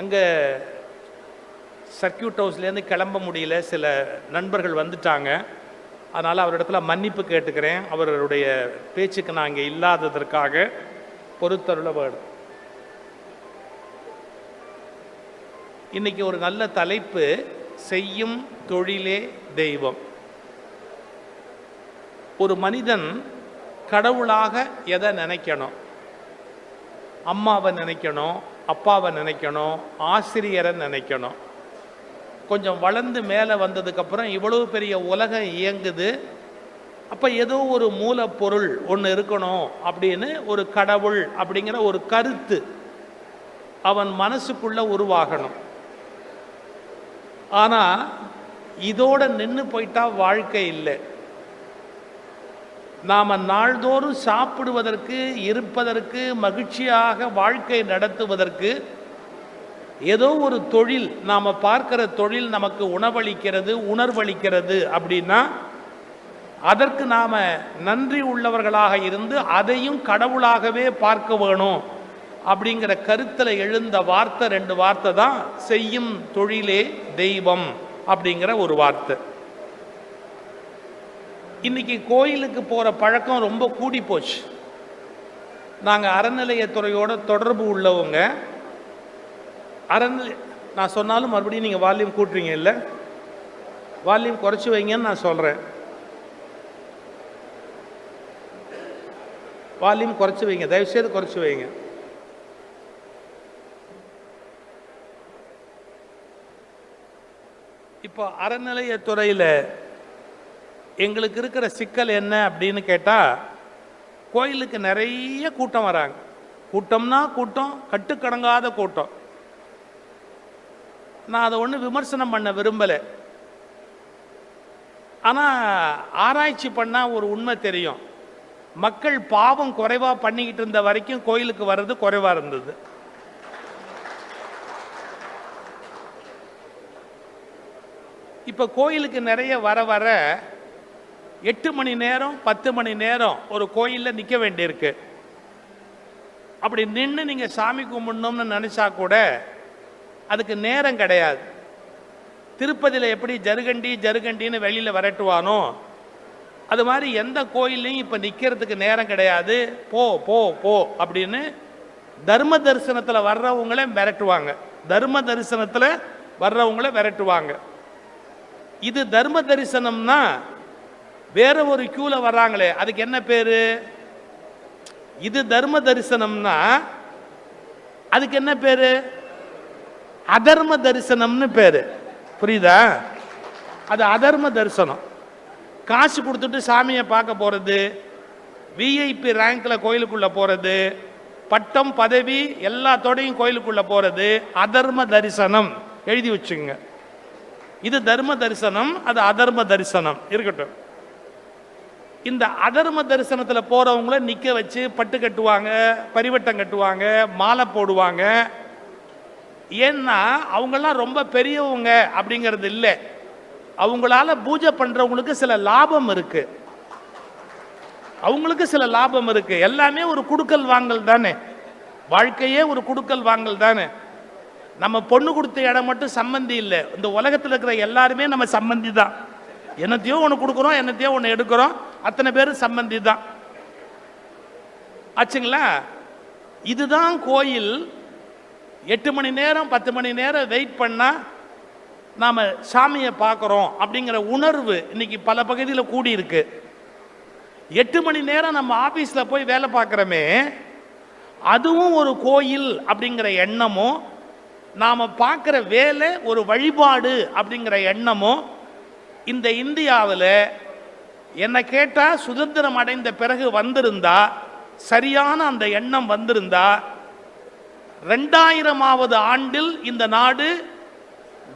அங்கே சர்க்கியூட் ஹவுஸ்லேருந்து கிளம்ப முடியல, சில நண்பர்கள் வந்துட்டாங்க. அதனால் அவரிடத்துல மன்னிப்பு கேட்டுக்கிறேன். அவருடைய பேச்சுக்கு நான் இங்கே இல்லாததற்காக பொறுத்தருள வேணும். இன்னைக்கு ஒரு நல்ல தலைப்பு, செய்யும் தொழிலே தெய்வம். ஒரு மனிதன் கடவுளாக எதை நினைக்கணும்? அம்மாவை நினைக்கணும், அப்பாவை நினைக்கணும், ஆசிரியரை நினைக்கணும். கொஞ்சம் வளர்ந்து மேலே வந்ததுக்கப்புறம் இவ்வளவு பெரிய உலகம் இயங்குது, அப்போ ஏதோ ஒரு மூலப்பொருள் ஒன்று இருக்கணும் அப்படின்னு ஒரு கடவுள் அப்படிங்கிற ஒரு கருத்து அவன் மனசுக்குள்ளே உருவாகணும். ஆனால் இதோட நின்று போயிட்டா வாழ்க்கை இல்லை. நாம் நாள்தோறும் சாப்பிடுவதற்கு, இருப்பதற்கு, மகிழ்ச்சியாக வாழ்க்கை நடத்துவதற்கு ஏதோ ஒரு தொழில், நாம் பார்க்கிற தொழில் நமக்கு உணவளிக்கிறது, உணர்வளிக்கிறது அப்படின்னா அதற்கு நாம் நன்றி உள்ளவர்களாக இருந்து அதையும் கடவுளாகவே பார்க்க வேணும் அப்படிங்கிற கருத்தில் எழுந்த வார்த்தை 2 வார்த்தை தான் செய்யும் தொழிலே தெய்வம் அப்படிங்கிற ஒரு வார்த்தை. இன்னைக்கு கோயிலுக்கு போகிற பழக்கம் ரொம்ப கூடி போச்சு. நாங்கள் அறநிலையத்துறையோட தொடர்பு உள்ளவங்க. நான் சொன்னாலும் மறுபடியும் நீங்கள் வால்யூம் கூட்டுறீங்க இல்லை? வால்யூம் குறைச்சி வைங்கன்னு நான் சொல்கிறேன். வால்யூம் குறைச்சி வைங்க, தயவுசெய்து குறைச்சி வைங்க. இப்போ அறநிலையத்துறையில் எங்களுக்கு இருக்கிற சிக்கல் என்ன அப்படின்னு கேட்டால், கோயிலுக்கு நிறைய கூட்டம் வராங்க. கூட்டம்னா கூட்டம், கட்டுக்கடங்காத கூட்டம். நான் அதை ஒன்றும் விமர்சனம் பண்ண விரும்பலை. ஆனால் ஆராய்ச்சி பண்ணால் ஒரு உண்மை தெரியும். மக்கள் பாவம் குறைவாக பண்ணிக்கிட்டு இருந்த வரைக்கும் கோயிலுக்கு வர்றது குறைவாக இருந்தது. இப்போ கோயிலுக்கு நிறைய வர வர 8 மணி நேரம் 10 மணி நேரம் ஒரு கோயிலில் நிற்க வேண்டியிருக்கு. அப்படி நின்று நீங்கள் சாமி கும்பிடணும்னு நினச்சா கூட அதுக்கு நேரம் கிடையாது. திருப்பதியில் எப்படி ஜருகண்டின்னு வெளியில் விரட்டுவானோ அது மாதிரி எந்த கோயிலையும் இப்போ நிற்கிறதுக்கு நேரம் கிடையாது. போ போ போ அப்படின்னு தர்ம தரிசனத்தில் வர்றவங்களே விரட்டுவாங்க. தர்ம தரிசனத்தில் வர்றவங்கள விரட்டுவாங்க. இது தர்ம தரிசனம்னா வேற ஒரு கியூல வர்றாங்களே, அதுக்கு என்ன பேரு? இது தர்ம தரிசனம்னா அதுக்கு என்ன பேரு? அதர்ம தரிசனம்னு பேரு. புரியுதா? அது அதர்ம தரிசனம். காசு கொடுத்துட்டு சாமியை பார்க்க போறது, விஐபி ரேங்க்ல கோயிலுக்குள்ள போறது, பட்டம் பதவி எல்லாத்தோடையும் கோயிலுக்குள்ள போறது அதர்ம தரிசனம். எழுதி வச்சுங்க. இது தர்ம தரிசனம், அது அதர்ம தரிசனம். இருக்கட்டும். இந்த அதர்ம தரிசனத்தில் போறவங்கள நிற்க வச்சு பட்டு கட்டுவாங்க, பரிவட்டம் கட்டுவாங்க, மாலை போடுவாங்க. ஏன்னா அவங்கெல்லாம் ரொம்ப பெரியவங்க அப்படிங்கிறது இல்லை. அவங்களால பூஜை பண்றவங்களுக்கு சில லாபம் இருக்கு. அவங்களுக்கு சில லாபம் இருக்கு. எல்லாமே ஒரு குடுக்கல் வாங்கல் தானே. வாழ்க்கையே ஒரு குடுக்கல் வாங்கல் தானே. நம்ம பொண்ணு கொடுத்த இடம் மட்டும் சம்பந்தி இல்லை. இந்த உலகத்தில் இருக்கிற எல்லாருமே நம்ம சம்பந்தி தான். என்னத்தையோ ஒன்று கொடுக்குறோம், என்னத்தையோ ஒன்று எடுக்கிறோம். அத்தனை பேரும் சம்பந்தி தான். ஆச்சுங்களா? இதுதான் கோயில். 8 மணி நேரம் 10 மணி நேரம் வெயிட் பண்ணால் நாம் சாமியை பார்க்குறோம் அப்படிங்கிற உணர்வு இன்னைக்கு பல பகுதியில் கூடி இருக்கு. 8 மணி நேரம் நம்ம ஆஃபீஸில் போய் வேலை பார்க்குறோமே, அதுவும் ஒரு கோயில் அப்படிங்கிற எண்ணமும், நாம் பார்க்குற வேலை ஒரு வழிபாடு அப்படிங்கிற எண்ணமும் இந்த இந்தியாவில் என்னை கேட்டால் சுதந்திரம் அடைந்த பிறகு வந்திருந்தா, சரியான அந்த எண்ணம் வந்திருந்தா 2000ஆவது ஆண்டில் இந்த நாடு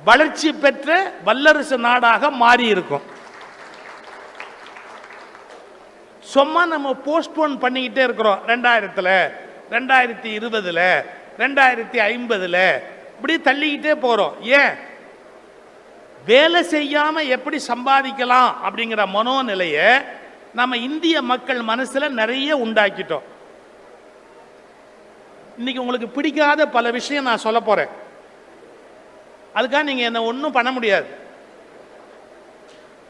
வளர்ச்சி பெற்ற வல்லரசு நாடாக மாறி இருக்கும். சும்மா நம்ம போஸ்ட்போன் பண்ணிக்கிட்டே இருக்கிறோம். 2000, 2020, 2050 இப்படி தள்ளிக்கிட்டே போறோம். ஏன்? வேலை செய்யாம எப்படி சம்பாதிக்கலாம் அப்படிங்கிற மனோநிலையை நம்ம இந்திய மக்கள் மனசுல நிறைய உண்டாக்கிட்டோம். இன்னைக்கு உங்களுக்கு பிடிக்காத பல விஷயம் நான் சொல்ல போறேன். அதுக்காக நீங்க என்ன ஒன்றும் பண்ண முடியாது.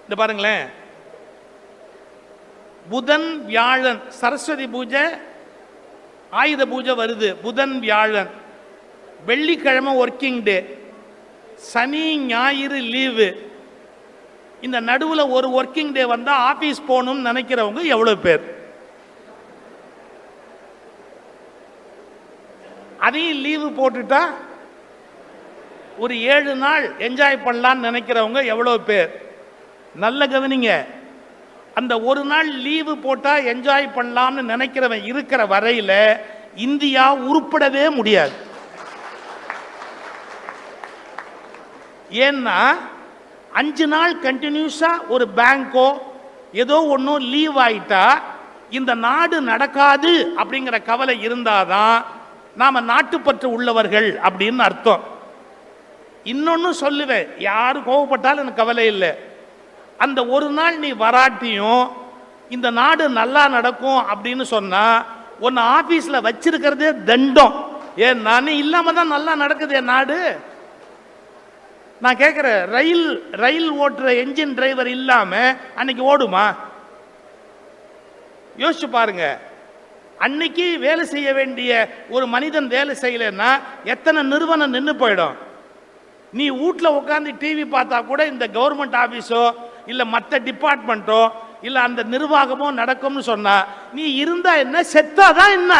இந்த பாருங்களேன், புதன் வியாழன் சரஸ்வதி பூஜை, ஆயுத பூஜை வருது. புதன் வியாழன், வெள்ளிக்கிழமை ஒர்க்கிங் டே, சனி ஞாயிறு லீவு. இந்த நடுவில் ஒரு ஒர்க்கிங் டே வந்தால் ஆஃபீஸ் போகணும்னு நினைக்கிறவங்க எவ்வளோ பேர்? அதையும் லீவு போட்டுட்டா ஒரு 7 நாள் என்ஜாய் பண்ணலான்னு நினைக்கிறவங்க எவ்வளோ பேர்? நல்ல கவனிங்க, அந்த ஒரு நாள் லீவு போட்டால் என்ஜாய் பண்ணலாம்னு நினைக்கிறவன் இருக்கிற வரையில் இந்தியா உருப்படவே முடியாது. ஏன்னா 5 நாள் கண்டினியூஸா ஒரு பேங்கோ ஏதோ ஒன்றும் லீவ் ஆயிட்டா இந்த நாடு நடக்காது அப்படிங்கிற கவலை இருந்தாதான் நாம நாட்டுப்பற்று உள்ளவர்கள் அப்படின்னு அர்த்தம். இன்னொன்னு சொல்லுவேன், யாரு கோவப்பட்டாலும் எனக்கு கவலை இல்லை. அந்த ஒரு நாள் நீ வராட்டியும் இந்த நாடு நல்லா நடக்கும் அப்படின்னு சொன்னா உன்னை ஆபீஸ்ல வச்சிருக்கிறதே தண்டம். ஏன் நான் இல்லாம தான் நல்லா நடக்குது என் நாடு. நான் கேட்கிறேன், ரயில் ஓட்டுற என்ஜின் டிரைவர் இல்லாம அன்னைக்கு ஓடுமா? யோசிச்சு பாருங்க. அன்னைக்கு வேலை செய்ய வேண்டிய ஒரு மனிதன் வேலை செய்யலைன்னா எத்தனை நிறுவனம் நின்று போயிடும். நீ வீட்டில் உட்காந்து டிவி பார்த்தா கூட இந்த கவர்மெண்ட் ஆபீஸோ இல்ல மற்ற டிபார்ட்மெண்ட்டோ இல்ல அந்த நிர்வாகமோ நடக்கும்னு சொன்னா நீ இருந்தா என்ன, செத்தாதான் என்ன?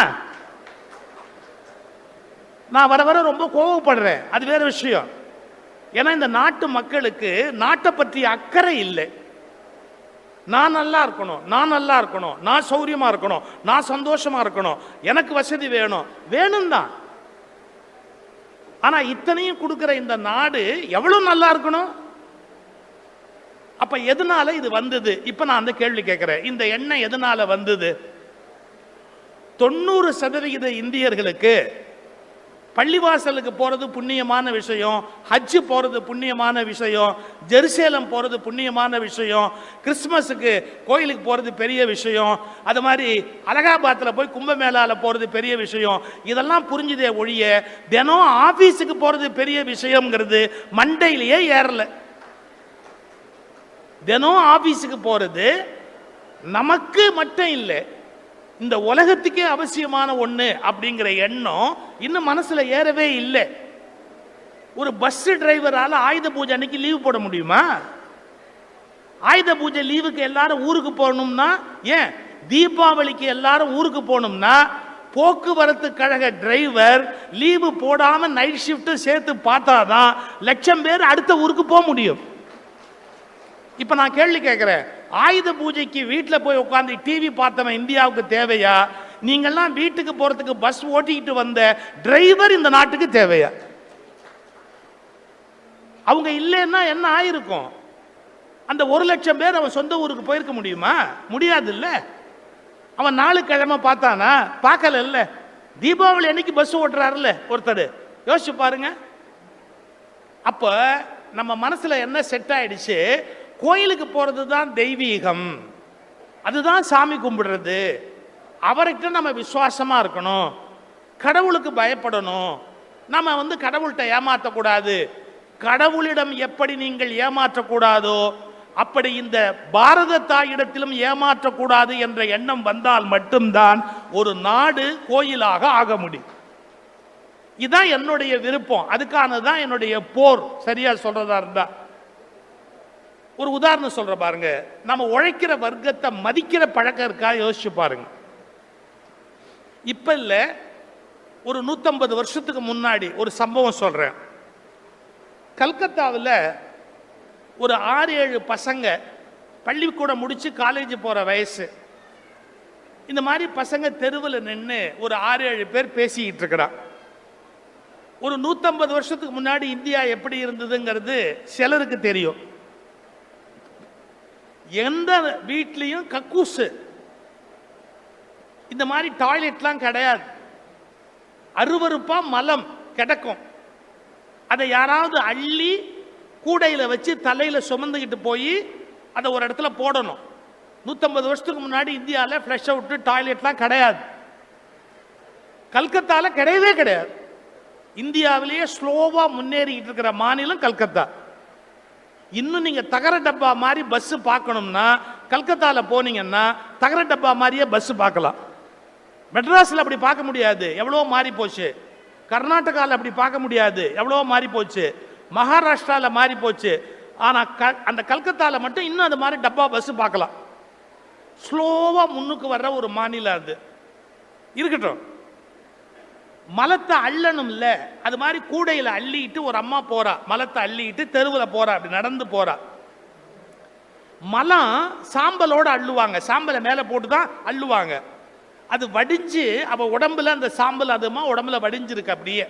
நான் வர வர ரொம்ப கோவப்படுறேன், அது வேற விஷயம். ஏன்னா இந்த நாட்டு மக்களுக்கு நாட்டை பற்றி அக்கறை இல்லை. நான் நல்லா இருக்கணும், நான் நல்லா இருக்கணும், நான் சௌரியமா இருக்கணும், நான் சந்தோஷமா இருக்கணும், எனக்கு வசதி வேணும் தான். ஆனா இத்தனையும் கொடுக்கிற இந்த நாடு எவ்வளவு நல்லா இருக்கணும். அப்ப எதனால இது வந்தது? இப்ப நான் அந்த கேள்வி கேட்கிறேன், இந்த எண்ணம் எதனால வந்தது? 90% இந்தியர்களுக்கு பள்ளிவாசலுக்கு போறது புண்ணியமான விஷயம், ஹஜ் போறது புண்ணியமான விஷயம், ஜெருசலேம் போறது புண்ணியமான விஷயம், கிறிஸ்துமஸுக்கு கோயிலுக்கு போறது பெரிய விஷயம், அது மாதிரி அலகாபாத்தில் போய் கும்பமேளால போறது பெரிய விஷயம். இதெல்லாம் புரிஞ்சுதே ஒழிய தினம் ஆபீஸுக்கு போறது பெரிய விஷயம்ங்கிறது மண்டையிலேயே ஏறல. தினம் ஆபீஸுக்கு போறது நமக்கு மட்டும் இல்லை, இந்த உலகத்துக்கே அவசியமான ஒண்ணு அப்படிங்கிற எண்ணம் இன்னும் மனசுல ஏறவே இல்லை. ஒரு பஸ் டிரைவரால ஆயுத பூஜை அன்னைக்கு லீவ் போட முடியுமா? ஆயுத பூஜை லீவுக்கு எல்லாரும் ஊருக்கு போகணும்னா, ஏன் தீபாவளிக்கு எல்லாரும் ஊருக்கு போகணும்னா போக்குவரத்து கழக டிரைவர் லீவு போடாம நைட் ஷிஃப்ட் சேர்த்து பார்த்தாதான் லட்சம் பேர் அடுத்த ஊருக்கு போக முடியும். இப்ப நான் கேள்வி கேட்கிறேன், ஆயுத பூஜைக்கு வீட்டில் போய் உட்காந்து டிவி பார்த்தவன் இந்தியாவுக்கு தேவையா? நீங்கள்லாம் வீட்டுக்கு போறதுக்கு பஸ் ஓட்டிக்கிட்டு வந்த டிரைவர் இந்த நாட்டுக்கு தேவையா? அவங்க இல்லைன்னா என்ன ஆயிருக்கும்? அந்த 1 லட்சம் பேர் அவன் சொந்த ஊருக்கு போயிருக்க முடியுமா? முடியாது இல்ல. அவன் 4 கிழமை பார்த்தானா? பார்க்கல இல்ல. தீபாவளி அன்னைக்கு பஸ் ஓட்டுறாருல்ல ஒருத்தர், யோசிச்சு பாருங்க. அப்ப நம்ம மனசுல என்ன செட் ஆயிடுச்சு? கோயிலுக்கு போறது தான் தெய்வீகம், அதுதான் சாமி கும்பிடுறது, அவர்கிட்ட நம்ம விசுவாசமா இருக்கணும், கடவுளுக்கு பயப்படணும், நம்ம கடவுள்கிட்ட ஏமாற்றக்கூடாது. கடவுளிடம் எப்படி நீங்கள் ஏமாற்றக்கூடாதோ அப்படி இந்த பாரத தாயிடத்திலும் ஏமாற்றக்கூடாது என்ற எண்ணம் வந்தால் மட்டும்தான் ஒரு நாடு கோயிலாக ஆக முடியும். இதுதான் என்னுடைய விருப்பம், அதுக்கானதான் என்னுடைய போர். சரியா சொல்றதா இருந்தா ஒரு உதாரணம் சொல்ற பாருங்க. நம்ம உழைக்கிற வர்க்கத்தை மதிக்கிற பழக்கம் இருக்கா? யோசிச்சு பாருங்க. இப்ப இல்ல, ஒரு 150 வருஷத்துக்கு முன்னாடி ஒரு சம்பவம் சொல்றேன். கல்கத்தாவில் ஒரு 6-7 பசங்க பள்ளிக்கூடம் முடிச்சு காலேஜ் போற வயசு, இந்த மாதிரி பசங்க தெருவில் நின்று ஒரு 6-7 பேர் பேசிக்கிட்டு இருக்கிறான். ஒரு 150 வருஷத்துக்கு முன்னாடி இந்தியா எப்படி இருந்ததுங்கிறது சிலருக்கு தெரியும். எந்த வீட்லையும் கக்கூசு, இந்த மாதிரி டாய்லெட்லாம் கிடையாது. அருவருப்பா மலம் கிடக்கும். அதை யாராவது அள்ளி கூடையில வச்சு தலையில சுமந்துக்கிட்டு போய் அதை ஒரு இடத்துல போடணும். 150 வருஷத்துக்கு முன்னாடி இந்தியாவில் ஃப்ளஷ் அவுட் டாய்லெட்லாம் கிடையாது. கல்கத்தால கிடையவே கிடையாது. இந்தியாவிலேயே ஸ்லோவா முன்னேறிக்கிட்டு இருக்கிற மாநிலம் கல்கத்தா. இன்னும் நீங்க தகர டப்பா மாதிரி பஸ் பார்க்கணும்னா கல்கத்தால போனீங்கன்னா தகர டப்பா மாதிரியே பஸ் பார்க்கலாம். மெட்ராஸ்ல அப்படி பார்க்க முடியாது, எவ்வளோ மாறி போச்சு. கர்நாடகாவில் அப்படி பார்க்க முடியாது, எவ்வளோ மாறி போச்சு. மகாராஷ்டிராவில் மாறி போச்சு. ஆனால் அந்த கல்கத்தாவில் மட்டும் இன்னும் அது மாதிரி டப்பா பஸ் பார்க்கலாம். ஸ்லோவாக முன்னுக்கு வர்ற ஒரு மாநிலம் அது. இருக்கட்டும், மலத்தை அள்ளணும் இல்லை, அது மாதிரி கூடையில் அள்ளிட்டு ஒரு அம்மா போறா, மலத்தை அள்ளிட்டு தெருவில் போறா, அப்படி நடந்து போறா. மலம் சாம்பலோடு அள்ளுவாங்க, சாம்பலை மேலே போட்டு தான் அள்ளுவாங்க. அது வடிஞ்சு அவ உடம்புல அந்த சாம்பல் அதுமா உடம்புல வடிஞ்சிருக்கு. அப்படியே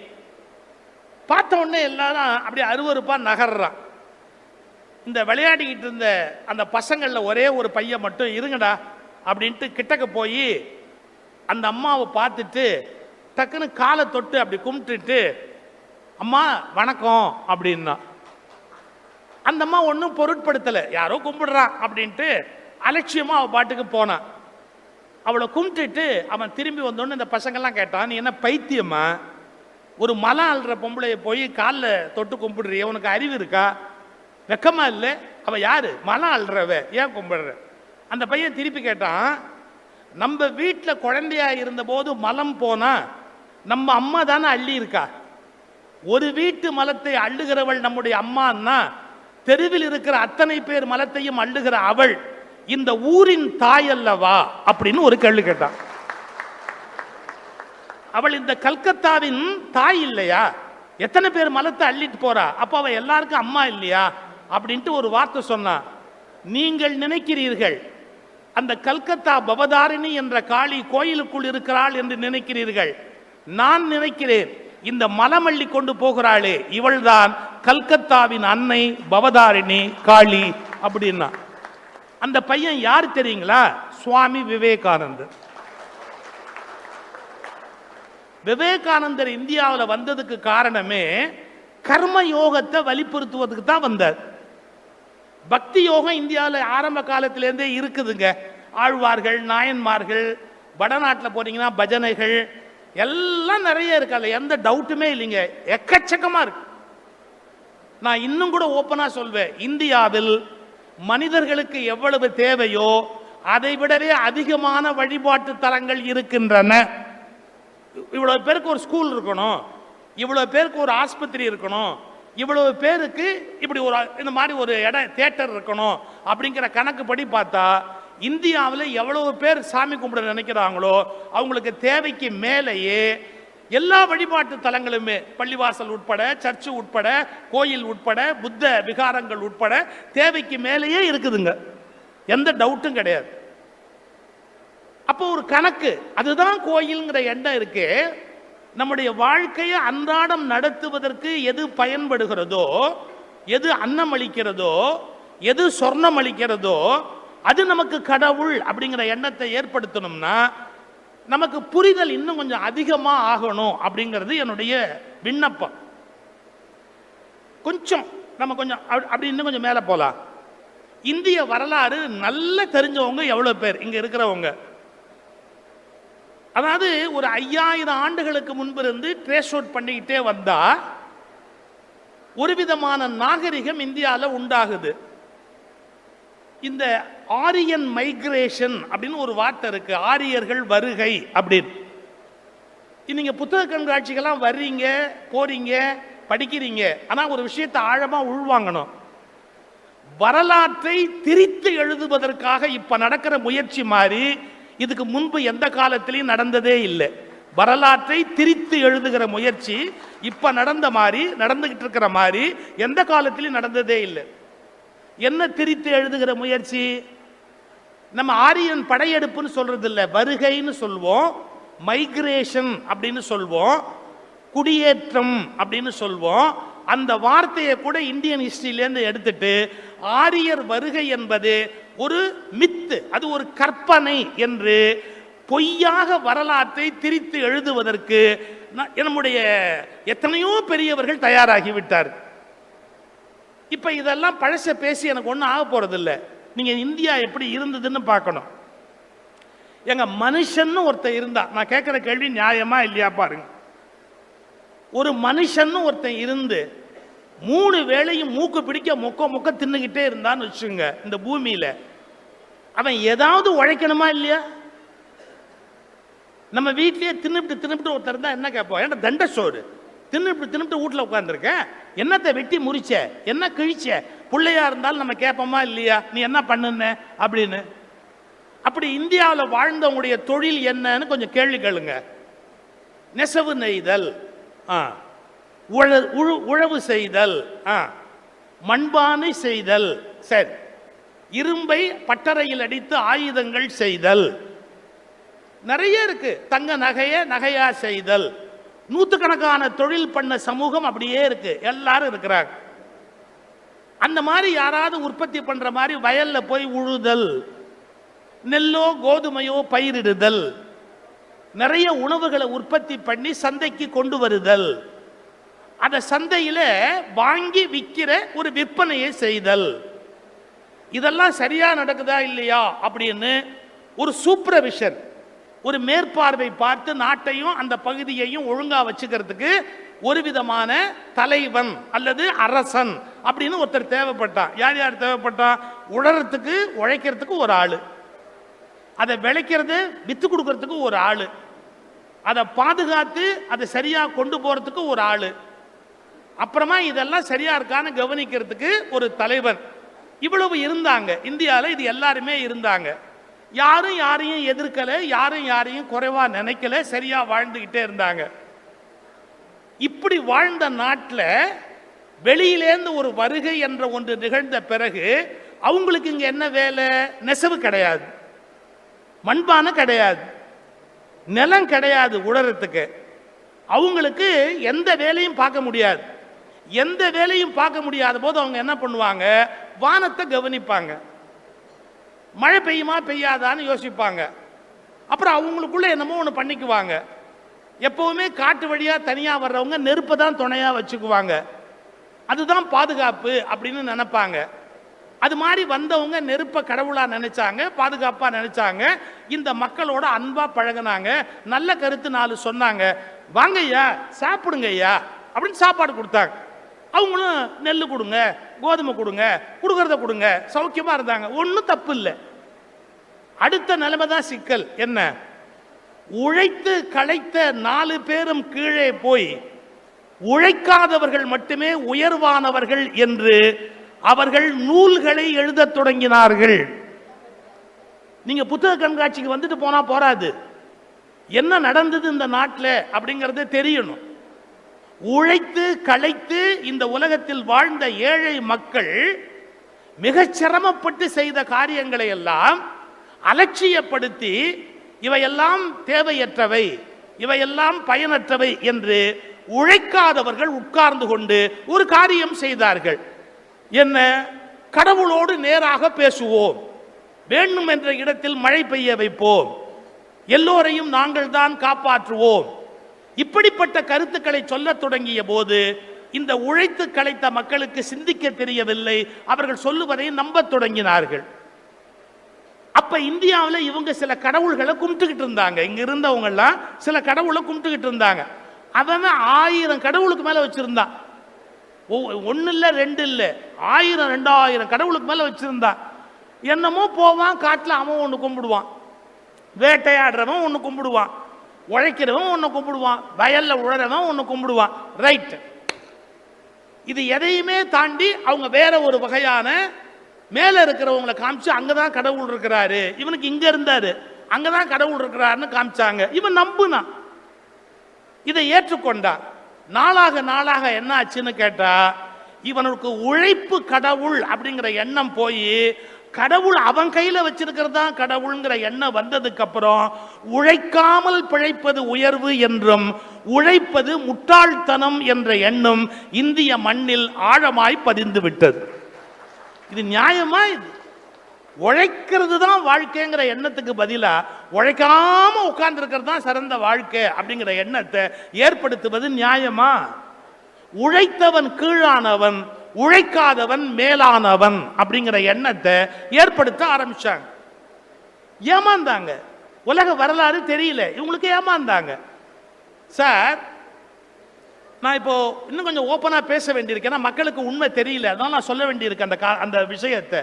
பார்த்த உடனே எல்லாரும் அப்படியே அருவருப்பா நகர்றான். இந்த விளையாடிக்கிட்டு இருந்த அந்த பசங்கள்ல ஒரே ஒரு பையன் மட்டும் இருங்கடா அப்படின்ட்டு கிட்டக்க போய் அந்த அம்மாவை பார்த்துட்டு டக்குன்னு காலை தொட்டு அப்படி கும்பிட்டுட்டு, அம்மா வணக்கம் அப்படின்னா. அந்த அம்மா ஒன்றும் பொருட்படுத்தலை, யாரோ கும்பிடுறான் அப்படின்ட்டு அலட்சியமா அவ பாட்டுக்கு போனான். அவளை கும்பிட்டுட்டு அவன் திரும்பி வந்தோன்னு இந்த பசங்கள்லாம் கேட்டான், நீ என்ன பைத்தியமா, ஒரு மலம் அள்ளுற பொம்பளைய போய் காலில் தொட்டு கும்பிடுறிய, உனக்கு அறிவு இருக்கா, வெக்கமா இல்லை? அவ யாரு, மலம் அள்ளுறவ, ஏன் கும்பிடுற? அந்த பையன் திருப்பி கேட்டான், நம்ம வீட்டில் குழந்தையா இருந்த போது மலம் போனா நம்ம அம்மா தானே அள்ளி இருக்கா, ஒரு வீட்டு மலத்தை அள்ளுகிறவள் நம்முடைய அம்மான்னா தெருவில் இருக்கிற அத்தனை பேர் மலத்தையும் அள்ளுகிற அவள் இந்த ஊரின் தாய் அல்லவா அப்படின்னு ஒரு கேள்வி கேட்டான். அவள் இந்த கல்கத்தாவின் தாய் இல்லையா, எத்தனை பேர் மலத்தை அள்ளிட்டு போறா, அப்ப அவ எல்லாருக்கும் அம்மா இல்லையா அப்படின்ட்டு ஒரு வார்த்தை சொன்னா. நீங்கள் நினைக்கிறீர்கள் அந்த கல்கத்தா பவதாரிணி என்ற காளி கோயிலுக்குள் இருக்கிறாள் என்று நினைக்கிறீர்கள். நான் நினைக்கிறேன் இந்த மலமள்ளி கொண்டு போகிறாளே இவள்தான் கல்கத்தாவின் அன்னை பவதாரிணி காளி அப்படின்னா. அந்த பையன் யார் தெரியுங்களா, சுவாமி விவேகானந்தர். விவேகானந்தர் இந்தியாவில் வந்ததுக்கு காரணமே கர்ம யோகத்தை வலியுறுத்துவதுக்கு தான் வந்தார். பக்தி யோகம் இந்தியாவில் ஆரம்ப காலத்திலேருந்தே இருக்குதுங்க. ஆழ்வார்கள், நாயன்மார்கள், வடநாட்டில் போனீங்கன்னா பஜனைகள் எல்லாம் நிறைய இருக்கல, எந்த டவுட்டுமே இல்லைங்க, எக்கச்சக்கமா இருக்கு. நான் இன்னும் கூட ஓப்பனா சொல்வேன், இந்தியாவில் மனிதர்களுக்கு எவ்வளவு தேவையோ அதை விடவே அதிகமான வழிபாட்டு தலங்கள் இருக்கின்றன. இவ்வளவு பேருக்கு ஒரு ஸ்கூல் இருக்கணும், இவ்வளவு பேருக்கு ஒரு ஆஸ்பத்திரி இருக்கணும், இவ்வளவு பேருக்கு இப்படி ஒரு இந்த மாதிரி ஒரு இடம் தியேட்டர் இருக்கணும் அப்படிங்கிற கணக்குப்படி பார்த்தா இந்தியாவில் எவ்வளவு பேர் சாமி கும்பிட நினைக்கிறாங்களோ அவங்களுக்கு தேவைக்கு மேலேயே எல்லா வழிபாட்டு தலங்களுமே, பள்ளிவாசல் உட்பட, சர்ச்சு உட்பட, கோயில் உட்பட, புத்த விகாரங்கள் உட்பட தேவைக்கு மேலேயே இருக்குதுங்க, எந்த டவுட்டும் கிடையாது. அப்போ ஒரு கணக்கு, அதுதான் கோயில்ங்கிற எண்ணம் இருக்கு. நம்முடைய வாழ்க்கையை அன்றாடம் நடத்துவதற்கு எது பயன்படுகிறதோ, எது அன்னம் அளிக்கிறதோ, எது சொர்ணம் அளிக்கிறதோ அது நமக்கு கடவுள் அப்படிங்கிற எண்ணத்தை ஏற்படுத்தணும்னா நமக்கு புரிதல் இன்னும் கொஞ்சம் அதிகமா ஆகணும் அப்படிங்கிறது என்னுடைய விண்ணப்பம். கொஞ்சம் நம்ம கொஞ்சம் அப்படி இன்னும் கொஞ்சம் மேலே போலாம். இந்திய வரலாறு நல்ல தெரிஞ்சவங்க எவ்வளவு பேர் இங்க இருக்கிறவங்க, அதாவது ஒரு 5000 ஆண்டுகளுக்கு முன்பு இருந்து ட்ரேஸ் அவுட் பண்ணிக்கிட்டே வந்தா ஒரு விதமான நாகரிகம் இந்தியாவில் உண்டாகுது. இந்த ஆரியன் மைக்ரேஷன் அப்படின்னு ஒரு வார்த்தை இருக்கு, ஆரியர்கள் வருகை அப்படின்னு. நீங்க புத்தக கண்காட்சிகள்லாம் வர்றீங்க, போறீங்க, படிக்கிறீங்க, ஆனா ஒரு விஷயத்தை ஆழமா உள்வாங்கணும். வரலாற்றை திரித்து எழுதுவதற்காக இப்ப நடக்கிற முயற்சி மாதிரி இதுக்கு முன்பு எந்த காலத்திலையும் நடந்ததே இல்லை. வரலாற்றை திரித்து எழுதுகிற முயற்சி இப்ப நடந்த மாதிரி, நடந்துகிட்டு இருக்கிற மாதிரி எந்த காலத்திலையும் நடந்ததே இல்லை. என்ன திரித்து எழுதுகிற முயற்சி? நம்ம ஆரியன் படையெடுப்புன்னு சொல்றது இல்லை, வருகைன்னு சொல்வோம், மைக்ரேஷன் அப்படின்னு சொல்வோம், குடியேற்றம் அப்படின்னு சொல்வோம். அந்த வார்த்தையை கூட இந்தியன் ஹிஸ்டரியிலேருந்து எடுத்துட்டு ஆரியர் வருகை என்பது ஒரு மித்து, அது ஒரு கற்பனை என்று பொய்யாக வரலாற்றை திரித்து எழுதுவதற்கு நம்முடைய எத்தனையோ பெரியவர்கள் தயாராகிவிட்டார். இப்ப இதெல்லாம் பழச பேசி எனக்கு ஒன்றும் ஆக போறது இல்லை. நீங்க இந்தியா எப்படி இருந்ததுன்னு பார்க்கணும். எங்க மனுஷன் ஒருத்தர் இருந்தா, நான் கேட்கிற கேள்வி நியாயமா இல்லையா பாருங்க. ஒரு மனுஷன் ஒருத்தன் இருந்து 3 வேளையும் மூக்கு பிடிக்க மொக்க தின்னுகிட்டே இருந்தான்னு வச்சுங்க இந்த பூமியில, அவன் ஏதாவது உழைக்கணுமா இல்லையா? நம்ம வீட்லயே தின்னுபிட்டு ஒருத்தர் தான் என்ன கேட்போம், ஏன்னா தண்ட சோறு தின்னுபிட்டு வீட்டில் உட்காந்துருக்கேன், என்னத்தை வெட்டி முறிச்ச, என்ன கிழிச்ச, பிள்ளையா இருந்தாலும் நம்ம கேட்போமா இல்லையா, நீ என்ன பண்ணுன அப்படின்னு. அப்படி இந்தியாவில் வாழ்ந்தவங்களுடைய தொழில் என்னன்னு கொஞ்சம் கேள்வி கேளுங்க. நெசவு நெய்தல், உழவு செய்தல், மண்பானை செய்தல், சரி, இரும்பை பட்டறையில் அடித்து ஆயுதங்கள் செய்தல், நிறைய இருக்கு. தங்க நகையா செய்தல், நூற்றுக்கணக்கான தொழில் பண்ண சமூகம் அப்படியே இருக்கு, எல்லாரும் இருக்கிறாங்க. அந்த மாதிரி யாராவது உற்பத்தி பண்ற மாதிரி வயல்ல போய் உழுதல், நெல்லோ கோதுமையோ பயிரிடுதல், நிறைய உணவுகளை உற்பத்தி பண்ணி சந்தைக்கு கொண்டு வருதல், அதை சந்தையில வாங்கி விற்கிற ஒரு விற்பனையை செய்தல், இதெல்லாம் சரியா நடக்குதா இல்லையா அப்படின்னு ஒரு சூப்பர்விஷன், ஒரு மேற்பார்வை பார்த்து நாட்டையும் அந்த பகுதியையும் ஒழுங்கா வச்சுக்கிறதுக்கு ஒரு விதமான தலைவன் அல்லது அரசன் அப்படின்னு ஒருத்தர் தேவைப்பட்டான். யார் யார் தேவைப்பட்டான்? உழறதுக்கு உழைக்கிறதுக்கு ஒரு ஆளு, அதை விளைக்கிறது வித்து கொடுக்கறதுக்கு ஒரு ஆளு, அதை பாதுகாத்து அதை சரியா கொண்டு போறதுக்கு ஒரு ஆளு, அப்புறமா இதெல்லாம் சரியா இருக்கான்னு கவனிக்கிறதுக்கு ஒரு தலைவன். இவ்வளவு இருந்தாங்க இந்தியாவில். இது எல்லாருமே இருந்தாங்க. யாரும் யாரையும் எதிர்க்கல, யாரும் யாரையும் குறைவா நினைக்கல, சரியா வாழ்ந்துகிட்டே இருந்தாங்க. இப்படி வாழ்ந்த நாட்டில் வெளியிலேருந்து ஒரு வருகை என்ற ஒன்று நிகழ்ந்த பிறகு அவங்களுக்கு இங்க என்ன வேலை? நெசவு கிடையாது, மண்பானை கிடையாது, நிலம் கிடையாது உழறதுக்கு. அவங்களுக்கு எந்த வேலையும் பார்க்க முடியாது. எந்த வேலையும் பார்க்க முடியாத போது அவங்க என்ன பண்ணுவாங்க? வானத்தை கவனிப்பாங்க. மழை பெய்யுமா பெய்யாதான்னு யோசிப்பாங்க. அப்புறம் அவங்களுக்குள்ள என்னமோ ஒன்று பண்ணிக்குவாங்க. எப்பவுமே காட்டு வழியா தனியா வர்றவங்க நெருப்பை தான் துணையா வச்சுக்குவாங்க. அதுதான் பாதுகாப்பு அப்படின்னு நினைப்பாங்க. அது மாதிரி வந்தவங்க நெருப்பை கடவுளா நினைச்சாங்க, பாதுகாப்பா நினைச்சாங்க. இந்த மக்களோட அன்பா பழகினாங்க, நல்ல கருத்து 4 சொன்னாங்க. வாங்க ஐயா சாப்பிடுங்க ஐயா அப்படின்னு சாப்பாடு கொடுத்தாங்க. அவங்களும் நெல் கொடுங்க, கோதுமை கொடுங்க, கொடுக்கறத கொடுங்க, சௌக்கியமா இருந்தாங்க. ஒன்றும் தப்பு இல்லை. அடுத்த நிலைமை தான் சிக்கல். என்ன? உழைத்து களைத்த 4 பேரும் கீழே போய் உழைக்காதவர்கள் மட்டுமே உயர்வானவர்கள் என்று அவர்கள் நூல்களை எழுத தொடங்கினார்கள். நீங்க புத்தக கண்காட்சிக்கு வந்துட்டு போனா போராது, என்ன நடந்தது இந்த நாட்டில் அப்படிங்கறது தெரியணும். உழைத்து களைத்து இந்த உலகத்தில் வாழ்ந்த ஏழை மக்கள் மிகச் சிரமப்பட்டு செய்த காரியங்களை எல்லாம் அலட்சியப்படுத்தி இவையெல்லாம் தேவையற்றவை, இவையெல்லாம் பயனற்றவை என்று உழைக்காதவர்கள் உட்கார்ந்து கொண்டு ஒரு காரியம் செய்தார்கள். என்ன? கடவுளோடு நேராக பேசுவோம், வேண்டும் என்ற இடத்தில் மழை பெய்ய வைப்போம், எல்லோரையும் நாங்கள் தான் காப்பாற்றுவோம். இப்படிப்பட்ட கருத்துக்களை சொல்ல தொடங்கிய போது இந்த உழைத்து களைத்த மக்களுக்கு சிந்திக்க தெரியவில்லை. அவர்கள் சொல்லுவதை நம்ப தொடங்கினார்கள். அப்ப இந்தியாவில் இவங்க சில கடவுள்களை கும்பிட்டுக்கிட்டு இருந்தாங்க. இங்க இருந்தவங்க எல்லாம் சில கடவுளை கும்பிட்டுக்கிட்டு இருந்தாங்க. அவன் 1000 கடவுளுக்கு மேல வச்சிருந்தான். 1 இல்ல 2 இல்ல 1000 2000 கடவுளுக்கு மேல வச்சிருந்தான். என்னமோ போவான், காட்டில் அவன் ஒன்று கும்பிடுவான், வேட்டையாடுறவன் ஒன்று கும்பிடுவான், உழைக்கிறவன் ஒன்று கும்பிடுவான், வயல்ல உழறவன் ஒன்று கும்பிடுவான். ரைட். இது எதையுமே தாண்டி அவங்க வேற ஒரு வகையான மேல இருக்கிறவங்களை காமிச்சு அங்கதான் கடவுள் இருக்கிறாரு, இவனுக்கு இங்க இருந்தாரு அங்கதான் கடவுள் இருக்கிறாருன்னு காமிச்சாங்க. இவன் நம்புனான், இதை ஏற்றுக்கொண்டான். நாளாக நாளாக என்ன ஆச்சுன்னு கேட்டா, இவனுக்கு உழைப்பு கடவுள் அப்படிங்கிற எண்ணம் போய் கடவுள் அவன் கையில வச்சிருக்கிறதா கடவுள்ங்கிற எண்ணம் வந்ததுக்கு அப்புறம் உழைக்காமல் பிழைப்பது உயர்வு என்றும் உழைப்பது முட்டாள்தனம் என்ற எண்ணம் இந்திய மண்ணில் ஆழமாய் பதிந்து விட்டது. இது நியாயமா? இது உழைக்கிறது தான் வாழ்க்கைங்கிற எண்ணத்துக்கு பதிலா உழைக்காம உட்கார்ந்து இருக்கிறது தான் சிறந்த வாழ்க்கை அப்படிங்கிற எண்ணத்தை ஏற்படுத்துவது நியாயமா? உழைத்தவன் கீழானவன், உழைக்காதவன் மேலானவன் அப்படிங்கிற எண்ணத்தை ஏற்படுத்த ஆரம்பிச்சாங்க. ஏமாந்தாங்க. உலக வரலாறு தெரியல, இவங்களுக்கு ஏமாந்தாங்க. சார், நான் இப்போ இன்னும் கொஞ்சம் ஓப்பனா பேச வேண்டியிருக்கு, ஏன்னா மக்களுக்கு உண்மை தெரியல, அதான் நான் சொல்ல வேண்டியிருக்கு அந்த விஷயத்தை.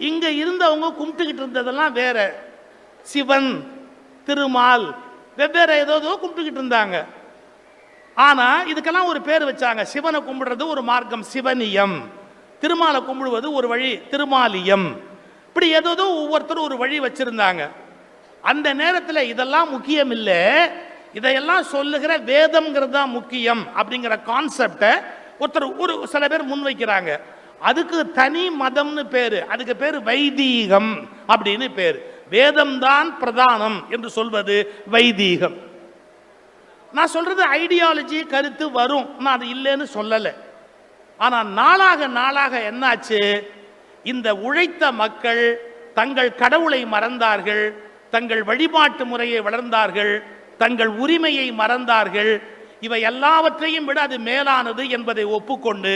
இங்க இருந்தவங்க கும்பிட்டுக்கிட்டு இருந்ததெல்லாம் வேற, சிவன் திருமால் வெவ்வேறு ஏதோ கும்பிட்டுக்கிட்டு இருந்தாங்க. ஆனா இதுக்கெல்லாம் ஒரு பேர் வச்சாங்க. சிவனை கும்பிடுறது ஒரு மார்க்கம் சிவனியம், திருமாலை கும்பிடுவது ஒரு வழி திருமாலியம், இப்படி ஏதோ ஒவ்வொருத்தரும் ஒரு வழி வச்சிருந்தாங்க. அந்த நேரத்தில் இதெல்லாம் முக்கியம் இல்லை, இதையெல்லாம் சொல்லுகிற வேதம்ங்கிறது தான் முக்கியம் அப்படிங்கிற கான்செப்டை ஒரு சில பேர் முன்வைக்கிறாங்க. அதுக்கு தனி மதம்னு பேரு, அதுக்கு பேரு வைதீகம் அப்படின்னு பேரு. வேதம் தான் பிரதானம் என்று சொல்வது வைதீகம். நான் சொல்றது ஐடியாலஜி கருத்து வரும், நான் அது இல்லைன்னு சொல்லலை. ஆனா நாளாக நாளாக என்னாச்சு, இந்த உழைத்த மக்கள் தங்கள் கடவுளை மறந்தார்கள், தங்கள் வழிபாட்டு முறையை வளர்ந்தார்கள், தங்கள் உரிமையை மறந்தார்கள். இவை எல்லாவற்றையும் விட அது மேலானது என்பதை ஒப்புக்கொண்டு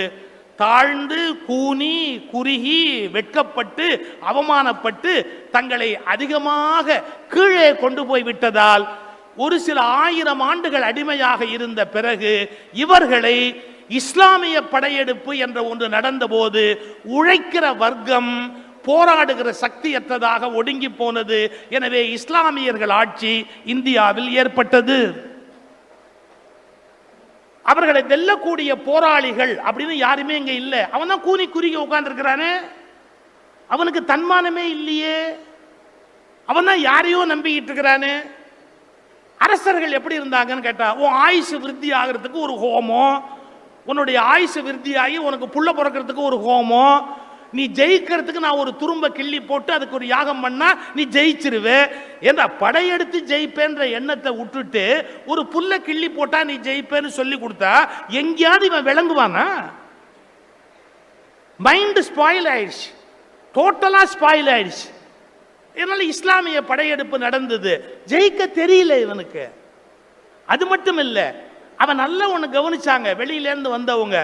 தாழ்ந்து கூனி குறுகி வெட்கப்பட்டு அவமானப்பட்டு தங்களை அதிகமாக கீழே கொண்டு போய் விட்டதால் ஒரு சில 1000 ஆண்டுகள் அடிமையாக இருந்த பிறகு இவர்களை இஸ்லாமிய படையெடுப்பு என்ற ஒன்று நடந்தபோது உழைக்கிற வர்க்கம் போராடுகிற சக்தியற்றதாக ஒடுங்கி போனது. எனவே இஸ்லாமியர்கள் ஆட்சி இந்தியாவில் ஏற்பட்டது. அவர்களை வெல்லக்கூடிய போராளிகள் அப்படின்னு யாருமே இங்க இல்ல. அவன் தான் கூனி குறுகி உட்கார்ந்து இருக்கிறானே, அவனுக்கு தன்மானமே இல்லையே, அவன் தான் யாரையோ நம்பிக்கிட்டு இருக்கிறானே. அரசர்கள் எப்படி இருந்தாங்கன்னு கேட்டா, உன் ஆயுசு விருத்தி ஆகிறதுக்கு ஒரு ஹோமம், உன்னுடைய ஆயுசு விருத்தியாகி உனக்கு புள்ள பிறக்கிறதுக்கு ஒரு ஹோமம், நீ ஜெயிக்கிறதுக்கு நான் ஒரு துரும்ப கிள்ளி போட்டு அதுக்கு ஒரு யாகம் பண்ணா நீ ஜெயிச்சிருவே. ஏன்னா படையெடுத்து ஜெயிப்பேன்ற எண்ணத்தை விட்டுட்டு ஒரு புல்ல கிள்ளி போட்டா நீ ஜெயிப்பேன்னு சொல்லி கொடுத்தா எங்கேயாவது இவன் விளங்குவானா? மைண்ட் ஸ்பாயில் ஆயிடுச்சு, டோட்டலா ஸ்பாயில் ஆயிடுச்சு. இதனால இஸ்லாமிய படையெடுப்பு நடந்தது, ஜெயிக்க தெரியல இவனுக்கு. அது மட்டும் இல்லை, அவன் நல்லா ஒன்று கவனிச்சாங்க, வெளியிலேருந்து வந்தவங்க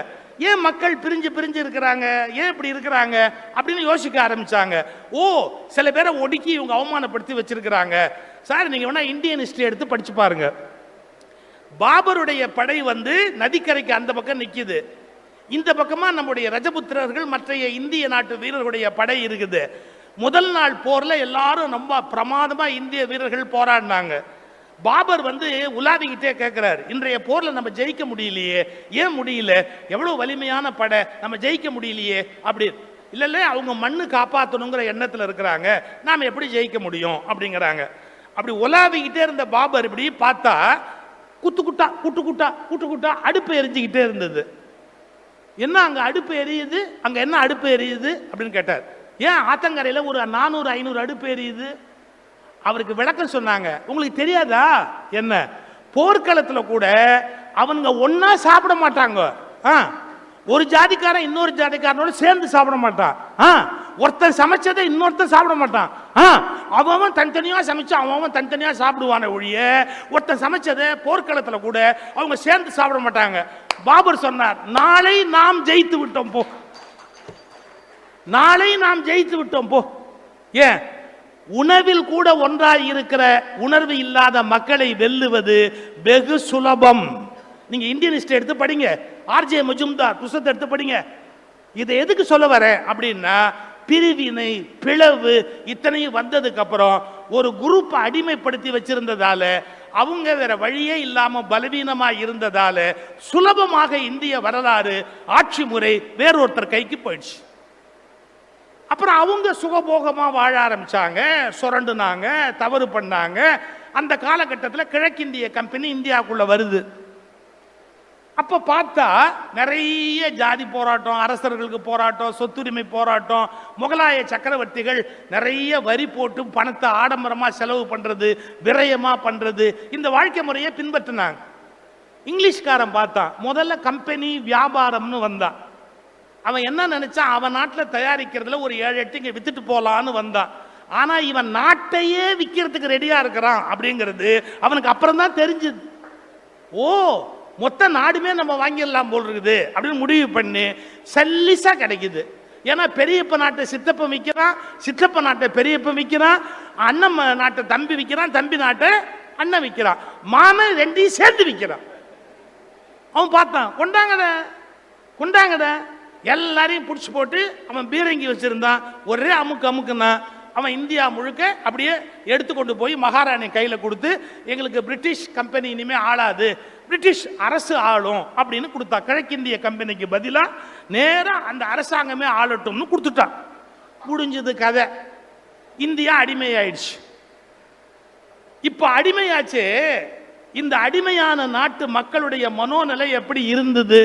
ஏன் மக்கள் பிரிஞ்சு பிரிஞ்சு இருக்கிறாங்க, ஏன் இப்படி இருக்கிறாங்க அப்படின்னு யோசிக்க ஆரம்பிச்சாங்க. ஓ, சில பேரை ஒடுக்கி இவங்க அவமானப்படுத்தி வச்சிருக்கிறாங்க. சார் நீங்க வேணா இந்தியன் ஹிஸ்டரி எடுத்து படிச்சு பாருங்க. பாபருடைய படை நதிக்கரைக்கு அந்த பக்கம் நிக்குது, இந்த பக்கமா நம்முடைய ரஜபுத்திரர்கள் மற்ற இந்திய நாட்டு வீரர்களுடைய படை இருக்குது. முதல் நாள் போர்ல எல்லாரும் ரொம்ப பிரமாதமா இந்திய வீரர்கள் போராடினாங்க. பாபர் உலாவிக்கிட்டே கேட்கிறார், இன்றைய போர்ல நம்ம ஜெயிக்க முடியலையே, ஏன் முடியல, எவ்வளவு வலிமையான படை, நம்ம ஜெயிக்க முடியலையே அப்படி. இல்ல அவங்க மண்ணு காப்பாற்றணுங்கிற எண்ணத்துல இருக்கிறாங்க, நாம எப்படி ஜெயிக்க முடியும் அப்படிங்கிறாங்க. அப்படி உலாவிக்கிட்டே இருந்த பாபர் இப்படி பார்த்தா குத்து குட்டா குட்டு குட்டா குட்டு குட்டா அடுப்பு எரிஞ்சுக்கிட்டே இருந்தது. என்ன அங்க அடுப்பு எரியுது, அங்க என்ன அடுப்பு எரியுது அப்படின்னு கேட்டார். ஏன் ஆத்தங்கரையில ஒரு 400-500 அடுப்பு எரியுது? அவருக்கு விளக்கம் சொன்னாங்க. உங்களுக்கு தெரியாதா என்ன, போர்க்களத்தில் கூட அவங்க ஒன்னா சாப்பிட மாட்டாங்க. ஒரு ஜாதிக்காரன் இன்னொரு ஜாதிக்காரனோட சேர்ந்து சாப்பிட மாட்டான். ஒருத்தன் சமைச்சதை இன்னொருத்தன் சாப்பிட மாட்டான். அவன் தனித்தனியா சமைச்சு அவன் தனித்தனியா சாப்பிடுவான ஒழிய ஒருத்தன் சமைச்சதை போர்க்களத்தில் கூட அவங்க சேர்ந்து சாப்பிட மாட்டாங்க. பாபர் சொன்னார், நாளை நாம் ஜெயித்து விட்டோம் போ, நாளை நாம் ஜெயித்து விட்டோம் போ. ஏன், உணவில் கூட ஒன்றாய் இருக்கிற உணர்வு இல்லாத மக்களை வெல்லுவது வெகு சுலபம். நீங்க இந்தியன் ஹிஸ்டரி எடுத்து படிங்க, ஆர்ஜே மஜும்தார் புத்தகத்தை எடுத்து படிங்க. இதை எதுக்கு சொல்ல வரேன் அப்படின்னா, பிரிவினை பிளவு இத்தனையும் வந்ததுக்கு அப்புறம் ஒரு குரூப் அடிமைப்படுத்தி வச்சிருந்ததால, அவங்க வேற வழியே இல்லாம பலவீனமா இருந்ததால சுலபமாக இந்திய வரலாறு ஆட்சி முறை வேறொருத்தர் கைக்கு போயிடுச்சு. அப்புறம் அவங்க சுகபோகமா வாழ ஆரம்பிச்சாங்க, சுரண்டுனாங்க, தவறு பண்ணாங்க. அந்த காலகட்டத்தில் கிழக்கிந்திய கம்பெனி இந்தியாவுக்குள்ள வருது. அப்ப பார்த்தா நிறைய ஜாதி போராட்டம், அரசர்களுக்கு போராட்டம், சொத்துரிமை போராட்டம், முகலாய சக்கரவர்த்திகள் நிறைய வரி போட்டு பணத்தை ஆடம்பரமா செலவு பண்றது, விரயமா பண்றது, இந்த வாழ்க்கை முறையை பின்பற்றினாங்க. இங்கிலீஷ்காரன் பார்த்தான், முதல்ல கம்பெனி வியாபாரம்னு வந்தான். அவன் என்ன நினைச்சான், அவன் நாட்டில் தயாரிக்கிறதுல ஒரு 7-8 இங்க வித்துட்டு போலான்னு வந்தான். ஆனா இவன் நாட்டையே விற்கிறதுக்கு ரெடியா இருக்கிறான் அப்படிங்கிறது அவனுக்கு அப்புறம் தான் தெரிஞ்சது. ஓ, மொத்த நாடுமே நம்ம வாங்கிடலாம் போல் இருக்குது அப்படின்னு முடிவு பண்ணி சல்லிசா கிடைக்குது. ஏன்னா பெரியப்ப நாட்டை சித்தப்ப விற்கிறான், சித்தப்ப நாட்டை பெரியப்ப விற்கிறான், அண்ணன் நாட்டை தம்பி விற்கிறான், தம்பி நாட்டை அண்ணன் விற்கிறான், மாமன் ரெண்டையும் சேர்ந்து விற்கிறான். அவன் பார்த்தான், கொண்டாங்கடா கொண்டாங்கடா, எல்லாரையும் பிடிச்சி போட்டு அவன் பீரங்கி வச்சிருந்தான். ஒரே அமுக்கு அமுக்குன்னா அவன் இந்தியா முழுக்க அப்படியே எடுத்துக்கொண்டு போய் மகாராணி கையில் கொடுத்து, எங்களுக்கு பிரிட்டிஷ் கம்பெனி இனிமேல் ஆளாது, பிரிட்டிஷ் அரசு ஆளும் அப்படின்னு கொடுத்தா. கிழக்கிந்திய கம்பெனிக்கு பதிலாக நேராக அந்த அரசாங்கமே ஆளட்டும்னு கொடுத்துட்டான். முடிஞ்சது கதை. இந்தியா அடிமையாயிடுச்சு. இப்ப அடிமையாச்சு. இந்த அடிமையான நாட்டு மக்களுடைய மனோநிலை எப்படி இருந்தது?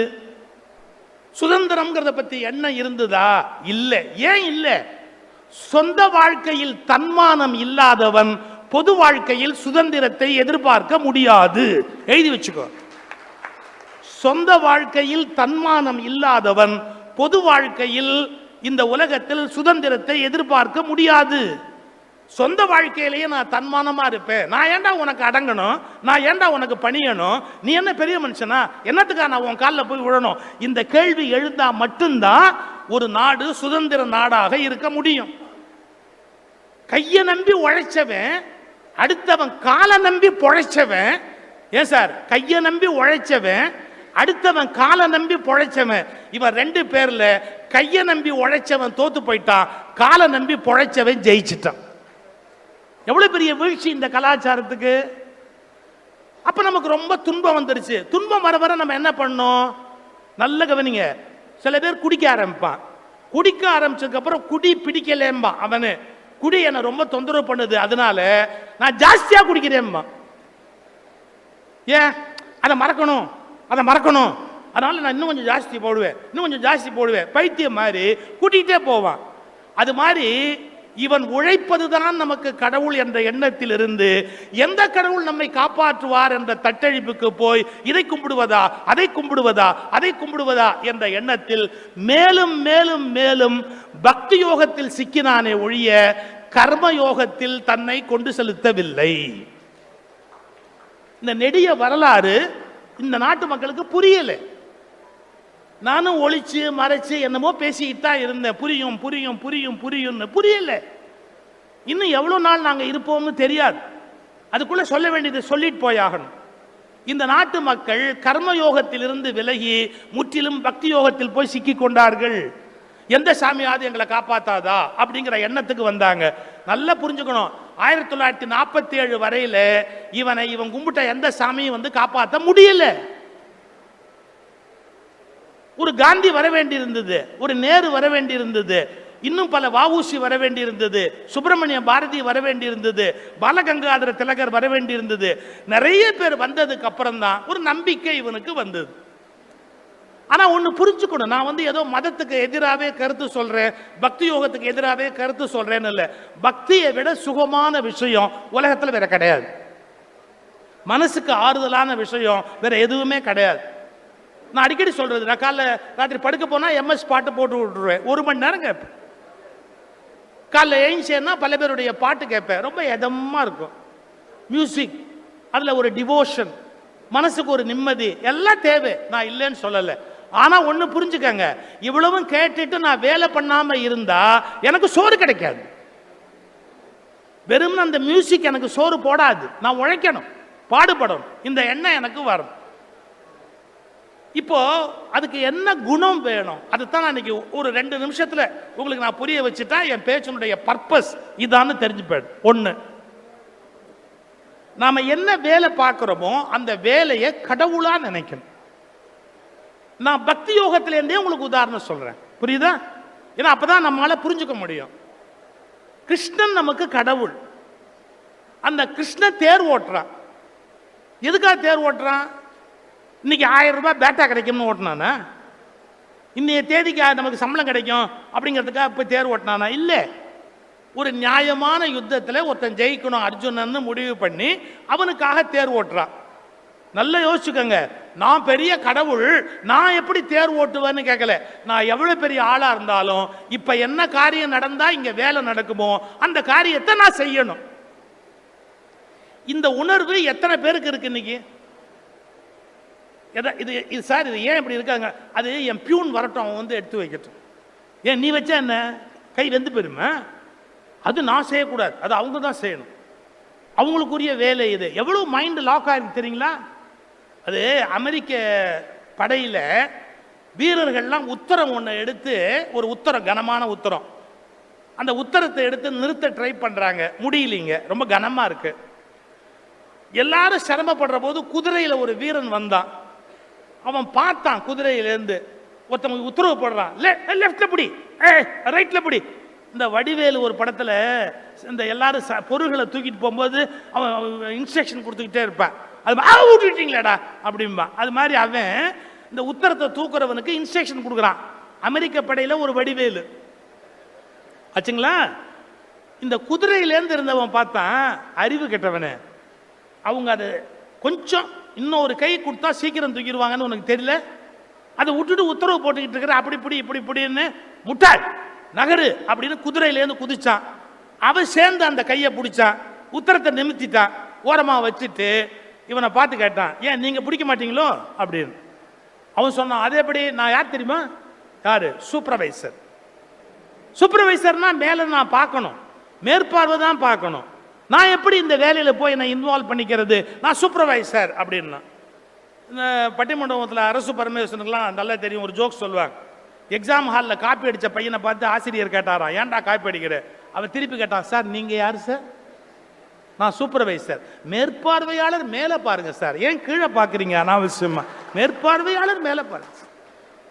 சுதந்திரம்ங்கிறத பத்தி என்ன இருந்ததா? இல்ல. ஏன் இல்ல? சொந்த வாழ்க்கையில் தன்மானம் இல்லாதவன் பொது வாழ்க்கையில் சுதந்திரத்தை எதிர்பார்க்க முடியாது. எழுதி வச்சுக்கோ. சொந்த வாழ்க்கையில் தன்மானம் இல்லாதவன் பொது வாழ்க்கையில் இந்த உலகத்தில் சுதந்திரத்தை எதிர்பார்க்க முடியாது. சொந்த வாழ்க்கையிலேயே நான் தன்மானமா இருப்பேன், நான் ஏன்டா உனக்கு அடங்கணும், நான் ஏன்டா உனக்கு பணியணும், நீ என்ன பெரிய மனுஷனா, என்னத்துக்கா நான் உன் காலில் போய் விழணும், இந்த கேள்வி எழுந்தா மட்டும்தான் ஒரு நாடு சுதந்திர நாடாக இருக்க முடியும். கையை நம்பி உழைச்சவன், அடுத்தவன் காலை நம்பி பொழைச்சவன். ஏன் சார்? கையை நம்பி உழைச்சவன், அடுத்தவன் காலை நம்பி பொழைச்சவன். இவன் ரெண்டு பேர்ல கையை நம்பி உழைச்சவன் தோத்து போயிட்டான், காலை நம்பி பொழைச்சவன் ஜெயிச்சிட்டான். எவ்வளவு பெரிய வீழ்ச்சி இந்த கலாச்சாரத்துக்கு. அப்ப நமக்கு ரொம்ப துன்பம் வந்துருச்சு. துன்பம் வர வர நம்ம என்ன பண்ணோம்? நல்ல கவனிங்க. சில பேர் குடிக்க ஆரம்பிப்பான். குடிக்க ஆரம்பிச்சதுக்கு அப்புறம் குடி பிடிக்கலேம்பா. அவனு குடி என்ன ரொம்ப தொந்தரவு பண்ணுது, அதனால நான் ஜாஸ்தியா குடிக்கிறேன்பா. ஏன்? அதை மறக்கணும், அதை மறக்கணும், அதனால நான் இன்னும் கொஞ்சம் ஜாஸ்தி போடுவேன், இன்னும் கொஞ்சம் ஜாஸ்தி போடுவேன். பைத்தியம் மாதிரி கூட்டிகிட்டே போவான். அது மாதிரி இவன் உழைப்பதுதான் நமக்கு கடவுள் என்ற எண்ணத்தில் இருந்து எந்த கடவுள் நம்மை காப்பாற்றுவார் என்ற தட்டழிப்புக்கு போய் இதை கும்பிடுவதா அதை கும்பிடுவதா அதை கும்பிடுவதா என்ற எண்ணத்தில் மேலும் மேலும் மேலும் பக்தி யோகத்தில் சிக்கினானே ஒழிய கர்ம யோகத்தில் தன்னை கொண்டு செலுத்தவில்லை. இந்த நெடிய வரலாறு இந்த நாட்டு மக்களுக்கு புரியல. நானும் ஒளிச்சு மறைச்சு என்னமோ பேசிக்கிட்டு தான் இருந்தேன். புரியும் புரியும் புரியும் புரியும்னு புரியல. இன்னும் எவ்வளவு நாள் நாங்கள் இருப்போம்னு தெரியாது. அதுக்குள்ள சொல்ல வேண்டியது சொல்லிட்டு போயாகணும். இந்த நாட்டு மக்கள் கர்மயோகத்திலிருந்து விலகி முற்றிலும் பக்தி யோகத்தில் போய் சிக்கி கொண்டார்கள். எந்த சாமியாவது எங்களை காப்பாத்தாதா அப்படிங்கிற எண்ணத்துக்கு வந்தாங்க. நல்லா புரிஞ்சுக்கணும். 1947 வரையில இவன் கும்பிட்ட எந்த சாமியும் வந்து காப்பாற்ற முடியல. ஒரு காந்தி வர வேண்டி இருந்தது, ஒரு நேரு வர வேண்டி இருந்தது, இன்னும் பல வஉசி வர வேண்டி இருந்தது, சுப்பிரமணிய பாரதி வர வேண்டி இருந்தது, பாலகங்காதர திலகர் வர வேண்டி இருந்தது. நிறைய பேர் வந்ததுக்கு அப்புறம் தான் ஒரு நம்பிக்கை இவனுக்கு வந்தது. ஆனா ஒண்ணு புரிஞ்சுக்கணும், நான் வந்து ஏதோ மதத்துக்கு எதிராகவே கருத்து சொல்றேன், பக்தி யோகத்துக்கு எதிராகவே கருத்து சொல்றேன்னு இல்லை. பக்தியை விட சுகமான விஷயம் உலகத்தில் வேற கிடையாது. மனசுக்கு ஆறுதலான விஷயம் வேற எதுவுமே கிடையாது. நான் அடிக்கடி சொல்றது, நான் காலைல ராத்திரி படுக்க போனா MS பாட்டு போட்டு விட்டுருவேன். 1 மணி நேரம் கேட்பேன். காலைல எழுந்தேன்னா பல பேருடைய பாட்டு கேட்பேன். ரொம்ப இதமா இருக்கும் மியூசிக். அதுல ஒரு டிவோஷன், மனசுக்கு ஒரு நிம்மதி எல்லாம் தேவை. நான் இல்லைன்னு சொல்லலை. ஆனா ஒண்ணு புரிஞ்சுக்கங்க, இவ்வளவும் கேட்டுட்டு நான் வேலை பண்ணாம இருந்தா எனக்கு சோறு கிடைக்காது. வெறும் அந்த மியூசிக் எனக்கு சோறு போடாது. நான் உழைக்கணும், பாடுபடணும், இந்த எண்ணம் எனக்கு வரும். இப்போ அதுக்கு என்ன குணம் வேணும்? அதுதான் நான் இன்னைக்கு ஒரு 2 நிமிஷத்துல உங்களுக்கு நான் புரிய வச்சுட்டா என் பேச்சினுடைய பர்பஸ் இதான்னு தெரிஞ்சு போயிடும். 1, நாம என்ன வேலை பார்க்கிறோமோ அந்த வேலையை கடவுளா நினைக்கணும். நான் பக்தி யோகத்திலேருந்தே உங்களுக்கு உதாரணம் சொல்றேன், புரியுதா? ஏன்னா அப்பதான் நம்மளால புரிஞ்சுக்க முடியும். கிருஷ்ணன் நமக்கு கடவுள். அந்த கிருஷ்ண தேர் ஓட்டுறான். எதுக்காக தேர் ஓட்டுறான்? இன்னைக்கு 1000 ரூபாய் பேட்டா கிடைக்கும்னு ஓட்டினானா? இன்னைய தேதிக்கு நமக்கு சம்பளம் கிடைக்கும் அப்படிங்கிறதுக்காக போய் தேர் ஓட்டினானா? இல்லை. ஒரு நியாயமான யுத்தத்தில் ஒருத்தன் ஜெயிக்கணும் அர்ஜுனன்னு முடிவு பண்ணி அவனுக்காக தேர் ஓட்டுறான். நல்லா யோசிச்சுக்கோங்க. நான் பெரிய கடவுள், நான் எப்படி தேர் ஓட்டுவேன்னு கேட்கல. நான் எவ்வளவு பெரிய ஆளா இருந்தாலும் இப்ப என்ன காரியம் நடந்தா இங்க வேலை நடக்குமோ அந்த காரியத்தை நான் செய்யணும். இந்த உணர்வு எத்தனை பேருக்கு இருக்கு இன்னைக்கு? இது சார், இது ஏன் இப்படி இருக்காங்க? அது என் பியூன் வரட்டும், அவன் வந்து எடுத்து வைக்கட்டும். ஏன் நீ வச்சா என்ன கை வெந்து போயிருமா? அது நான் செய்யக்கூடாது, அது அவங்க தான் செய்யணும். அவங்களுக்குரிய வேலை இது. எவ்வளவு மைண்ட் லாக் ஆயிருக்கு தெரியுங்களா? அது அமெரிக்க படையில வீரர்கள்லாம் உத்தரம் ஒன்று எடுத்து, ஒரு உத்தரம், கனமான உத்தரம், அந்த உத்தரத்தை எடுத்து நிறுத்த ட்ரை பண்றாங்க, முடியலீங்க, ரொம்ப கனமா இருக்கு. எல்லாரும் சிரமப்படுற போது குதிரையில ஒரு வீரன் வந்தான். அவன் பார்த்தான், குதிரையிலேருந்து ஒருத்தவங்க உத்தரவு போடுறான், லெஃப்ட்ல பிடி, ரைட்ல பிடி. இந்த வடிவேலு ஒரு படத்துல இந்த எல்லாரும் பொருள்களை தூக்கிட்டு போகும்போது அவன் இன்ஸ்ட்ரக்ஷன் கொடுத்துக்கிட்டே இருப்பான், அது விட்டுட்டீங்களாடா அப்படிம்பான். அது மாதிரி அவன் இந்த உத்தரத்தை தூக்குறவனுக்கு இன்ஸ்ட்ரக்ஷன் கொடுக்குறான். அமெரிக்க படையில ஒரு வடிவேலு ஆச்சுங்களா. இந்த குதிரையிலேருந்து இருந்தவன் பார்த்தான், அறிவு கெட்டவனே, அவங்க அது கொஞ்சம் இன்னும் ஒரு கை கொடுத்தா சீக்கிரம் தூக்கிடுவாங்கன்னு உனக்கு தெரியல, அதை விட்டுட்டு உத்தரவு போட்டுக்கிட்டு இருக்கிற, அப்படி இப்படி இப்படி இப்படின்னு, முட்டாள் நகரு அப்படின்னு குதிரையிலேருந்து குதிச்சான். அவன் சேர்ந்து அந்த கையை பிடிச்சான், உத்தரத்தை நிமித்திட்டான், ஓரமா வச்சுட்டு இவனை பார்த்து கேட்டான், ஏன் நீங்க பிடிக்க மாட்டீங்களோ அப்படின்னு. அவன் சொன்னான், அதே எப்படி, நான் யார் தெரியுமா, யாரு, சூப்பர்வைசர். சூப்பர்வைசர்னா மேல நான் பார்க்கணும், மேற்பார்வை தான் பார்க்கணும், நான் எப்படி இந்த வேலையில் போய் நான் இன்வால்வ் பண்ணிக்கிறது, நான் சூப்பர்வைசர் அப்படின்னா. இந்த பட்டிமண்டபத்தில் அரசு பரமேஸ்வரனுக்குலாம் நல்லா தெரியும், ஒரு ஜோக் சொல்லுவாங்க. எக்ஸாம் ஹாலில் காப்பி அடித்த பையனை பார்த்து ஆசிரியர் கேட்டாராம், ஏன்டா காப்பி அடிக்கிற? அவன் திருப்பி கேட்டான், சார் நீங்கள் யார் சார்? நான் சூப்பர்வைசர். மேற்பார்வையாளர் மேலே பாருங்க சார், ஏன் கீழே பார்க்குறீங்க அனாவசியமா? மேற்பார்வையாளர் மேலே பாருங்க.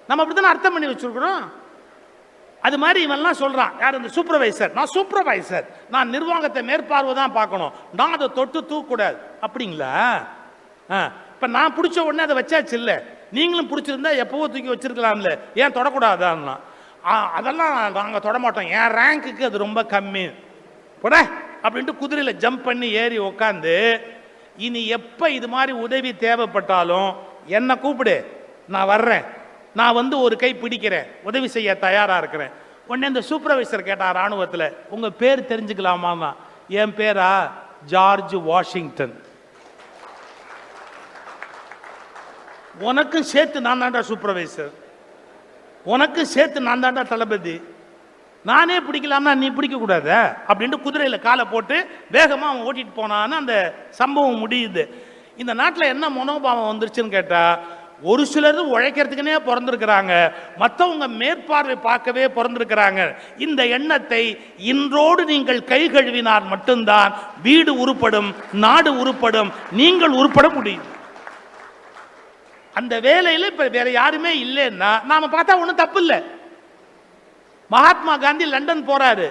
நம்ம அப்படி தானே அர்த்தம் பண்ணி வச்சிருக்கிறோம். அது மாதிரி இவன்லாம் சொல்றான், யார் இந்த சூப்பர்வைசர், நான் சூப்பர்வைசர், நான் நிர்வாகத்தை மேற்பார்வை தான் பார்க்கணும், நான் அதை தொட்டு தூக்கக்கூடாது. அப்படிங்களா? இப்போ நான் பிடிச்ச உடனே அதை வச்சாச்சு இல்லை, நீங்களும் பிடிச்சிருந்தா எப்பவோ தூக்கி வச்சிருக்கலாம்ல, ஏன் தொடக்கூடாதான்னா? அதெல்லாம் நாங்கள் தொடமாட்டோம், என் ரேங்க்குக்கு அது ரொம்ப கம்மி போட அப்படின்ட்டு குதிரையில் ஜம்ப் பண்ணி ஏறி உக்காந்து, இனி எப்போ இது மாதிரி உதவி தேவைப்பட்டாலும் என்னை கூப்பிடு, நான் வர்றேன், நான் வந்து ஒரு கை பிடிக்கிறேன், உதவி செய்ய தயாரா இருக்கிறேன். உடனே இந்த சூப்பர்வைசர் கேட்டார் ராணுவத்தில், உங்க பேர் தெரிஞ்சுக்கலாமா? என் பேரா ஜார்ஜ் வாஷிங்டன். உனக்கும் சேர்த்து நான் தாண்டா சூப்பர்வைசர், உனக்கும் சேர்த்து நான் தாண்டா தளபதி, நானே பிடிக்கலாம்னா நீ பிடிக்க கூடாத அப்படின்ட்டு குதிரையில காலை போட்டு வேகமா அவன் ஓட்டிட்டு போனான்னு அந்த சம்பவம் முடியுது. இந்த நாட்டில் என்ன மனோபாவம் வந்துருச்சுன்னு கேட்டா, ஒரு சிலர் உழைக்கிறதுக்குனே பிறந்திருக்கிறாங்க, மற்றவங்க மேற்பார்வை பார்க்கவே பிறந்திருக்கிறாங்க. இந்த எண்ணத்தை இன்றோடு நீங்கள் கை கழுவினால் மட்டும்தான் வீடு உருப்படும், நாடு உருப்படும், நீங்கள் உருப்பட முடியும். அந்த வேலையில் இப்ப வேற யாருமே இல்லைன்னா நாம பார்த்தா ஒன்றும் தப்பு இல்லை. மகாத்மா காந்தி லண்டன் போறாரு,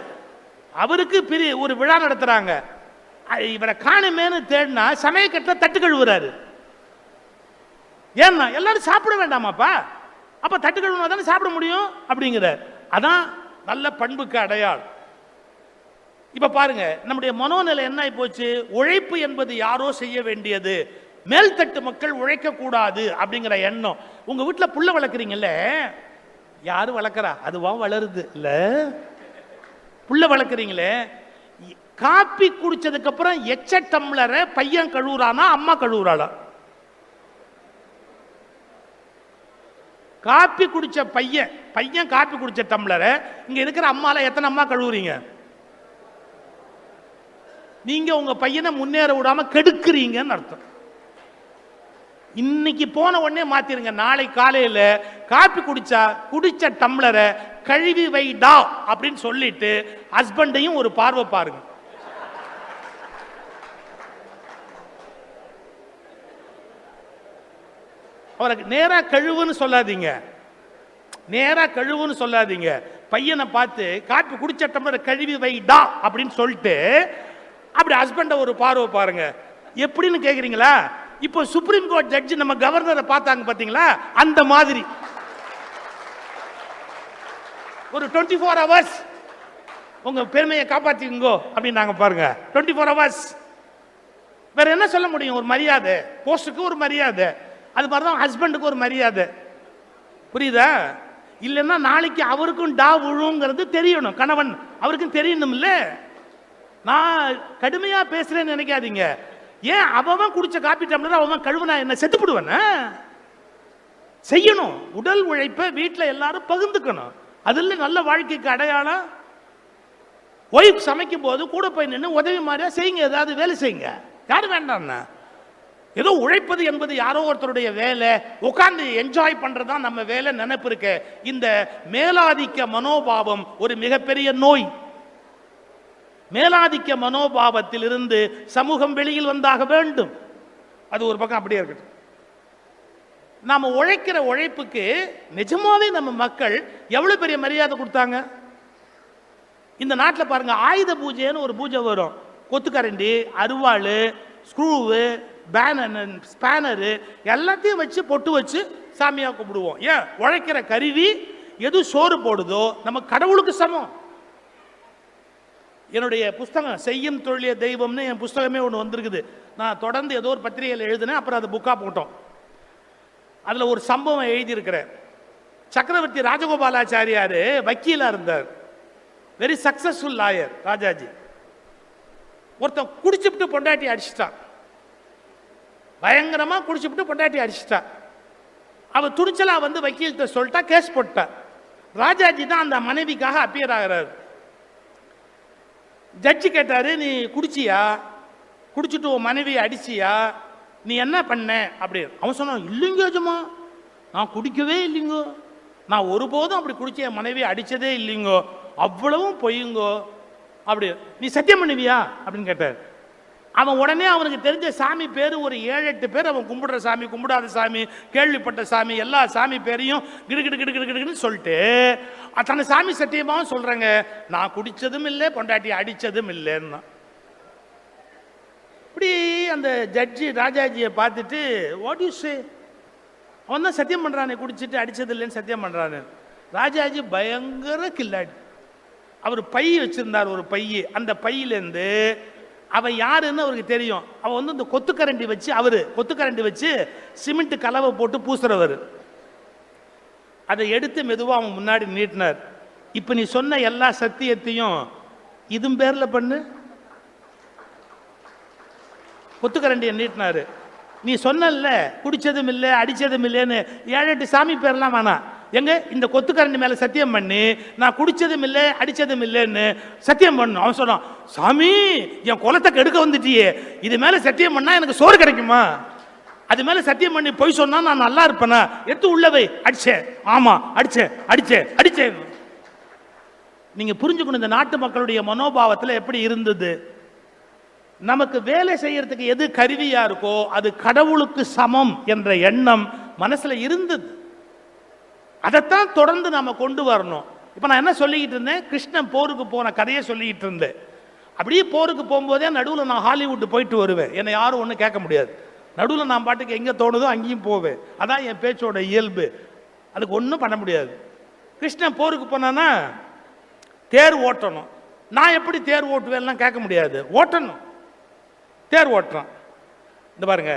அவருக்கு பெரிய ஒரு விழா நடத்துறாங்க, இவரை காணுமேனு தேடினா சமயக்கட்டில் தட்டு கழுவுறாரு. ஏன்னா எல்லாரும் சாப்பிட வேண்டாமாப்பா, அப்ப தட்டு கழுவுனா தானே சாப்பிட முடியும் அப்படிங்கிறார். அதான் நல்ல பண்புக்கு அடையாளம். இப்ப பாருங்க, நம்முடைய மனோநிலை என்ன போச்சு, உழைப்பு என்பது யாரோ செய்ய வேண்டியது, மேல்தட்டு மக்கள் உழைக்க கூடாது அப்படிங்கிற எண்ணம். உங்க வீட்டில் புள்ள வளர்க்குறீங்கல்ல, யாரும் வளர்க்குறா, அதுவா வளருது இல்ல, புள்ள வளர்க்குறீங்களே, காப்பி குடிச்சதுக்கு அப்புறம் எச்ச டம்ளரை பையன் கழுவுறானா அம்மா கழுவுறாளா? காப்பி குடிச்ச பையன் காப்பி குடிச்ச டம்ளரை இங்க இருக்கிற அம்மால எத்தனை அம்மா கழுவுறீங்க? நீங்க உங்க பையனை முன்னேற விடாம கெடுக்கிறீங்கன்னு அர்த்தம். இன்னைக்கு போன உடனே மாத்திருங்க, நாளை காலையில காப்பி குடிச்ச டம்ளரை கழுவி வைடா அப்படின்னு சொல்லிட்டு ஹஸ்பண்டையும் ஒரு பார்வை பாருங்க. அவருக்கு நேரா கழுவுன்னு சொல்லாதீங்க, நேரா கழுவுன்னு சொல்லாதீங்க, பையனை பார்த்து காப்பி குடிச்ச டம்ளரை கழுவி வைடா அப்படின்னு சொல்லிட்டு அப்படி ஹஸ்பண்ட ஒரு பார்வை பாருங்க. எப்படின்னு கேக்குறீங்களா? இப்போ சுப்ரீம் கோர்ட் ஜட்ஜி நம்ம கவர்னரை பார்த்தாங்க பாத்தீங்களா, அந்த மாதிரி ஒரு 24 hours உங்க பெருமையை காப்பாத்திங்கோ அப்படின்னு நாங்க பாருங்க. 24 hours வேற என்ன சொல்ல முடியும்? ஒரு மரியாதை, போஸ்டுக்கு ஒரு மரியாதை, அது மாதிரிதான் ஹஸ்பண்டுக்கு ஒரு மரியாதை. புரியுதா? இல்லைன்னா நாளைக்கு அவருக்கும் டா விழுங்கிறது தெரியணும், கணவன் அவருக்கும் தெரியணும். இல்ல நான் கடுமையா பேசுறேன்னு நினைக்காதீங்க. ஏன் அவன் குடிச்ச காப்பி டம்ளர் அவன் கழுவுனா என்ன செத்துப்படுவன? செய்யணும். உடல் உழைப்பை வீட்டில் எல்லாரும் பகிர்ந்துக்கணும். அதுல நல்ல வாழ்க்கைக்கு அடையாளம். ஒய்ஃப் சமைக்கும் போது கூட போய் நின்று உதவி மாதிரியா செய்யுங்க, ஏதாவது வேலை செய்யுங்க, யாரும் வேண்டாம்னா. ஏதோ உழைப்பது என்பது யாரோ ஒருத்தருடைய வேலை, உட்கார்ந்து என்ஜாய் பண்றதுதான் நம்ம வேலை நினைப்பு இருக்க. இந்த மேலாதிக்க மனோபாவம் ஒரு மிகப்பெரிய நோய். மேலாதிக்க மனோபாவத்தில் இருந்து சமூகம் வெளியில் வந்தாக வேண்டும். அது ஒரு பக்கம் அப்படியே இருக்கட்டும். நாம உழைக்கிற உழைப்புக்கு நிஜமாவே நம்ம மக்கள் எவ்வளவு பெரிய மரியாதை கொடுத்தாங்க. இந்த நாட்டில் பாருங்க, ஆயுத பூஜைன்னு ஒரு பூஜை வரும். கொத்துக்கரண்டி, அருவாள், ஸ்க்ரூவு, ஸ்பேனரு எல்லாத்தையும் வச்சு பொட்டு வச்சு சாமியாக கும்பிடுவோம். ஏன்? உழைக்கிற கருவி எது சோறு போடுதோ நம்ம கடவுளுக்கு சமம். என்னுடைய புஸ்தகம் செய்யும் தொழிலே தெய்வம்னு என் புஸ்தகமே ஒன்று வந்திருக்குது. நான் தொடர்ந்து ஏதோ ஒரு பத்திரிகையில் எழுதினேன், அப்புறம் அதை புக்காக போட்டோம். அதில் ஒரு சம்பவம் எழுதியிருக்கிறேன். சக்கரவர்த்தி ராஜகோபாலாச்சாரியார் வக்கீலாக இருந்தார், வெரி சக்சஸ்ஃபுல் லாயர் ராஜாஜி. ஒருத்தன் குடிச்சுட்டு பொண்டாட்டி அடிச்சிட்டான், பயங்கரமா குடிச்சுட்டு பொண்டாட்டி அடிச்சிட்டா. அவ துணிச்சலா வந்து வக்கீல்கிட்ட சொல்லிட்டா, கேஸ் போட்டா. ராஜாஜி தான் அந்த மனைவிக்காக அப்பியர் ஆகிறார். ஜட்ஜி கேட்டாரு, நீ குடிச்சியா, குடிச்சுட்டு உன் மனைவி அடிச்சியா, நீ என்ன பண்ண அப்படின்னு. அவன் சொன்னான், இல்லைங்க ஜமா, நான் குடிக்கவே இல்லைங்கோ, நான் ஒருபோதும் அப்படி குடிச்ச என் மனைவி அடிச்சதே இல்லைங்கோ, அவ்வளவும் பொய்யுங்கோ அப்படி. நீ சத்தியம் பண்ணுவியா அப்படின்னு கேட்டார். அவன் உடனே அவனுக்கு தெரிஞ்ச சாமி பேர் ஒரு 7-8 பேர், அவன் கும்பிடுற சாமி, கும்பிடாத சாமி, கேள்விப்பட்ட சாமி, எல்லா சாமி பேரையும் கிடுகிடுன்னு சொல்லிட்டு அத்தனை சாமி சத்தியமாவும் சொல்றாங்க, நான் குடிச்சதும் இல்லை, பொண்டாட்டி அடிச்சதும் இல்லைன்னா. இப்படி அந்த ஜட்ஜி ராஜாஜியை பார்த்துட்டு, வாட் யூ சே, அவன் தான் சத்தியம் பண்றானே, குடிச்சிட்டு அடிச்சது இல்லைன்னு சத்தியம் பண்றானு. ராஜாஜி பயங்கர கில்லாடி. அவர் பை வச்சிருந்தார், ஒரு பை. அந்த பையிலேருந்து அவன் யாருன்னு அவருக்கு தெரியும். அவன் வந்து இந்த கொத்துக்கரண்டி வச்சு, அவரு கொத்துக்கரண்டி வச்சு சிமெண்ட் கலவை போட்டு பூசுறவர். அதை எடுத்து மெதுவாக அவன் முன்னாடி நீட்டினார். இப்போ நீ சொன்ன எல்லா சத்தியத்தையும் இதும் பேர்ல பண்ணு. கொத்துக்கரண்டியை நீட்டினாரு. நீ சொன்னல குடிச்சதும் இல்லை அடிச்சதும் இல்லைன்னு 7-8 சாமி பேர்லாம் வேணாம். எங்க இந்த கொத்துக்கரண்டி மேல சத்தியம் பண்ணி நான் குடிச்சதும் இல்லை அடிச்சதும் இல்லைன்னு சத்தியம் பண்ணு. அவன் சொன்னான், சாமி என் குலத்தை கெடுக்க வந்துட்டியே, இது மேல சத்தியம் பண்ணா எனக்கு சோறு கிடைக்குமா, அது மேல சத்தியம் பண்ணி போய் சொன்னா நான் நல்லா இருப்பேனா, எடுத்து உள்ளவை அடிச்சேன், ஆமா அடிச்சேன் அடிச்சேன் அடிச்சேன். நீங்க புரிஞ்சுக்கணும் இந்த நாட்டு மக்களுடைய மனோபாவத்தில் எப்படி இருந்தது. நமக்கு வேலை செய்யறதுக்கு எது கருவியா இருக்கோ அது கடவுளுக்கு சமம் என்ற எண்ணம் மனசுல இருந்தது. அதைத்தான் தொடர்ந்து நாம கொண்டு வரணும். இப்ப நான் என்ன சொல்லிக்கிட்டு இருந்தேன், கிருஷ்ணன் போருக்கு போன கதையை சொல்லிக்கிட்டு இருந்தேன். அப்படியே போருக்கு போகும்போதே நடுவில் நான் ஹாலிவுட் போயிட்டு வருவேன், என்னை யாரும் ஒன்றும் கேட்க முடியாது. நடுவில் நான் பாட்டுக்கு எங்கே தோணுதோ அங்கேயும் போவேன், அதான் என் பேச்சோட இயல்பு, அதுக்கு ஒன்றும் பண்ண முடியாது. கிருஷ்ணன் போருக்கு போனான்னா தேர் ஓட்டணும். நான் எப்படி தேர் ஓட்டுவேன்லாம் கேட்க முடியாது, ஓட்டணும். தேர் ஓட்டுறான். இந்த பாருங்க,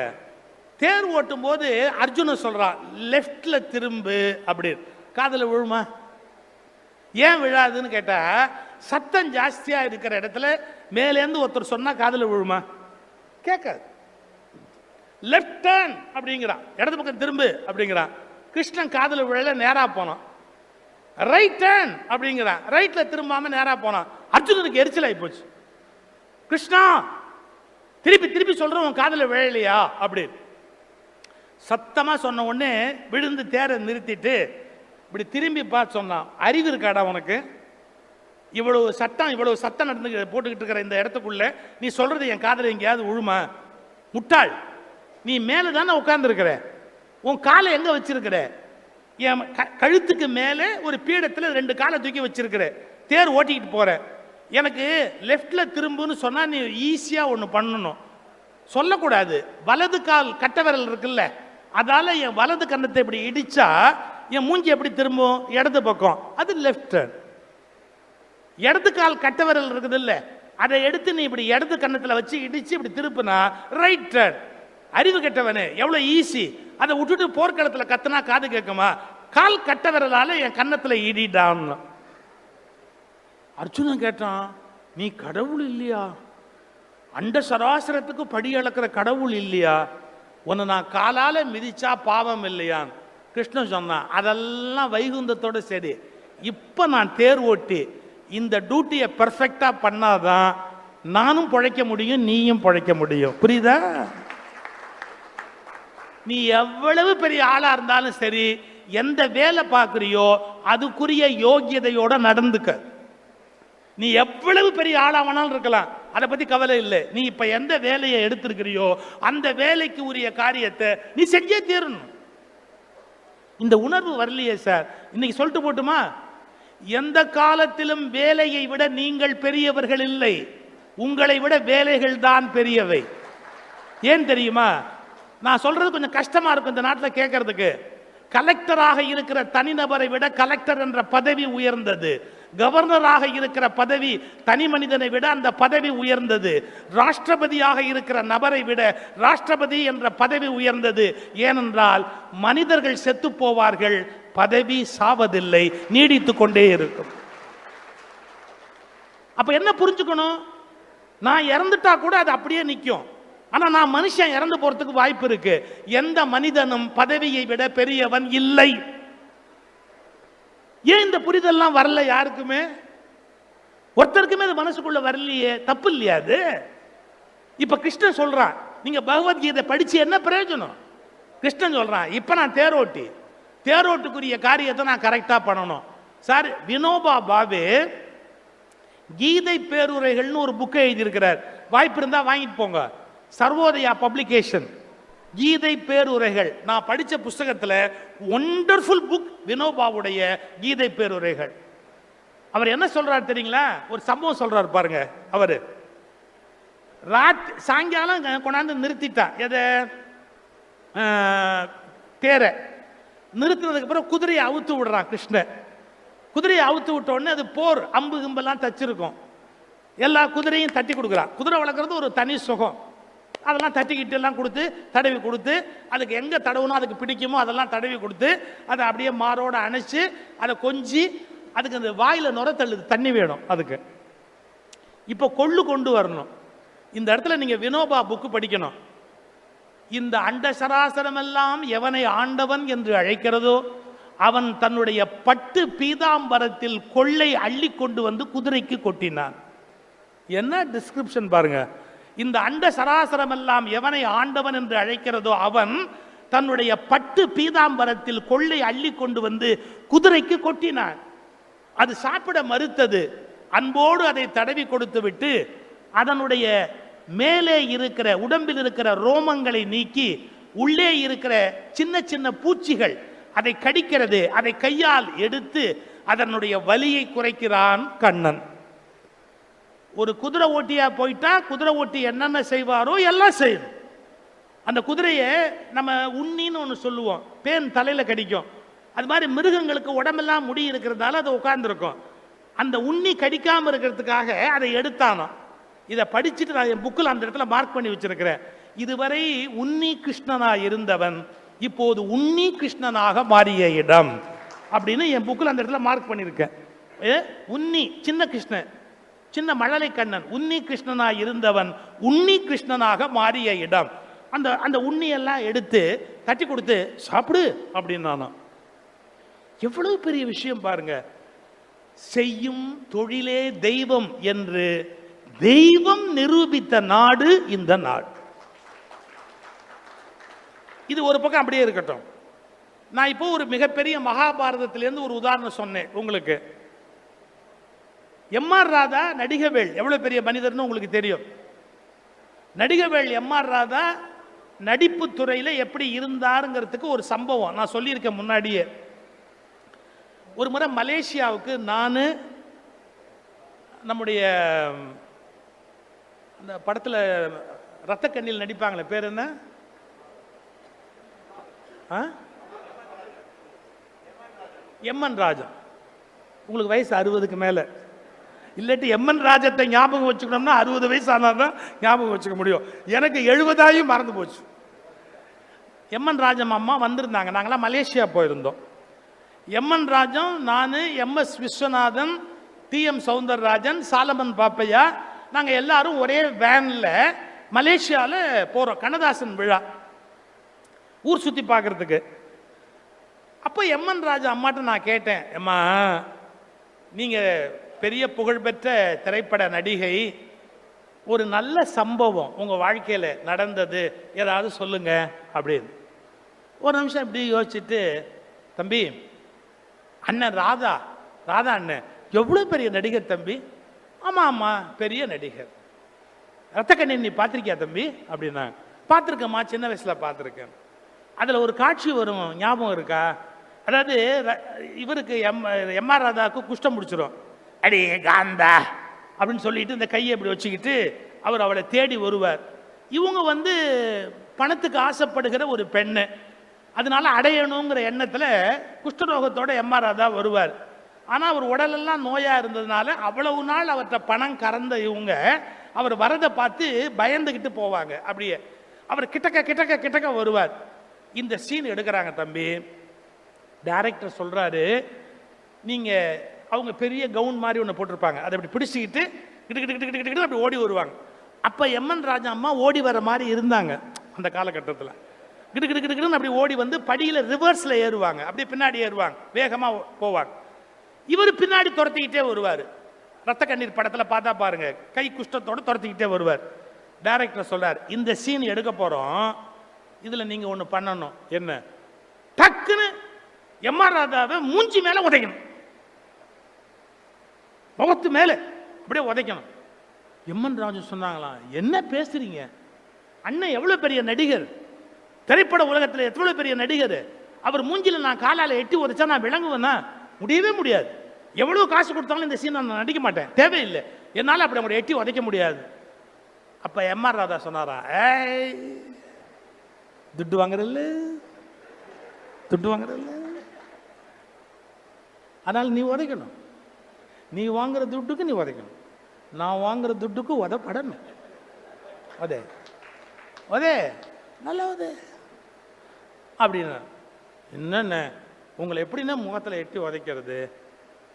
தேர் ஓட்டும் போது அர்ஜுனன் சொல்றான், லெஃப்ட்ல திரும்பு அப்படின்னு. காதல விழுமா? ஏன் விழாதுன்னு கேட்டா, சத்தம் ஜாஸ்தியா இருக்கிற இடத்துல மேலேருந்து ஒருத்தர் சொன்னா காதல விழுமா? கேட்காது. லெஃப்ட் டர்ன் அப்படிங்கிறான், இடது பக்கம் திரும்பு அப்படிங்கிறான். கிருஷ்ணன் காதல விழல, நேரா போனான். ரைட் டர்ன் அப்படிங்கிறான், ரைட்ல திரும்பாம நேரா போனான். அர்ஜுனனுக்கு எரிச்சல் ஆகி போச்சு. கிருஷ்ணா திருப்பி திருப்பி சொல்றோம் காதல விழலையா அப்படின்னு. சத்தமா சொன்ன உடனே விழுந்து தேரை நிறுத்திட்டு இப்படி திரும்பி பார்த்து சொன்னான், அறிவு இருக்காடா உனக்கு? இவ்வளவு சத்தம் நடந்து போட்டுக்கிட்டு இருக்கிற இந்த இடத்துக்குள்ள நீ சொல்றது என் காதல எங்கேயாவது விழுமா? முட்டாள், நீ மேல தானே உட்கார்ந்து இருக்கிற, உன் காலை எங்க வச்சிருக்கிற? என் கழுத்துக்கு மேலே ஒரு பீடத்தில் 2 காலை தூக்கி வச்சிருக்கிற, தேர் ஓட்டிக்கிட்டு போற. எனக்கு லெஃப்ட்ல திரும்புன்னு சொன்னா நீ ஈஸியா ஒன்று பண்ணணும், சொல்லக்கூடாது. வலது கால் கட்ட விரல் இருக்குல்ல, அதால என் வலது கன்னத்தை இப்படி இடிச்சா என் மூஞ்சி எப்படி திரும்பும்? இடது பக்கம், அது லெஃப்ட். இடது கால் கட்ட விரல் இருக்குது இல்ல, அதை எடுத்து நீ இப்படி இடது கன்னத்தில் வச்சு இடிச்சு இப்படி திருப்புனா ரைட் டர்ன். அறிவு கெட்டவனே, எவ்வளவு ஈஸி. அதை விட்டுட்டு போர்க்களத்தில் கத்துனா காது கேட்குமா? கால் கட்ட விரலால என் கன்னத்தில் இடிடான். அர்ஜுனன் கேட்டான், நீ கடவுள் இல்லையா? அண்ட சராசரத்துக்கு படி அளக்கிற கடவுள் இல்லையா? உன்னை நான் காலால மிதிச்சா பாவம் இல்லையான்? கிருஷ்ணன் சொன்னான், அதெல்லாம் வைகுந்தத்தோட சரி, இப்ப நான் தேர் ஓட்டி இந்த டியூட்டியை பெர்ஃபெக்டா பண்ணாதான் நானும் பிழைக்க முடியும், நீயும் பிழைக்க முடியும். புரியுதா? நீ எவ்வளவு பெரிய ஆளா இருந்தாலும் சரி, எந்த வேலை பார்க்குறியோ அதுக்குரிய யோகியதையோட நடந்துக்க. நீ எவ்வளவு பெரிய ஆளாவனாலும் இருக்கலாம், அதை பத்தி கவலை இல்லை. நீ இப்ப எந்த வேலையை எடுத்திருக்கிறியோ அந்த வேலைக்கு உரிய காரியத்தை நீ செஞ்சே தீரணும். இந்த உணர்வு வரலையே சார். இன்னைக்கு சொல்லிட்டு போட்டுமா, எந்த காலத்திலும் வேலையை விட நீங்கள் பெரியவர்கள் இல்லை, உங்களை விட வேலைகள் தான் பெரியவை. ஏன் தெரியுமா? நான் சொல்றது கொஞ்சம் கஷ்டமா இருக்கும் இந்த நாட்டில் கேட்கறதுக்கு. கலெக்டராக இருக்கிற தனிநபரை விட கலெக்டர் என்ற பதவி உயர்ந்தது. கவர்னராக இருக்கிற பதவி தனி மனிதனை விட அந்த பதவி உயர்ந்தது. ராஷ்டிரபதியாக இருக்கிற நபரை விட ராஷ்டிரபதி என்ற பதவி உயர்ந்தது. ஏனென்றால் மனிதர்கள் செத்து போவார்கள், பதவி சாவதில்லை, நீடித்து கொண்டே இருக்கும். அப்ப என்ன புரிஞ்சுக்கணும்? நான் இறந்துட்டா கூட அது அப்படியே நிற்கும். ஆனா நான் மனுஷன் இறந்து போறதுக்கு வாய்ப்பு இருக்கு. எந்த மனிதனும் பதவியை விட பெரியவன் இல்லை. ஏன் இந்த புரிதல்லாம் வரல யாருக்குமே? ஒருத்தருக்குமே அது மனசுக்குள்ள வரலையே. தப்பு இல்லையா அது? இப்ப கிருஷ்ணன் சொல்றான், நீங்க பகவத்கீதை படிச்சு என்ன பிரயோஜனம்? கிருஷ்ணன் சொல்றான், இப்ப நான் தேரோட்டுக்குரிய காரியத்தை நான் கரெக்டா பண்ணணும். சார், வினோபா பாவே கீதை பேருரைகள்னு ஒரு புக்கை எழுதியிருக்கிறார். வாய்ப்பு இருந்தா வாங்கிட்டு போங்க. சர்வோதயா பப்ளிகேஷன், கீதை பேருரைகள். நான் படித்த புஸ்தகத்தில் ஒண்டர்ஃபுல் புக் வினோபாவுடைய கீதை பேருரைகள். அவர் என்ன சொல்றாரு தெரியுங்களா? ஒரு சம்பவம் சொல்றாரு பாருங்க. அவர் சாயங்காலம் கொண்டாந்து நிறுத்திட்டான் எதை, தேரை நிறுத்தினதுக்கு அப்புறம் குதிரையை அவுத்து விடுறான் கிருஷ்ணன். குதிரையை அவுத்து விட்ட உடனே அது போர், அம்பு கும்பெல்லாம் தச்சிருக்கும். எல்லா குதிரையும் தட்டி கொடுக்குறான். குதிரை வளர்க்குறது ஒரு தனி சுகம். அதெல்லாம் தட்டிக்கிட்டு எல்லாம் கொடுத்து தடவி கொடுத்து, அதுக்கு எங்கே தடவுனோ அதுக்கு பிடிக்குமோ அதெல்லாம் தடவி கொடுத்து, அதை அப்படியே மாரோட அணைச்சி அதை கொஞ்சி, அதுக்கு அந்த வாயில் நுர தள்ளுது, தண்ணி வேணும் அதுக்கு. இப்போ கொண்டு வரணும். இந்த இடத்துல நீங்கள் வினோபா புக்கு படிக்கணும். இந்த அண்ட சராசரம் எல்லாம் எவனை ஆண்டவன் என்று அழைக்கிறதோ அவன் தன்னுடைய பட்டு பீதாம்பரத்தில் கொள்ளை அள்ளி கொண்டு வந்து குதிரைக்கு கொட்டினான். என்ன டிஸ்கிரிப்ஷன் பாருங்க. இந்த அண்ட சராசரம் எல்லாம் எவனை ஆண்டவன் என்று அழைக்கிறதோ அவன் தன்னுடைய பட்டு பீதாம்பரத்தில் கொள்ளை அள்ளி கொண்டு வந்து குதிரைக்கு கொட்டினான். அது சாப்பிட மறுத்தது. அன்போடு அதை தடவி கொடுத்து விட்டு அதனுடைய மேலே இருக்கிற உடம்பில் இருக்கிற ரோமங்களை நீக்கி உள்ளே இருக்கிற சின்ன சின்ன பூச்சிகள் அதை கடிக்கிறது. அதை கையால் எடுத்து அதனுடைய வலியை குறைக்கிறான் கண்ணன். ஒரு குதிரை ஓட்டியா போயிட்டா குதிரை ஓட்டி என்னென்ன செய்வாரோ எல்லாம் செய்யணும். அந்த குதிரையை நம்ம உண்ணின்னு ஒன்று சொல்லுவோம், பேன் தலையில் கடிக்கும். அது மாதிரி மிருகங்களுக்கு உடம்பெல்லாம் முடி இருக்கிறதால அது உட்கார்ந்துருக்கும். அந்த உண்ணி கடிக்காமல் இருக்கிறதுக்காக அதை எடுத்தானோ. இதை படிச்சுட்டு நான் என் புக்கில் அந்த இடத்துல மார்க் பண்ணி வச்சிருக்கிறேன். இதுவரை உன்னி கிருஷ்ணனாக இருந்தவன் இப்போது உன்னி கிருஷ்ணனாக மாறிய இடம் அப்படின்னு என் புக்கில் அந்த இடத்துல மார்க் பண்ணியிருக்கேன். உன்னி சின்ன கிருஷ்ணன், சின்ன மழலை கண்ணன், உன்னி கிருஷ்ணனாக இருந்தவன் உன்னி கிருஷ்ணனாக மாறிய இடம். அந்த அந்த உண்ணியெல்லாம் எடுத்து தட்டி கொடுத்து சாப்பிடு அப்படின்னு. எவ்வளவு பெரிய விஷயம் பாருங்க. செய்யும் தொழிலே தெய்வம் என்று தெய்வம் நிரூபித்த நாடு இந்த நாடு. இது ஒரு பக்கம் அப்படியே இருக்கட்டும். நான் இப்போ ஒரு மிகப்பெரிய மகாபாரதத்திலேருந்து ஒரு உதாரணம் சொன்னேன் உங்களுக்கு. எம்.ஆர். ராதா நடிகவேள் எவ்வளவு பெரிய மனிதர்னு உங்களுக்கு தெரியும். நடிகவேள் எம்.ஆர். ராதா நடிப்பு துறையில் எப்படி இருந்தாருங்கிறதுக்கு ஒரு சம்பவம் நான் சொல்லியிருக்கேன் முன்னாடியே. ஒரு முறை மலேசியாவுக்கு நான் நம்முடைய அந்த படத்தில் ரத்த கண்ணில் நடிப்பாங்களே, பேர் என்ன? எம்.என். ராஜன். உங்களுக்கு வயசு 60க்கு மேலே. இல்லாட்டி எம்.என். ராஜத்தை ஞாபகம் வச்சுக்கணும்னா 60 வயசு ஆனால் தான் ஞாபகம் வச்சுக்க முடியும். எனக்கு 70 மறந்து போச்சு. எம்.என். ராஜம் அம்மா வந்திருந்தாங்க. நாங்களாம் மலேசியா போயிருந்தோம். எம்.என். ராஜம், நான், எம்.எஸ். விஸ்வநாதன், டி.எம். சௌந்தரராஜன், சாலமன் பாப்பையா, நாங்கள் எல்லாரும் ஒரே வேனில் மலேசியாவில் போகிறோம். கண்ணதாசன் விழா ஊர் சுற்றி பார்க்குறதுக்கு. அப்போ எம்.என். ராஜா அம்மாட்ட நான் கேட்டேன், அம்மா நீங்கள் பெரிய புகழ்பெற்ற திரைப்பட நடிகை, ஒரு நல்ல சம்பவம் உங்கள் வாழ்க்கையில் நடந்தது ஏதாவது சொல்லுங்க அப்படின்னு. ஒரு நிமிஷம் இப்படி யோசிச்சுட்டு, தம்பி அண்ணன் ராதா அண்ணன் எவ்வளோ பெரிய நடிகர் தம்பி. ஆமாம் ஆமாம், பெரிய நடிகர். ரத்த கண்ணீர் நீ பார்த்துருக்கியா தம்பி அப்படின்னா. பார்த்துருக்கேம்மா, சின்ன வயசில் பார்த்துருக்கேன். அதில் ஒரு காட்சி வரும், ஞாபகம் இருக்கா? அதாவது இவருக்கு எம்ஆர் ராதாவுக்கு குஷ்டம் முடிச்சிடும். அடி காந்தா அப்படின்னு சொல்லிட்டு இந்த கையை இப்படி வச்சுக்கிட்டு அவர் அவளை தேடி வருவார். இவங்க பணத்துக்கு ஆசைப்படுகிற ஒரு பெண்ணு, அதனால அடையணுங்கிற எண்ணத்தில் குஷ்டரோகத்தோட எம்ஆர் ராதா வருவார். ஆனால் அவர் உடலெல்லாம் நோயாக இருந்ததுனால அவ்வளவு நாள் அவர்கிட்ட பணம் கறந்த இவங்க அவர் வரதை பார்த்து பயந்துக்கிட்டு போவாங்க. அப்படியே அவர் கிட்டக்க வருவார். இந்த சீன் எடுக்கிறாங்க தம்பி. டைரக்டர் சொல்கிறாரு, நீங்கள் அவங்க பெரிய கவுன் மாதிரி ஒன்று போட்டிருப்பாங்க, அதை அப்படி பிடிச்சிக்கிட்டு கிட்டு அப்படி ஓடி வருவாங்க. அப்போ எம்என் ராஜா அம்மா ஓடி வர மாதிரி இருந்தாங்க அந்த காலகட்டத்தில். கிட்டு அப்படி ஓடி படியில் ரிவர்ஸில் ஏறுவாங்க, அப்படியே பின்னாடி ஏறுவாங்க, வேகமாக போவாங்க. இவர் பின்னாடி துரத்திக்கிட்டே வருவார். ரத்த கண்ணீர் படத்தில் பார்த்தா பாருங்க, கை குஷ்டத்தோடு துரத்திக்கிட்டே வருவார். டைரக்டர் சொல்றார், இந்த சீன் எடுக்க போகிறோம், இதில் நீங்கள் ஒன்று பண்ணணும். என்ன? டக்குன்னு எம்ஆர் ராதாவை மூஞ்சி மேலே உதைக்கணும், முகத்து மேலே அப்படியே உதைக்கணும். எம்என் ராஜு சொன்னாங்களாம், என்ன பேசுறீங்க, அண்ணன் எவ்வளோ பெரிய நடிகர், திரைப்பட உலகத்தில் எவ்வளோ பெரிய நடிகர், அவர் மூஞ்சில் நான் காலால் எட்டி உதைச்சா நான் விளங்குவேன்னா? முடியவே முடியாது. எவ்வளோ காசு கொடுத்தாலும் இந்த சீன் நான் நடிக்க மாட்டேன், தேவையில்லை, என்னால் அப்படி அவங்களை எட்டி உதைக்க முடியாது. அப்போ எம்ஆர் ராதா சொன்னாரா, ஏய் துட்டு வாங்குறதில்ல, அதனால நீ உதைக்கணும், நீ வாங்குற துட்டுக்கு நீ உதைக்கணும், நான் வாங்குற துட்டுக்கு உதப்படணும். உதே நல்லா உதே அப்படின்னா. என்னென்ன உங்களை எப்படின்னா முகத்தில் எட்டி உதைக்கிறது?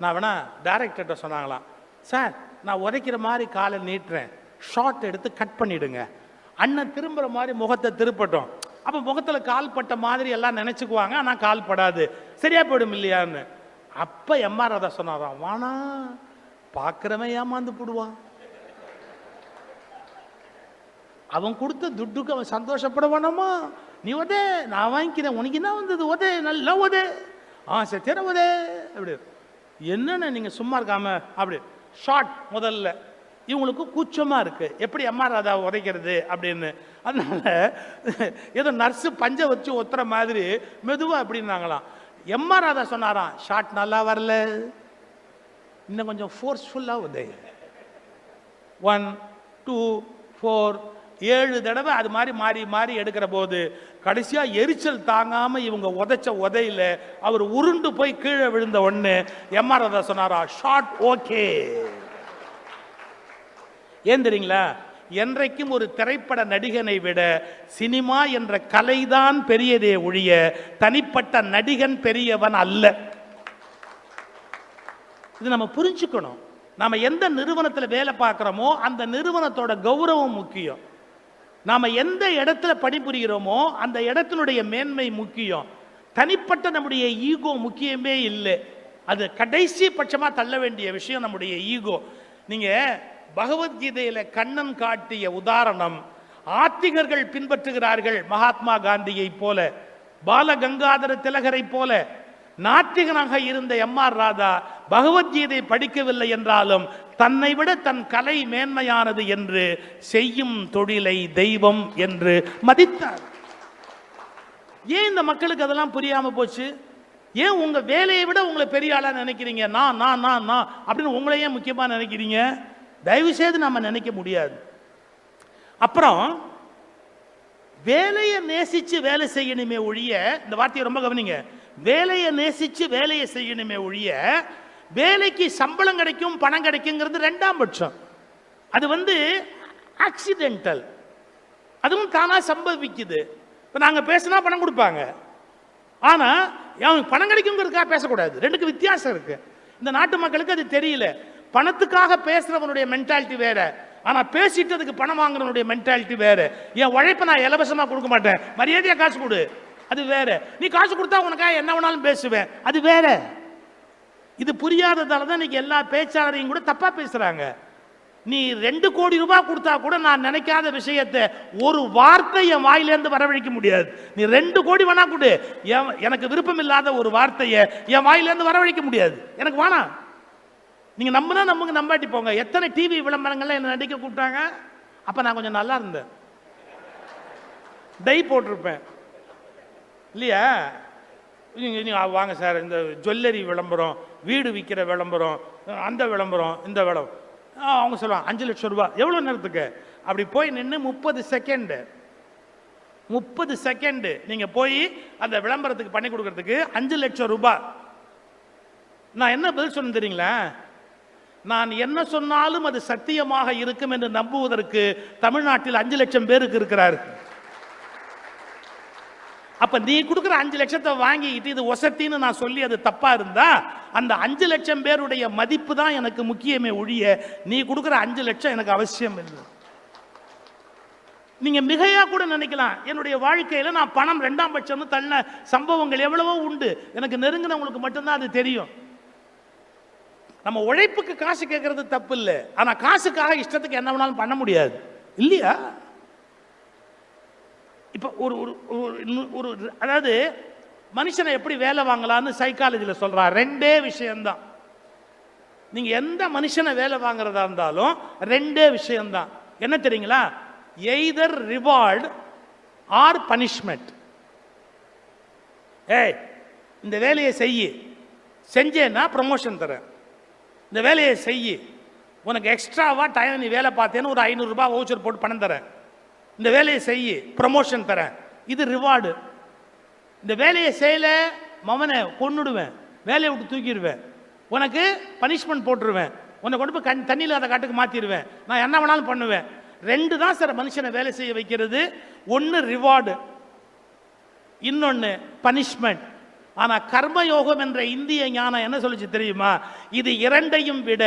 நான் வேணா டைரக்டர்கிட்ட சொன்னாங்களாம், சார் நான் உதைக்கிற மாதிரி காலை நீட்டுறேன், ஷார்ட் எடுத்து கட் பண்ணிவிடுங்க, அண்ணன் திரும்புகிற மாதிரி முகத்தை திருப்பட்டும், அப்போ முகத்தில் கால் பட்ட மாதிரி எல்லாம் நினச்சிக்குவாங்க, ஆனால் கால் படாது, சரியா போயிடும் இல்லையான்னு. அப்போ எம்ஆர் ராதா சொன்னாராம், வானா பார்க்குறவன் ஏமாந்து போடுவான், அவன் கொடுத்த துட்டுக்கு அவன் சந்தோஷப்பட வேணாமா, நீ உதே நான் வாங்கிக்கிறேன், உனக்கு என்ன வந்தது, உதே நல்லா உதே, சரி தெர உதே அப்படி. என்னென்ன நீங்கள் சும்மா இருக்காம அப்படி ஷார்ட். முதல்ல இவங்களுக்கு கூச்சமாக இருக்குது, எப்படி எம்ஆர் ராதா உதைக்கிறது அப்படின்னு. அதனால ஏதோ நர்ஸு பஞ்சை வச்சு ஒத்துற மாதிரி மெதுவாக அப்படின்னாங்களாம். எம்ஆர் ராதா சொன்னாராம், ஷார்ட் நல்லா வரல, இன்னும் கொஞ்சம் ஃபோர்ஸ்ஃபுல்லாக உதை, 1 2 4 7 தடவை அது மாதிரி மாறி மாறி எடுக்கிற போது கடைசியாக எரிச்சல் தாங்காமல் இவங்க உதைச்ச உதையில அவர் உருண்டு போய் கீழே விழுந்த ஒன்று எம்ஆர் ராதா சொன்னாரா, ஷார்ட் ஓகே. ஏன் தெரியுங்களா? என்றைக்கும் ஒரு திரைப்பட நடிகனை விட சினிமா என்ற கலைதான் பெரியதே ஒழிய தனிப்பட்ட நடிகன் பெரியவன் அல்ல. இது நம்ம புரிஞ்சுக்கணும். நாம எந்த நிறுவனத்தில் வேலை பார்க்கிறோமோ அந்த நிறுவனத்தோட கௌரவம் முக்கியம். நாம எந்த இடத்துல பணிபுரிகிறோமோ அந்த இடத்தினுடைய மேன்மை முக்கியம். தனிப்பட்ட நம்முடைய ஈகோ முக்கியமே இல்லை. அது கடைசி பட்சமா தள்ள வேண்டிய விஷயம் நம்முடைய ஈகோ. நீங்க பகவத்கீதையில கண்ணன் காட்டிய உதாரணம் ஆத்திகர்கள் பின்பற்றுகிறார்கள். மகாத்மா காந்தியை போல, பால கங்காதர திலகரை போல. நாத்திகனாக இருந்த எம்ஆர் ராதா பகவத்கீதை படிக்கவில்லை என்றாலும் தன்னை விட தன் கலை மேன்மையானது என்று செய்யும் தொழிலை தெய்வம் என்று மதித்தார். ஏன் இந்த மக்களுக்கு அதெல்லாம் புரியாம போச்சு? ஏன் உங்க வேலையை விட உங்களை பெரிய ஆளா நினைக்கிறீங்க? நான் நான் நான் நான் அப்படின்னு உங்களையே முக்கியமா நினைக்கிறீங்க? தயவு செய்து நம்ம நினைக்க முடியாது. அப்புறம் வேலையை நேசிச்சு வேலை செய்யணுமே ஒழிய, இந்த வார்த்தையை ரொம்ப கவனிங்க, வேலையை நேசிச்சு வேலையை செய்யணுமே ஒழிய வேலைக்கு சம்பளம் கிடைக்கும் பணம் கிடைக்குங்கிறது ரெண்டாம் பட்சம். அது ஆக்சிடென்டல், அதுவும் தானா சம்பவிக்குது. இப்போ நாங்கள் பேசினா பணம் கொடுப்பாங்க, ஆனால் அவனுக்கு பணம் கிடைக்குங்கிறதுக்காக பேசக்கூடாது. ரெண்டுக்கு வித்தியாசம் இருக்கு. இந்த நாட்டு மக்களுக்கு அது தெரியல. பணத்துக்காக பேசுறவனுடைய மென்டாலிட்டி வேற, ஆனா பேசிட்டதுக்கு பணம் வாங்குறவனுடைய மென்டாலிட்டி வேற. என் உழைப்பை நான் இலவசமா கொடுக்க மாட்டேன், மரியாதையா காசு கொடு, அது வேற. நீ காசு கொடுத்தா உனக்காக என்ன வேணாலும் பேசுவேன், அது வேற. இது புரியாததால தான் இன்னைக்கு எல்லா பேச்சாளரையும் கூட தப்பா பேசுறாங்க. நீ 2 கோடி ரூபாய் கொடுத்தா கூட நான் நினைக்காத விஷயத்தை ஒரு வார்த்தை என் வாயிலேருந்து வரவழைக்க முடியாது. நீ 2 கோடி வேணா கொடு, எனக்கு விருப்பம் இல்லாத ஒரு வார்த்தையை என் வாயிலேருந்து வரவழைக்க முடியாது. எனக்கு வேணாம். நீங்க நம்பினா நம்புங்க, நம்பாட்டி போங்க. எத்தனை டிவி விளம்பரங்கள்ல என்ன நடிக்க கூப்பிட்டாங்க. அப்ப நான் கொஞ்சம் நல்லா இருந்தேன், டை போட்டிருப்பேன் இல்லையா. வாங்க சார், இந்த ஜுவல்லரி விளம்பரம், வீடு விற்கிற விளம்பரம், அந்த விளம்பரம், இந்த விளம்பரம். அவங்க சொல்லுவாங்க 5 லட்சம் ரூபாய். எவ்வளோ நேரத்துக்கு? அப்படி போய் நின்று 30 செகண்டு நீங்கள் போய் அந்த விளம்பரத்துக்கு பண்ணி கொடுக்கறதுக்கு 5 லட்சம் ரூபாய். நான் என்ன பதில் சொன்னேன் தெரியுங்களா? நான் என்ன சொன்னாலும் அது சத்தியமாக இருக்கும் என்று நம்புவதற்கு தமிழ்நாட்டில் 5 லட்சம் பேருக்கு இருக்கிறார். அப்ப நீ கொடுக்குற 5 லட்சத்தை வாங்கிட்டு இது ஒசத்தின்னு நான் சொல்லி அது தப்பா இருந்தா, அந்த 5 லட்சம் பேருடைய மதிப்பு தான் எனக்கு முக்கியமே ஒழிய நீ கொடுக்குற 5 லட்சம் எனக்கு அவசியம் இல்லை. நீங்க மிகையா கூட நினைக்கலாம். என்னுடைய வாழ்க்கையில நான் பணம் 2ஆம் பட்சம் தள்ள சம்பவங்கள் எவ்வளவோ உண்டு. எனக்கு நெருங்கினவங்களுக்கு மட்டும்தான் அது தெரியும். நம்ம உழைப்புக்கு காசு கேட்கறது தப்பு இல்லை, ஆனா காசுக்காக இஷ்டத்துக்கு என்ன வேணாலும் பண்ண முடியாது இல்லையா. இப்போ ஒரு அதாவது மனுஷனை எப்படி வேலை வாங்கலாம்னு சைக்காலஜியில் சொல்றார். 2 விஷயம்தான். நீங்க எந்த மனுஷனை வேலை வாங்குறதா இருந்தாலும் 2 விஷயம்தான். என்ன தெரியுங்களா? Either reward or punishment. ஏய், இந்த வேலையை செஞ்சேன்னா ப்ரமோஷன் தரேன். இந்த வேலையை உனக்கு எக்ஸ்ட்ராவா டைம் நீ வேலை பார்த்தேன்னு ஒரு 500 ரூபாய் வவுச்சர் போட்டு பணம் தரேன். இந்த வேலையை ப்ரமோஷன் தரேன். இது ரிவார்டு. இந்த வேலையை செய்யல மவனை கொன்னுடுவேன், வேலையை விட்டு தூக்கிடுவேன், உனக்கு பனிஷ்மெண்ட் போட்டுருவேன், உன்னை கொண்டு போய் தண்ணியில் அதை காட்டுக்கு மாற்றிடுவேன், நான் என்ன வேணாலும் பண்ணுவேன். 2 தான் சார் மனுஷனை வேலை செய்ய வைக்கிறது. ஒன்று ரிவார்டு, இன்னொன்று பனிஷ்மெண்ட். ஆனால் கர்மயோகம் என்ற இந்திய ஞானம் என்ன சொல்லிச்சு தெரியுமா? இது 2ஐயும் விட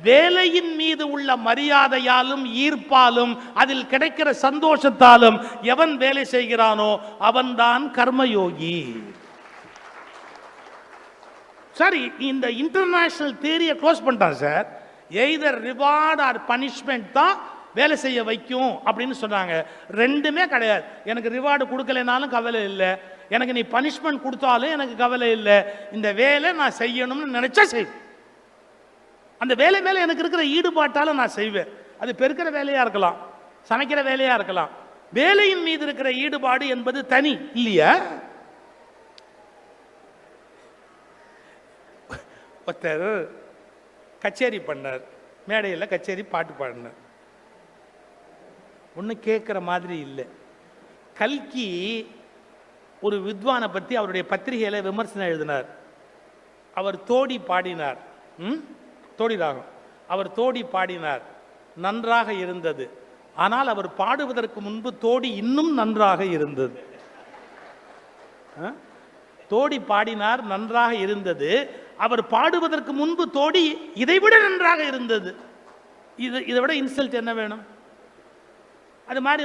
வேலையின் மீது உள்ள மரியாதையாலும் ஈர்ப்பாலும் அதில் கிடைக்கிற சந்தோஷத்தாலும் எவன் வேலை செய்கிறானோ அவன்தான் கர்மயோகி. சார், இந்த இன்டர்நேஷனல் தியரியை க்ளோஸ் பண்ணிட்டான் sir. Either reward or punishment தான் வேலை செய்ய வைக்கும் அப்படின்னு சொன்னாங்க. 2மே கிடையாது. எனக்கு ரிவார்டு கொடுக்கலைனாலும் கவலை இல்லை, எனக்கு நீ பனிஷ்மெண்ட் கொடுத்தாலும் எனக்கு கவலை இல்லை. இந்த வேலை நான் செய்யணும்னு நினைச்சா செய்வேன். அந்த வேலை மேலே எனக்கு இருக்கிற ஈடுபாட்டால நான் செய்வேன். அது பெருக்கிற வேலையா இருக்கலாம், சமைக்கிற வேலையா இருக்கலாம். வேலையின் மீது இருக்கிற ஈடுபாடு என்பது தனி இல்லையா? ஒருத்தர் கச்சேரி பண்ணார், மேடையில் கச்சேரி பாட்டு பாடினார். ஒன்றும் கேட்குற மாதிரி இல்லை. கல்கி ஒரு வித்வானை பற்றி அவருடைய பத்திரிகையில் விமர்சனம் எழுதினார். அவர் தோடி பாடினார், தோடி ராகம். அவர் தோடி பாடினார், நன்றாக இருந்தது. ஆனால் அவர் பாடுவதற்கு முன்பு தோடி இன்னும் நன்றாக இருந்தது. தோடி பாடினார், நன்றாக இருந்தது. அவர் பாடுவதற்கு முன்பு தோடி இதைவிட நன்றாக இருந்தது. இதை விட இன்சல்ட் என்ன வேணும்? அது மாதிரி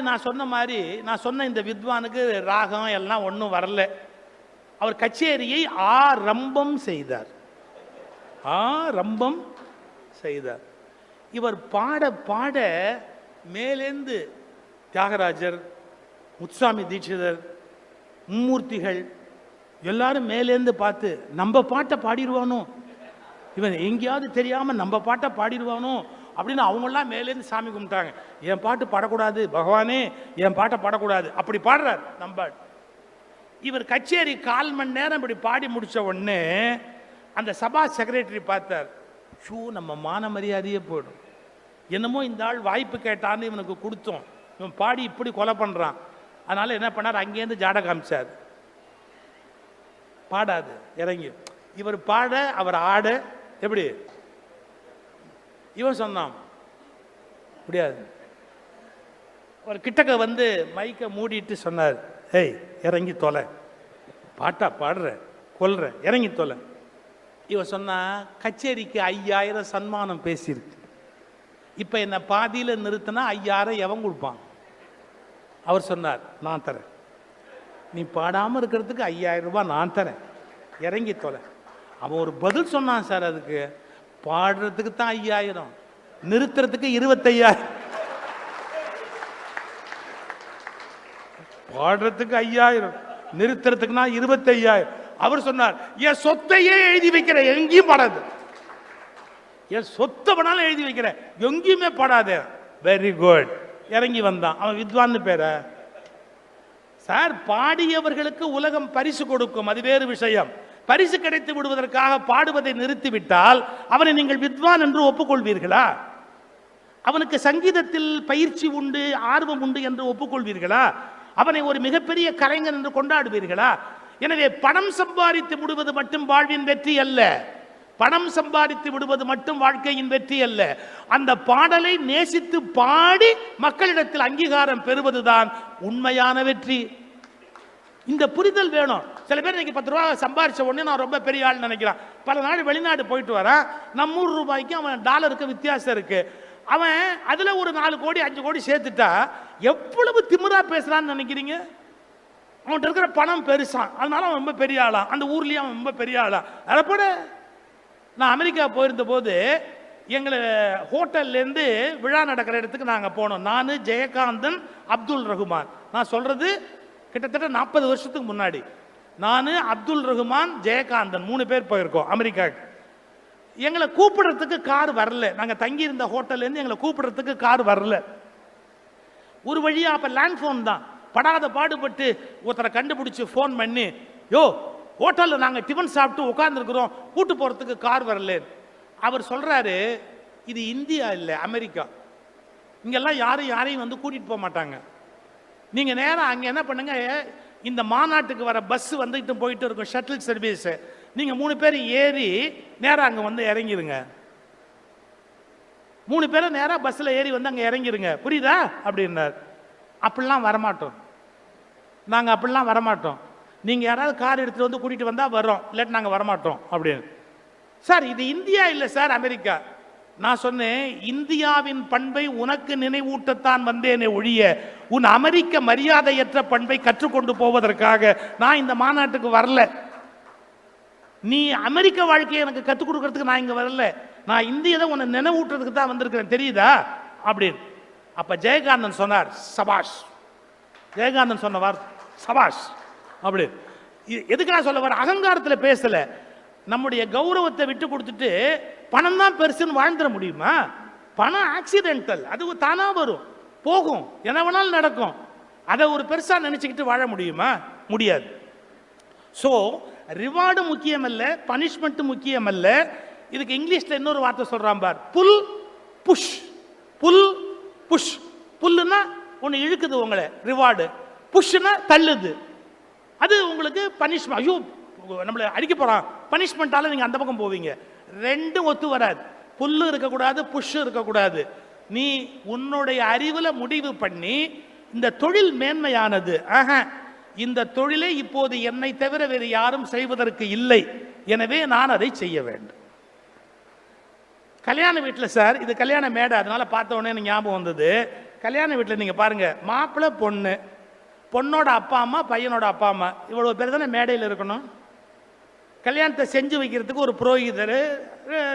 நான் சொன்ன இந்த வித்வானுக்கு ராகம் எல்லாம் ஒன்றும் வரல. அவர் கச்சேரியை ஆரம்பம் செய்தார். இவர் பாட பாட மேலேந்து தியாகராஜர், முத்துசாமி தீட்சிதர், மும்மூர்த்திகள் எல்லாரும் மேலேந்து பார்த்து நம்ம பாட்டை பாடிடுவானோ, இவன் எங்கேயாவது தெரியாம நம்ம பாட்டை பாடிடுவானோ அப்படின்னு அவங்கெல்லாம் மேலேருந்து சாமி கும்பிட்டாங்க. என் பாட்டு பாடக்கூடாது பகவானே, என் பாட்டை பாடக்கூடாது. அப்படி பாடுறார் நம்ம. இவர் கச்சேரி 1/4 மணி நேரம் இப்படி பாடி முடிச்ச உடனே அந்த சபா செக்ரட்டரி பார்த்தார். ஷூ, நம்ம மான மரியாதையே போயிடும். என்னமோ இந்த ஆள் வாய்ப்பு கேட்டான்னு இவனுக்கு கொடுத்தோம், இவன் பாடி இப்படி கொலை பண்ணுறான். அதனால என்ன பண்ணார், அங்கேருந்து ஜாட காமிச்சார். பாடாது இறங்கி இவர் பாட அவர் ஆட. எப்படி? இவன் சொன்னான் முடியாது. ஒரு கிட்டக்க வந்து மைக்கை மூடிட்டு சொன்னார், ஏய் இறங்கி தொலை, பாட்டா பாடுற கொல்ற, இறங்கி தொலை. இவன் சொன்னா, கச்சேரிக்கு 5000 சன்மானம் பேசியிருக்கு, இப்போ என்ன பாதியில் நிறுத்தினா 5000 எவன் கொடுப்பான்? அவர் சொன்னார், நான் தரேன். நீ பாடாமல் இருக்கிறதுக்கு 5000 ரூபாய் நான் தரேன், இறங்கி தொலை. அவன் ஒரு பதில் சொன்னான் சார். அதுக்கு பாடுறதுக்கு தான் 5000, நிறுத்துறதுக்கு 25,000, பாடுறதுக்கு 5,000, நிறுத்துறதுக்குனா 25,000. அவர் சொன்னார், என் சொத்தையே எழுதி வைக்கிற, எங்கேயும் பாடாது. என் சொத்தை வேணாலும் எழுதி வைக்கிற, எங்கேயுமே பாடாது. Very good. இறங்கி வந்தான். அவன் வித்வான்னு பேர. சார், பாடியவர்களுக்கு உலகம் பரிசு கொடுக்கும், அது வேறு விஷயம். பரிசு கிடைத்து விடுவதற்காக பாடுவதை நிறுத்திவிட்டால் அவனை நீங்கள் வித்வான் என்று ஒப்புக்கொள்வீர்களா? அவனுக்கு சங்கீதத்தில் பயிற்சி உண்டு, ஆர்வம் உண்டு என்று ஒப்புக்கொள்வீர்களா? அவனை ஒரு மிகப்பெரிய கலைஞன் என்று கொண்டாடுவீர்களா? எனவே பணம் சம்பாதித்து விடுவது மட்டும் வாழ்வின் வெற்றி அல்ல. பணம் சம்பாதித்து விடுவது மட்டும் வாழ்க்கையின் வெற்றி அல்ல. அந்த பாடலை நேசித்து பாடி மக்களிடத்தில் அங்கீகாரம் பெறுவதுதான் உண்மையான வெற்றி. இந்த புரிதல் வேணும். சில பேர் இன்னைக்கு 10 ரூபா சம்பாதிச்ச உடனே நான் ரொம்ப பெரிய ஆள் நினைக்கிறான். பல நாள் வெளிநாடு போயிட்டு வரான். நம்ம ஊர் ரூபாய்க்கு அவன் டாலருக்கு வித்தியாசம் இருக்கு. அவன் அதுல ஒரு 4 கோடி 5 கோடி சேர்த்துட்டா எவ்வளவு திமிரா பேசுறான்னு நினைக்கிறீங்க? அவன்கிட்ட இருக்கிற பணம் பெருசான், அதனால அவன் ரொம்ப பெரிய ஆளா, அந்த ஊர்லயே அவன் ரொம்ப பெரிய ஆளா. அதப்போட நான் அமெரிக்கா போயிருந்த போது எங்களை ஹோட்டல்லேருந்து விழா நடக்கிற இடத்துக்கு நாங்கள் போனோம். நான், ஜெயகாந்தன், அப்துல் ரஹ்மான். நான் சொல்றது கிட்டத்தட்ட 40 வருஷத்துக்கு முன்னாடி. நான், அப்துல் ரஹ்மான், ஜெயகாந்தன் 3 பேர் போயிருக்கோம் அமெரிக்காவுக்கு. எங்களை கூப்பிடுறதுக்கு கார் வரல. நாங்கள் தங்கி இருந்த ஹோட்டல்லேருந்து எங்களை கூப்பிடுறதுக்கு கார் வரல. ஒரு வழியாக அப்போ லேண்ட் ஃபோன் தான். படாத பாடுபட்டு ஒருத்தரை கண்டுபிடிச்சி ஃபோன் பண்ணி, யோ ஹோட்டலில் நாங்கள் டிஃபன் சாப்பிட்டு உட்காந்துருக்குறோம், கூட்டு போகிறதுக்கு கார் வரல. அவர் சொல்கிறாரு, இது இந்தியா இல்லை, அமெரிக்கா. இங்கெல்லாம் யாரையும் வந்து கூட்டிகிட்டு போக மாட்டாங்க. நீங்கள் நேராக அங்கே என்ன பண்ணுங்க, இந்த மாநாட்டுக்கு வர பஸ் வந்துட்டு போயிட்டு இருக்கும், ஷட்டில் சர்வீஸு. நீங்கள் 3 பேர் ஏறி நேராக அங்கே வந்து இறங்கிடுங்க. 3 பேரும் நேராக பஸ்ஸில் ஏறி வந்து அங்கே இறங்கிடுங்க, புரியுதா அப்படின்னார். அப்படிலாம் வரமாட்டோம் நாங்கள், அப்படிலாம் வரமாட்டோம். நீங்கள் யாராவது கார் எடுத்துகிட்டு வந்து கூட்டிகிட்டு வந்தால் வரோம், இல்லாட்டி நாங்கள் வரமாட்டோம் அப்படின்னு. சார், இது இந்தியா இல்லை சார், அமெரிக்கா. நான் சொன்னேன், இந்தியாவின் பண்பை உனக்கு நினைவூட்டத்தான் வந்தேனே ஒழிய உன் அமெரிக்க மரியாதையற்ற பண்பை கற்றுக்கொண்டு போவதற்காக நான் இந்த மாநாட்டுக்கு வரல. நீ அமெரிக்க வாழ்க்கையை எனக்கு கற்றுக் கொடுக்கறதுக்கு நான் இங்கே வரல. நான் இந்தியதை உன்னை நினைவூட்டுறதுக்கு தான் வந்திருக்கிறேன், தெரியுதா அப்படின்னு. அப்போ ஜெயகாந்தன் சொன்னார், சபாஷ். ஜெயகாந்தன் சொன்ன வார்த்தை சபாஷ் அப்படி. எதுக்கு நான் சொல்ல வர, அகங்காரத்தில் பேசல. நம்முடைய கௌரவத்தை விட்டு கொடுத்துட்டு பணம் தான் பெருசுன்னு வாழ்ந்துட முடியுமா? பணம் ஆக்சிடென்டல், அது தானா வரும் போகும், என்ன வேணாலும் நடக்கும். அதை ஒரு பெருசா நினைச்சுக்கிட்டு வாழ முடியுமா? முடியாது. ஸோ ரிவார்டு முக்கியம் அல்ல, பனிஷ்மெண்ட் முக்கியம் அல்ல. இதுக்கு இங்கிலீஷ்ல இன்னொரு வார்த்தை சொல்றான் பார், புல் புஷ். புல் புஷ். புல்லுன்னா ஒன்று இழுக்குது உங்களை, ரிவார்டு. புஷ்னா தள்ளுது, அது உங்களுக்கு பனிஷ்மெண்ட். ஐயோ நம்மளை அடிக்க போறான், பனிஷ்மெண்டால நீங்க அந்த பக்கம் போவீங்க. ரெண்டும் ஒத்து வராது. புல்லு இருக்கக்கூடாது, புஷ் இருக்கக்கூடாது. நீ உன்னுடைய அறிவுல முடிவு பண்ணி இந்த தொழில் மேன்மையானது, இந்த தொழிலை இப்போது என்னை தவிர வேறு யாரும் செய்வதற்கு இல்லை, எனவே நான் அதை செய்ய வேண்டும். கல்யாண வீட்டில் சார், இது கல்யாண மேடை, அதனால பார்த்த உடனே ஞாபகம் வந்தது. கல்யாண வீட்டில் நீங்க பாருங்க, மாப்பிள்ளை பொண்ணு, பொண்ணோட அப்பா அம்மா, பையனோட அப்பா அம்மா, இவ்வளவு பேர் தானே மேடையில் இருக்கணும். கல்யாணத்தை செஞ்சு வைக்கிறதுக்கு ஒரு புரோகிதர்,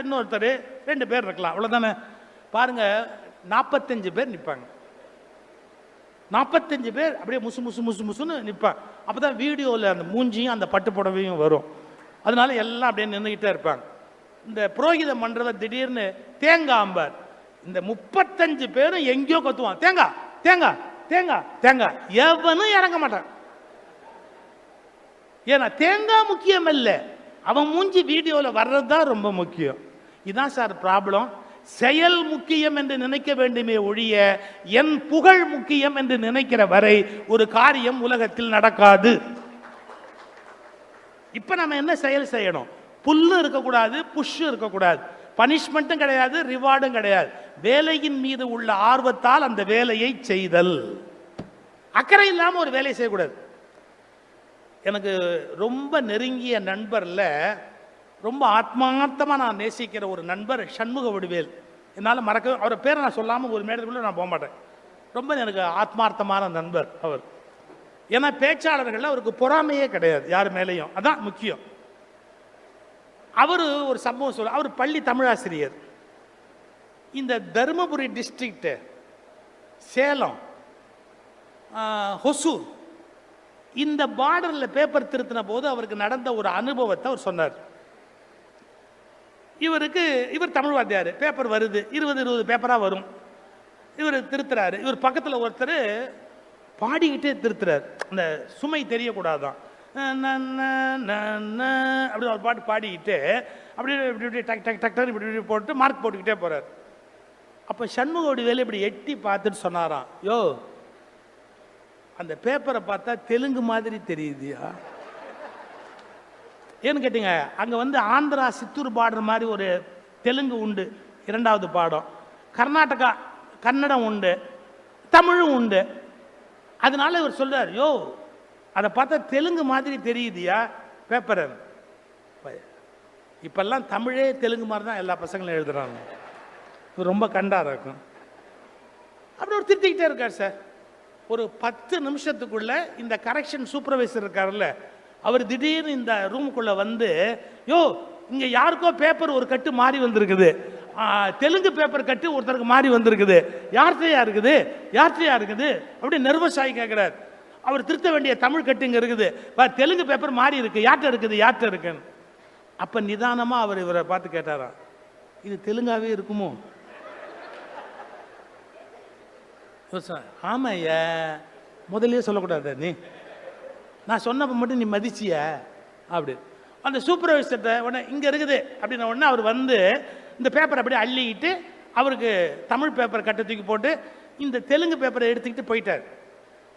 இன்னொருத்தர், 2 பேர் இருக்கலாம், அவ்வளோதானே. பாருங்க, 45 பேர் நிற்பாங்க. 45 பேர் அப்படியே முசு முசு முசு முசுன்னு நிற்பாங்க. அப்போ தான் வீடியோவில் அந்த மூஞ்சியும் அந்த பட்டு புடவையும் வரும். அதனால எல்லாம் அப்படியே நின்றுக்கிட்டே இருப்பாங்க. இந்த புரோகிதம் பண்ணுறவர் திடீர்னு தேங்காய் அம்பார். இந்த 35 பேரும் எங்கேயோ கத்துவான், தேங்காய் தேங்காய் தேங்காய் தேங்காய். எவனும் இறங்க மாட்டான். ஏன்னா தேங்காய் முக்கியம் அல்ல, அவன் மூஞ்சி வீடியோவில் வர்றது தான் ரொம்ப முக்கியம். இதுதான் சார் ப்ராப்ளம். செயல் முக்கியம் என்று நினைக்க வேண்டுமே ஒழிய என் புகழ் முக்கியம் என்று நினைக்கிற வரை ஒரு காரியம் உலகத்தில் நடக்காது. இப்ப நம்ம என்ன செயல் செய்யணும்? புல்லு இருக்கக்கூடாது, புஷ் இருக்கக்கூடாது, பனிஷ்மெண்ட்டும் கிடையாது, ரிவார்டும் கிடையாது. வேலையின் மீது உள்ள ஆர்வத்தால் அந்த வேலையை செய்தல். அக்கறை இல்லாம ஒரு வேலையை செய்யக்கூடாது. எனக்கு ரொம்ப நெருங்கிய நண்பர்ல ரொம்ப ஆத்மார்த்தமா நான் நேசிக்கிற ஒரு நண்பர் சண்முக வடிவேல். என்னால் மறக்க, அவரை பேரை நான் சொல்லாமல் ஒரு மேடைக்குள்ள நான் போக மாட்டேன். ரொம்ப எனக்கு ஆத்மார்த்தமான நண்பர் அவர். ஏன்னா பேச்சாளர்கள் அவருக்கு பொறாமையே கிடையாது யார் மேலேயும், அதான் முக்கியம். அவர் ஒரு சம்பவம் சொல்ல, அவர் பள்ளி தமிழாசிரியர். இந்த தருமபுரி டிஸ்ட்ரிக்ட், சேலம், ஹொசூர், இந்த பார்டரில் பேப்பர் திருத்தின போது அவருக்கு நடந்த ஒரு அனுபவத்தை அவர் சொன்னார். இவர் தமிழ் வாத்தியார், பேப்பர் வருது, 20 பேப்பராக வரும், இவர் திருத்துறாரு. இவர் பக்கத்தில் ஒருத்தர் பாடிக்கிட்டே திருத்துறாரு, அந்த சுமை தெரியக்கூடாதான், அப்படி ஒரு பாட்டு பாடிக்கிட்டு அப்படியே இப்படி டக் டக் டக் இப்படி போட்டு மார்க் போட்டுக்கிட்டே போகிறார். அப்போ சண்முகவடிவேலு இப்படி எட்டி பார்த்துட்டு சொன்னாராம், யோ அந்த பேப்பரை பார்த்தா தெலுங்கு மாதிரி தெரியுதுயா. ஏன்னு கேட்டீங்க, அங்கே ஆந்திரா சித்தூர் பார்டர் மாதிரி ஒரு தெலுங்கு உண்டு, 2வது பாடம், கர்நாடகா கன்னடம் உண்டு, தமிழும் உண்டு. அதனால இவர் சொல்றார், யோ அதை பார்த்தா தெலுங்கு மாதிரி தெரியுதுயா பேப்பரை. இப்பெல்லாம் தமிழே தெலுங்கு மாதிரி தான் எல்லா பசங்களும் எழுதுறாங்க. ரொம்ப கண்டாக இருக்கும். அப்படி ஒரு திருத்திக்கிட்டே இருக்கார் சார். ஒரு 10 நிமிஷத்துக்குள்ள இந்த கரெக்ஷன் சூப்பர்வைசர் இருக்காருல்ல, அவர் திடீர்னு இந்த ரூமுக்குள்ள வந்து, யோ இங்க யாருக்கோ பேப்பர் ஒரு கட்டு மாறி வந்திருக்குது, தெலுங்கு பேப்பர் கட்டு ஒருத்தருக்கு மாறி வந்திருக்குது, யார்கிட்டயா இருக்குது அப்படி நர்வஸ் ஆகி கேட்கிறார். அவர் திருத்த வேண்டிய தமிழ் கட்டு இங்க இருக்குது, தெலுங்கு பேப்பர் மாறி இருக்கு, யார்கிட்ட இருக்குன்னு. அப்ப நிதானமா அவர் இவரை பார்த்து கேட்டாராம், இது தெலுங்காவே இருக்குமோ? ஆமா ஐயா, முதலே சொல்லக்கூடாது, நீ நான் சொன்னப்ப மட்டும் நீ மதிச்சிய அப்படி. அந்த சூப்பர்வைசர்கிட்ட உடனே இங்க இருக்குது அப்படின்ன உடனே அவர் வந்து இந்த பேப்பரை அப்படியே அள்ளிக்கிட்டு அவருக்கு தமிழ் பேப்பர் கட்ட தூக்கி போட்டு இந்த தெலுங்கு பேப்பரை எடுத்துக்கிட்டு போயிட்டார்.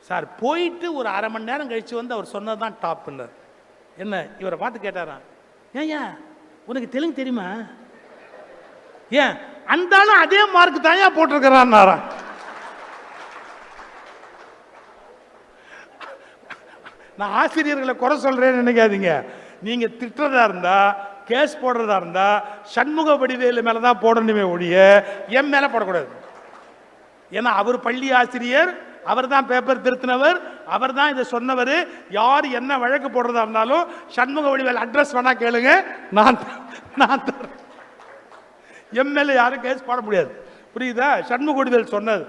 சார் போயிட்டு ஒரு 1/2 மணி நேரம் கழிச்சு வந்து அவர் சொன்னதுதான் டாப்னார். என்ன இவரை பார்த்து கேட்டாராம், ஏன் உனக்கு தெலுங்கு தெரியுமா? ஏன் அந்தாலும் அதே மார்க் தாயா போட்டிருக்கிறான். நான் ஆசிரியர்களை குறை சொல்றேன்னு நினைக்காதீங்க. நீங்க திட்டுறதா இருந்தா, கேஸ் போடுறதா இருந்தா சண்முகவடிவேலு மேலதான் போடணுமே ஒழிய என் மேல போடக்கூடாது. ஏன்னா அவர் பள்ளி ஆசிரியர், அவர் தான் பேப்பர் திருத்தினவர், அவர் தான் இதை சொன்னவர். யார் என்ன வழக்கு போடுறதா இருந்தாலும் சண்முகவடிவேலு அட்ரஸ் வேணா கேளுங்க, நான் என் மேல யாரும் கேஸ் போட முடியாது. புரியுதா? சண்முகவடிவேலு சொன்னது.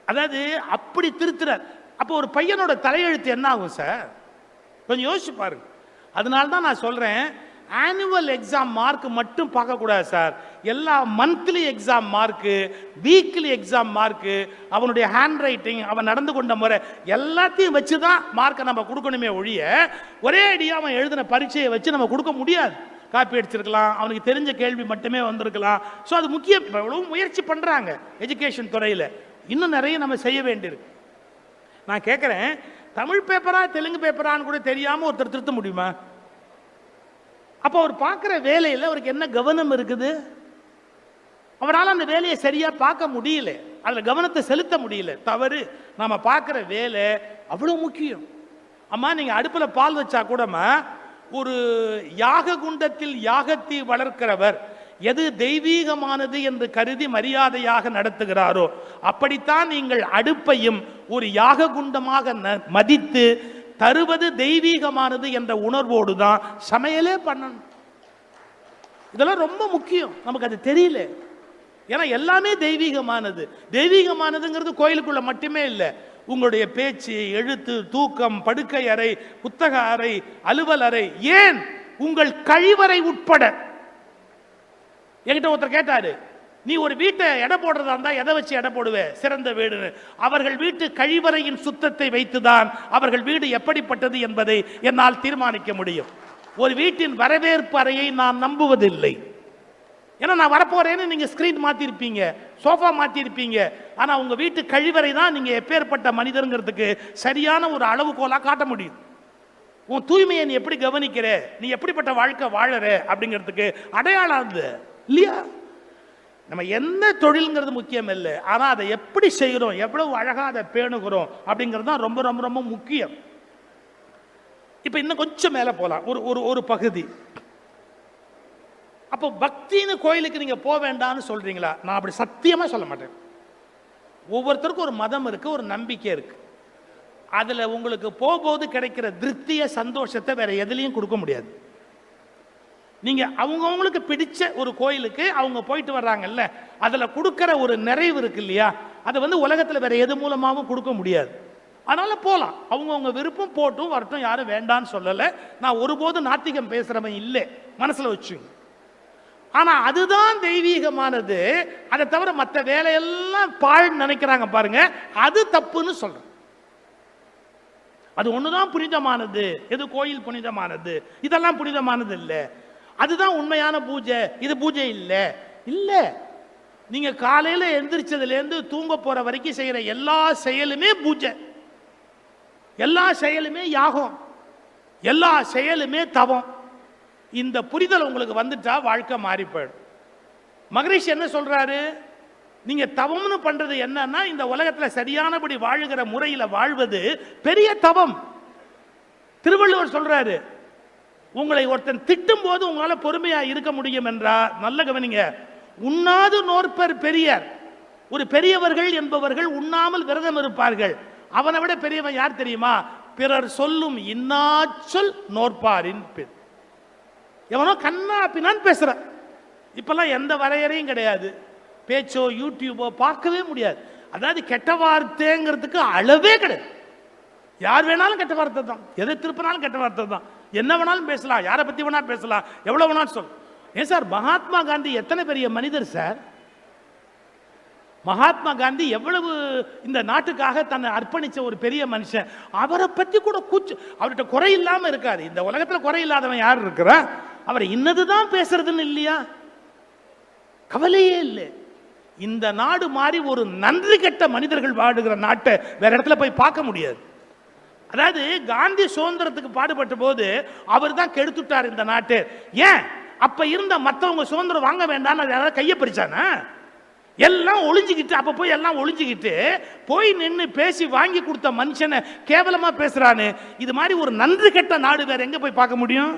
அதாவது அப்படி திருத்துறார். அப்போ ஒரு பையனோட தலையெழுத்து என்ன ஆகும் சார்? கொஞ்சம் யோசிச்சு பாருங்க. அதனால தான் நான் சொல்றேன், ஆனுவல் எக்ஸாம் மார்க் மட்டும் பார்க்கக்கூடாது சார். எல்லா monthly exam mark, weekly exam mark, அவனுடைய ஹேண்ட் ரைட்டிங், அவன் நடந்து கொண்ட முறை எல்லாத்தையும் வச்சு தான் மார்க்கை நம்ம கொடுக்கணுமே ஒழிய ஒரே அடியாக அவன் எழுதின பரீட்சையை வச்சு நம்ம கொடுக்க முடியாது. காப்பி அடிச்சிருக்கலாம், அவனுக்கு தெரிஞ்ச கேள்வி மட்டுமே வந்திருக்கலாம். ஸோ அது முக்கியம். எவ்வளவு முயற்சி பண்ணுறாங்க எஜுகேஷன் துறையில், இன்னும் நிறைய நம்ம செய்ய வேண்டியிருக்கு. நான் கேட்குறேன், தமிழ் பேப்பரா தெலுங்கு பேப்பரான்னு கூட தெரியாமல் ஒருத்தர் திருத்த முடியுமா? அப்போ அவர் பார்க்குற வேலையில் அவருக்கு என்ன கவனம் இருக்குது? அவரால் அந்த வேலையை சரியாக பார்க்க முடியல, அதில் கவனத்தை செலுத்த முடியல. தவறு. நாம் பார்க்குற வேலை அவ்வளோ முக்கியம். அம்மா நீங்கள் அடுப்பில் பால் வச்சா கூடமா, ஒரு யாக குண்டத்தில் யாகத்தை வளர்க்கிறவர் எது தெய்வீகமானது என்று கருதி மரியாதையாக நடத்துகிறாரோ அப்படித்தான் நீங்கள் அடுப்பையும் ஒரு யாக குண்டமாக மதித்து தருவது தெய்வீகமானது என்ற உணர்வோடு தான் சமையலே பண்ணணும். இதெல்லாம் ரொம்ப முக்கியம். நமக்கு அது தெரியல. ஏன்னா எல்லாமே தெய்வீகமானது. தெய்வீகமானதுங்கிறது கோயிலுக்குள்ள மட்டுமே இல்லை. உங்களுடைய பேச்சு, எழுத்து, தூக்கம், படுக்கை அறை, புத்தக அறை, அலுவல் அறை, ஏன் உங்கள் கழிவறை உட்பட. என்கிட்ட ஒருத்தர் கேட்டாரு, நீ ஒரு வீட்டை எடை போடுறதா இருந்தா எதை வச்சு எடை போடுவே சிறந்த வீடுன்னு. அவர்கள் வீட்டு கழிவறையின் சுத்தத்தை வைத்துதான் அவர்கள் வீடு எப்படிப்பட்டது என்பதை என்னால் தீர்மானிக்க முடியும். ஒரு வீட்டின் வரவேற்பு அறையை நான் நம்புவதில்லை. ஏன்னா நான் வரப்போறேன்னு நீங்க ஸ்கிரீன் மாத்திருப்பீங்க, சோஃபா மாத்திருப்பீங்க, ஆனா உங்க வீட்டு கழிவறை தான் நீங்க எப்பேற்பட்ட மனிதருங்கிறதுக்கு சரியான ஒரு அளவுகோலா காட்ட முடியும். உன் தூய்மையை நீ எப்படி கவனிக்கிற, நீ எப்படிப்பட்ட வாழ்க்கை வாழற அப்படிங்கிறதுக்கு அடையாளம் அது இல்லையா? நம்ம என்ன தொழில்ங்கிறது முக்கியம் இல்லை, ஆனா அதை எப்படி செய்கிறோம், எவ்வளவு அழகா அதை பேணுகிறோம் அப்படிங்கிறது தான் ரொம்ப ரொம்ப ரொம்ப முக்கியம். இப்ப இன்னும் கொஞ்சம் மேல போலாம், ஒரு பகுதி. அப்போ பக்தின்னு கோயிலுக்கு நீங்க போக வேண்டாம்னு சொல்றீங்களா? நான் அப்படி சத்தியமா சொல்ல மாட்டேன். ஒவ்வொருத்தருக்கும் ஒரு மதம் இருக்கு, ஒரு நம்பிக்கை இருக்கு. அதுல உங்களுக்கு போகும்போது கிடைக்கிற திருப்திய, சந்தோஷத்தை வேற எதுலையும் கொடுக்க முடியாது. நீங்க அவங்கவுங்களுக்கு பிடிச்ச ஒரு கோயிலுக்கு அவங்க போயிட்டு வர்றாங்கல்ல, அதுல கொடுக்கிற ஒரு நிறைவு இருக்கு இல்லையா, அதை வந்து உலகத்துல வேற எது மூலமாவும் கொடுக்க முடியாது. அதனால போலாம், அவங்கவுங்க விருப்பம் போட்டும் வரட்டும், யாரும் வேண்டான்னு சொல்லல. நான் ஒருபோதும் நாத்திகம் பேசுறவன் இல்லை, மனசுல வச்சுங்க. ஆனா அதுதான் தெய்வீகமானது. அதை தவிர மற்ற வேலையெல்லாம் பாழ் நினைக்கிறாங்க பாருங்க, அது தப்புன்னு சொல்றேன். அது ஒண்ணுதான் புனிதமானது. எது கோயில் புனிதமானது, இதெல்லாம் புனிதமானது இல்ல. அதுதான் உண்மையான பூஜை, இது பூஜை இல்ல. இல்ல, நீங்க காலையில எந்திரிச்சதுல இருந்து தூங்க போற வரைக்கும் செய்யற எல்லா செயலுமே பூஜை, எல்லா செயலுமே யாகம், எல்லா செயலுமே தவம். இந்த புரிதல் உங்களுக்கு வந்துட்டா வாழ்க்கை மாறி போயிடும். மகரிஷி என்ன சொல்றாரு, நீங்க தவம்னு பண்றது என்னன்னா, இந்த உலகத்துல சரியானபடி வாழுகிற முறையில வாழ்வது பெரிய தவம். திருவள்ளுவர் சொல்றாரு, உங்களை ஒருத்தன் திட்டும் போது உங்களால பொறுமையா இருக்க முடியும் என்றா, நல்ல கவனிங்க, உண்ணாது நோற்பர் பெரியார். ஒரு பெரியவர்கள் என்பவர்கள் உண்ணாமல் விரதம் இருப்பார்கள். அவனை விட பெரியவன் யார் தெரியுமா? பிறர் சொல்லும் இன்னாச்சொல் நோற்பாரின் பின். எவனோ கண்ணா பின்னான்னு பேசுற. இப்பெல்லாம் எந்த வரையறையும் கிடையாது. பேச்சோ யூடியூபோ பார்க்கவே முடியாது. அதாவது கெட்ட வார்த்தைங்கிறதுக்கு அளவே கிடையாது. யார் வேணாலும் கெட்ட வார்த்தை தான், எதை திருப்பினாலும் கெட்ட வார்த்தை தான். என்ன வேணாலும் பேசலாம், யாரை பத்தி வேணாலும் பேசலாம், எவ்வளவு வேணாலும் சொல். ஏன் சார், மகாத்மா காந்தி எத்தனை பெரிய மனிதர் சார். மகாத்மா காந்தி எவ்வளவு இந்த நாட்டுக்காக தன்னை அர்ப்பணிச்ச ஒரு பெரிய மனுஷன். அவரை பத்தி கூட கூச்சு, அவர்கிட்ட குறை இல்லாம இருக்காது. இந்த உலகத்துல குறை இல்லாதவன் யார் இருக்கிறா? அவரை இன்னதுதான் பேசுறதுன்னு இல்லையா? கவலையே இல்லை. இந்த நாடு மாதிரி ஒரு நன்றி கெட்ட மனிதர்கள் வாடுகிற நாட்டை வேற இடத்துல போய் பார்க்க முடியாது. அதாவது காந்தி சுதந்திரத்துக்கு பாடுபட்ட போது அவர் தான் கெடுத்துட்டார் இந்த நாட்டு. ஏன்? அப்ப இருந்த மற்றவங்க சுதந்திரம் வாங்க வேண்டாம் யாராவது கையை பறிச்சானா? எல்லாம் ஒளிஞ்சுக்கிட்டு, அப்ப போய் எல்லாம் ஒளிஞ்சுக்கிட்டு போய் நின்று பேசி வாங்கி கொடுத்த மனுஷனை கேவலமா பேசுறானு. இது மாதிரி ஒரு நன்றி கெட்ட நாடு வேற எங்க போய் பார்க்க முடியும்?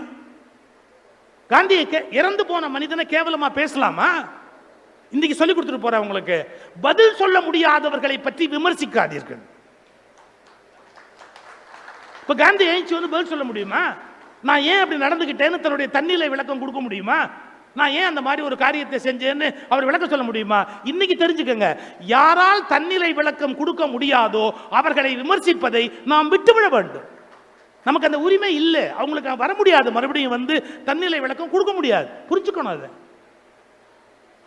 காந்தியை இறந்து போன மனிதனை கேவலமா பேசலாமா? இன்னைக்கு சொல்லி கொடுத்துட்டு போற உங்களுக்கு, பதில் சொல்ல முடியாதவர்களை பற்றி விமர்சிக்காதீர்கள். இப்ப காந்தி எழுச்சி வந்து பதில் சொல்ல முடியுமா? நான் ஏன் அப்படி நடந்துகிட்டேன்னு தன்னுடைய தன்னிலை விளக்கம் கொடுக்க முடியுமா? நான் ஏன் அந்த மாதிரி ஒரு காரியத்தை செஞ்சேன்னு அவர் விளக்கம் சொல்ல முடியுமா? இன்னைக்கு தெரிஞ்சுக்கங்க, யாரால் தன்னிலை விளக்கம் கொடுக்க முடியாதோ அவர்களை விமர்சிப்பதை நாம் விட்டுவிட வேண்டும். நமக்கு அந்த உரிமை இல்லை, அவங்களுக்கு வர முடியாது, மறுபடியும் வந்து தன்னிலை விளக்கம் கொடுக்க முடியாது. புரிஞ்சுக்கணும் அதை.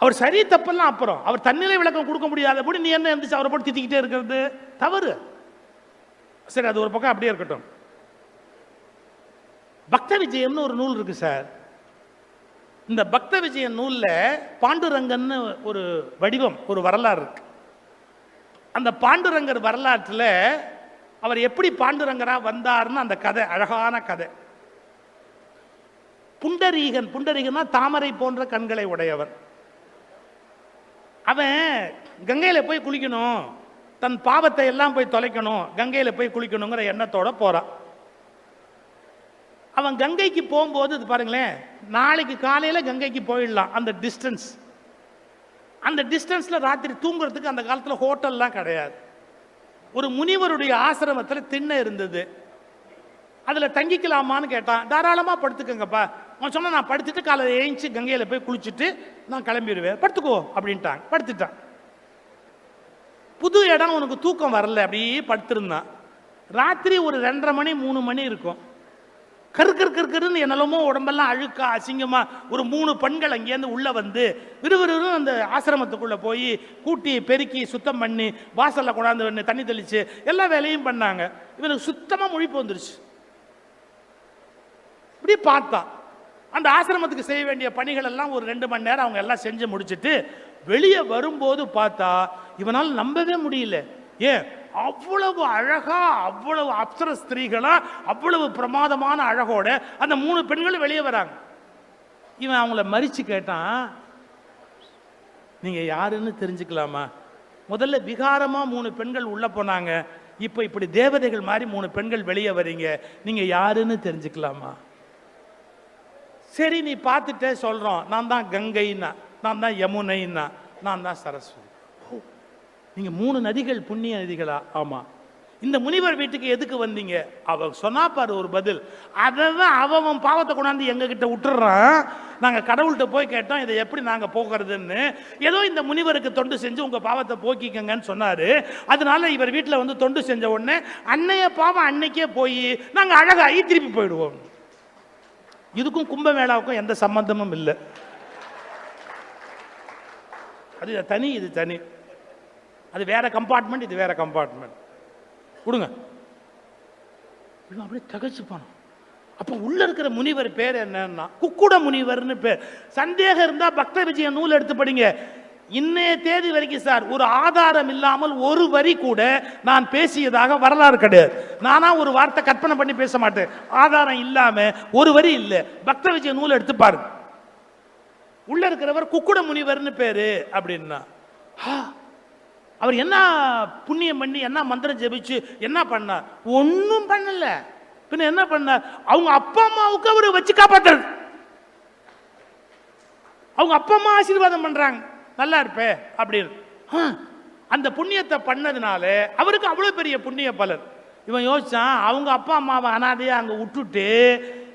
அவர் சரி தப்பெல்லாம் அப்புறம், அவர் தன்னிலை விளக்கம் கொடுக்க முடியாதபடி நீ என்ன இருந்துச்சு அவரை போட்டு திட்டிக்கிட்டே இருக்கிறது தவறு. சரி, அது ஒரு பக்கம் அப்படியே இருக்கட்டும். பக்த விஜயம்னு ஒரு நூல் இருக்கு சார். இந்த பக்த விஜயன் நூல்ல பாண்டுரங்கன்னு ஒரு வடிவம், ஒரு வரலாறு இருக்கு. அந்த பாண்டுரங்கர் வரலாற்றில் அவர் எப்படி பாண்டுரங்கரா வந்தார்னு அந்த கதை, அழகான கதை. புண்டரீகன், புண்டரீகன்னா தாமரை போன்ற கண்களை உடையவன். அவன் கங்கையில போய் குளிக்கணும், தன் பாவத்தை எல்லாம் போய் தொலைக்கணும், கங்கையில போய் குளிக்கணுங்கிற எண்ணத்தோட போறான். அவன் கங்கைக்கு போகும்போது இது பாருங்களேன், நாளைக்கு காலையில கங்கைக்கு போயிடலாம். அந்த டிஸ்டன்ஸ், அந்த டிஸ்டன்ஸ்ல ராத்திரி தூங்குறதுக்கு அந்த காலத்துல ஹோட்டல்லாம் கிடையாது. ஒரு முனிவருடைய ஆசிரமத்தில் திண்ணை இருந்தது. அதுல தங்கிக்கலாமான்னு கேட்டான். தாராளமா படுத்துக்கங்கப்பா. அவன் சொன்னா, நான் படுத்துட்டு காலையில் ஏஞ்சி கங்கையில போய் குளிச்சுட்டு நான் கிளம்பிடுவேன், படுத்துக்கோ அப்படின்ட்டாங்க. படுத்துட்டான். புது இடம், உனக்கு தூக்கம் வரல, அப்படியே படுத்திருந்தான். ராத்திரி ஒரு 2:30 மணி 3 மணி இருக்கும். கருன்னு என்னெல்லாமோ உடம்பெல்லாம் அழுக்கா அசிங்கமா ஒரு 3 பெண்கள் அங்கேருந்து உள்ள வந்து விறுவிறு அந்த ஆசிரமத்துக்குள்ள போய் கூட்டி பெருக்கி சுத்தம் பண்ணி வாசல்ல கொண்டாந்து தண்ணி தெளிச்சு எல்லா வேலையும் பண்ணாங்க. இவனுக்கு சுத்தமா முழிப்பு வந்துருச்சு. இப்படி பார்த்தா அந்த ஆசிரமத்துக்கு செய்ய வேண்டிய பணிகள் எல்லாம் ஒரு 2 மணி நேரம் அவங்க எல்லாம் செஞ்சு முடிச்சுட்டு வெளியே வரும்போது பார்த்தா இவனால் நம்பவே முடியல. ஏன், அவ்வளவு அழகா, அவ்வளவு அப்சர ஸ்திரீகளா, அவ்வளவு பிரமாதமான அழகோட அந்த 3 பெண்களும் வெளியே வராங்க. இவன் அவங்கள மறிச்சு கேட்டான், நீங்க யாருன்னு தெரிஞ்சுக்கலாமா? முதல்ல விகாரமா 3 பெண்கள் உள்ள போனாங்க, இப்ப இப்படி தேவதைகள் மாதிரி 3 பெண்கள் வெளியே வரீங்க, நீங்க யாருன்னு தெரிஞ்சுக்கலாமா? சரி, நீ பார்த்துட்டே சொல்றோம், நான் தான் கங்கைன்னா, நான் தான் யமுனைன்னா, நான் தான் சரஸ்வதி. நீங்க 3 நதிகள் புண்ணிய நதிகளா? ஆமா. இந்த முனிவர் வீட்டுக்கு எதுக்கு வந்தீங்க? அவ சொன்னா பாரு ஒரு பதில். அதான் அவன் பாவத்தை கொண்டாந்து எங்க கிட்ட விட்டுறான். நாங்க கடவுள்கிட்ட போய் கேட்டோம், இதை எப்படி நாங்க போக்குறதுன்னு. ஏதோ இந்த முனிவருக்கு தொண்டு செஞ்சு உங்க பாவத்தை போக்கிக்கங்கன்னு சொன்னாரு. அதனால இவர் வீட்டில் வந்து தொண்டு செஞ்ச உடனே அன்னைய பாவம் அன்னைக்கே போய் நாங்க அழகாகி திருப்பி போயிடுவோம். இதுக்கும் கும்பமேளாவுக்கும் எந்த சம்பந்தமும் இல்லை. அது தனி, இது தனி. அது வேற கம்பார்ட்மெண்ட், இது வேற கம்பார்ட்மெண்ட். கொடுங்க. அப்படியே தகச்சுப்பானோ. அப்போ உள்ள இருக்கிற முனிவர் பேர் என்னன்னா குக்குட முனிவர்னு பேர். சந்தேகம் இருந்தா பக்த விஜய நூல் எடுத்து படிங்க. இன்னைய தேதி வரைக்கும் சார் ஒரு ஆதாரம் இல்லாமல் ஒரு வரி கூட நான் பேசியதாக வரலாறு கிடையாது. நானா ஒரு வார்த்தை கற்பனை பண்ணி பேச மாட்டேன். ஆதாரம் இல்லாம ஒரு வரி இல்லை. பக்த விஜய நூல் எடுத்து பாருங்க. உள்ள இருக்கிறவர் குக்குட முனிவர்னு பேரு. அப்படின்னா அவர் என்ன புண்ணியம் பண்ணி என்ன மந்திரம் ஜெபிச்சு என்ன பண்ணார்? ஒன்னும் பண்ணல. பின்ன என்ன பண்ணார்? அவங்க அப்பா அம்மாவுக்கு அவரு வச்சு காப்பாத்துறது. அவங்க அப்பா அம்மா ஆசீர்வாதம் பண்றாங்க, நல்லா இருப்பே அப்படின்னு. அந்த புண்ணியத்தை பண்ணதுனால அவருக்கு அவ்வளவு பெரிய புண்ணிய பலன். இவன் யோசிச்சான், அவங்க அப்பா அம்மாவை அனாதையா அங்க விட்டுட்டு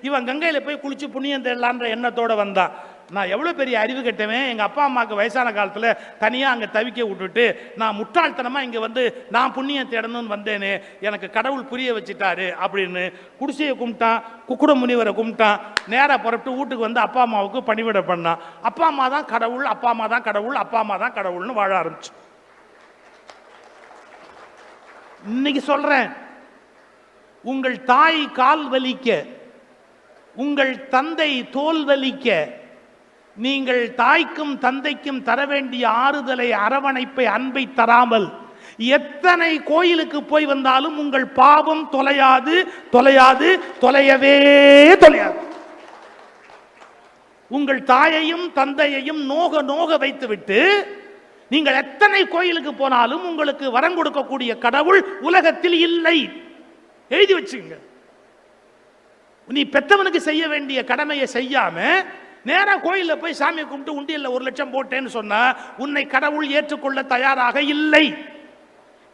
இவன் கங்கையில போய் குளிச்சு புண்ணியம் தேடலான்ற எண்ணத்தோட வந்தான். நான் எவ்வளோ பெரிய அறிவு கட்டவேன். எங்கள் அப்பா அம்மாவுக்கு வயசான காலத்தில் தனியாக அங்கே தவிக்க விட்டுட்டு நான் முட்டாள்தனமாக இங்கே வந்து நான் புண்ணியம் தேடணும்னு வந்தேனே, எனக்கு கடவுள் புரிய வச்சுட்டாரு அப்படின்னு குடிசையை கும்பிட்டான், குக்குட முனிவரை கும்பிட்டான். நேராக புறப்பட்டு வீட்டுக்கு வந்து அப்பா அம்மாவுக்கு பணிவிடை பண்ணான். அப்பா அம்மா தான் கடவுள், அப்பா அம்மா தான் கடவுள், அப்பா அம்மா தான் கடவுள்னு வாழ ஆரம்பிச்சு. இன்னைக்கு சொல்றேன், உங்கள் தாய் கால் வலிக்க, உங்கள் தந்தை தோல் வலிக்க, நீங்கள் தாய்க்கும் தந்தைக்கும் தர வேண்டிய ஆறுதலை, அரவணைப்பை, அன்பை தராமல் எத்தனை கோயிலுக்கு போய் வந்தாலும் உங்கள் பாவம் தொலையாது, தொலையாது, தொலையவே தொலையாது. உங்கள் தாயையும் தந்தையையும் நோக நோக வைத்துவிட்டு நீங்கள் எத்தனை கோயிலுக்கு போனாலும் உங்களுக்கு வரம் கொடுக்கக்கூடிய கடவுள் உலகத்தில் இல்லை. எழுதி வச்சுங்க. நீ பெத்தவனுக்கு செய்ய வேண்டிய கடமையை செய்யாம நேரா கோயில்ல போய் சாமியை கும்பிட்டு உண்டியல்ல 1 லட்சம் போட்டேன்னு சொன்னா உன்னை கடவுள் ஏற்றுக்கொள்ள தயாராக இல்லை.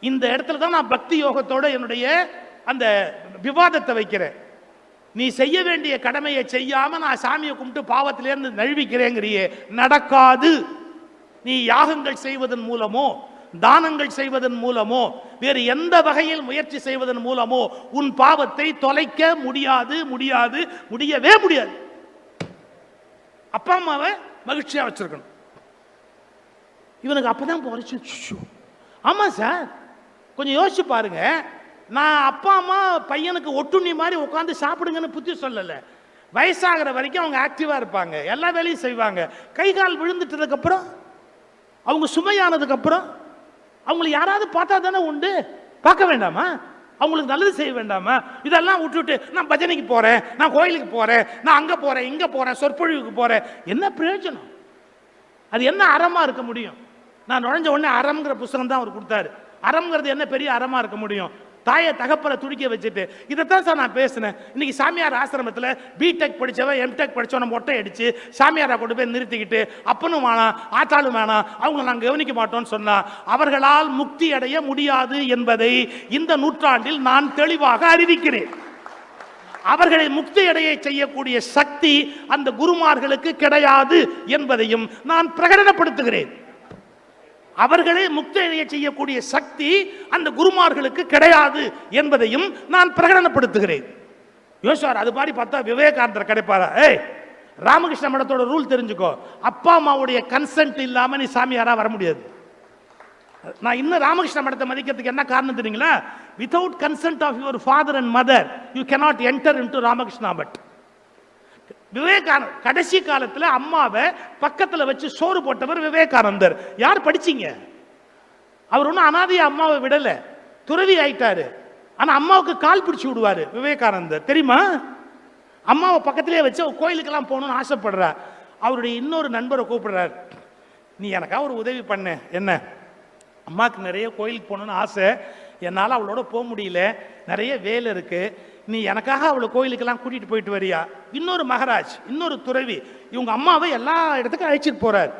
இந்த இடத்துல தான் நான் பக்தி யோகத்தோட என்னுடைய அந்த விவாதத்தை வைக்கிறேன். நீ செய்ய வேண்டிய கடமையை செய்யாம நான் சாமியை கும்பிட்டு பாவத்திலிருந்து நழுவிக்கிறேங்கிறியே, நடக்காது. நீ யாகங்கள் செய்வதன் மூலமோ தானங்கள் செய்வதன் மூலமோ வேறு எந்த வகையில் முயற்சி செய்வதன் மூலமோ உன் பாவத்தை தொலைக்க முடியாது, முடியாது, முடியவே முடியாது. அப்பா அம்மாவை மகிழ்ச்சியா வச்சிருக்கணும். இவனுக்கு அப்பதான் போச்சு. ஆமா சார், கொஞ்சம் யோசிச்சு பாருங்க. நான் அப்பா அம்மா பையனுக்கு ஒட்டுண்ணி மாதிரி உட்காந்து சாப்பிடுங்கன்னு புத்தி சொல்லல. வயசாகிற வரைக்கும் அவங்க ஆக்டிவா இருப்பாங்க, எல்லா வேலையும் செய்வாங்க. கை கால் விழுந்துட்டதுக்கு அப்புறம், அவங்க சுமையானதுக்கு அப்புறம் அவங்களை யாராவது பார்த்தா தானே உண்டு. பார்க்க வேண்டாமா? அவங்களுக்கு நல்லது செய்ய வேண்டாமா? இதெல்லாம் விட்டுட்டு நான் பஜனைக்கு போறேன், நான் கோயிலுக்கு போறேன், நான் அங்க போறேன், இங்க போறேன், சொற்பொழிவுக்கு போறேன், என்ன பிரயோஜனம்? அது என்ன அறமா இருக்க முடியும்? நான் நுழைஞ்ச உடனே அறம்ங்கிற புத்தகம் தான் அவர் கொடுத்தாரு. அறம்ங்கிறது என்ன பெரிய அறமா இருக்க முடியும்? தாயை தகப்பலை துடிக்க வச்சுட்டு. இதைத்தான் சார் நான் பேசினேன். இன்னைக்கு சாமியார் ஆசிரமத்தில் பிடெக் படித்தவன் எம்டெக் படித்தவனை மொட்டை அடிச்சு சாமியாரை கொண்டு போய் நிறுத்திக்கிட்டு அப்பனும் வேணாம் ஆத்தாளும் வேணாம் அவங்கள நாங்கள் கவனிக்க மாட்டோம்னு சொன்னா அவர்களால் முக்தி அடைய முடியாது என்பதை இந்த நூற்றாண்டில் நான் தெளிவாக அறிவிக்கிறேன். அவர்களை முக்தி அடைய செய்யக்கூடிய சக்தி அந்த குருமார்களுக்கு கிடையாது என்பதையும் நான் பிரகடனப்படுத்துகிறேன். அவர்களே முக்தி அடைய செய்யக்கூடிய சக்தி அந்த குருமார்களுக்கு கிடையாது என்பதையும் நான் பிரகடனப்படுத்துகிறேன். யோசிச்சார். அது மாதிரி பார்த்தா விவேகானந்தர் கிடைப்பாரா? ராமகிருஷ்ண மடத்தோட ரூல் தெரிஞ்சுக்கோ, அப்பா அம்மாவுடைய கன்சென்ட் இல்லாம நீ சாமியாரா வர முடியாது. நான் இன்னும் ராமகிருஷ்ண மடத்தை மதிக்கிறதுக்கு என்ன காரணம் தெரியுங்களா? Without consent of your father and mother you cannot enter into Ramakrishna Math. விவேகானந்தர் கடைசி காலத்தில் அம்மாவை பக்கத்தில் வச்சு சோறு போட்டவர் விவேகானந்தர். யார் படிச்சீங்க? அவர் ஒன்றும் அனாதையா அம்மாவை விடல, துறவி ஆயிட்டாரு. ஆனா அம்மாவுக்கு கால் பிடிச்சி விடுவாரு விவேகானந்தர், தெரியுமா? அம்மாவை பக்கத்திலே வச்சு கோயிலுக்கெல்லாம் போகணும்னு ஆசைப்படுறார். அவருடைய இன்னொரு நண்பரை கூப்பிடுறார், நீ எனக்கா ஒரு உதவி பண்ண. என்ன? அம்மாவுக்கு நிறைய கோயிலுக்கு போகணும்னு ஆசை, என்னால் அவளோட போக முடியல, நிறைய வேலை இருக்கு, நீ எனக்காக அவளை கோயிலுக்கெல்லாம் கூட்டிட்டு போயிட்டு வரியா? இன்னொரு மகாராஜ், இன்னொரு துறவி இவங்க அம்மாவை எல்லா இடத்துக்கும் அழைச்சிட்டு போறார்.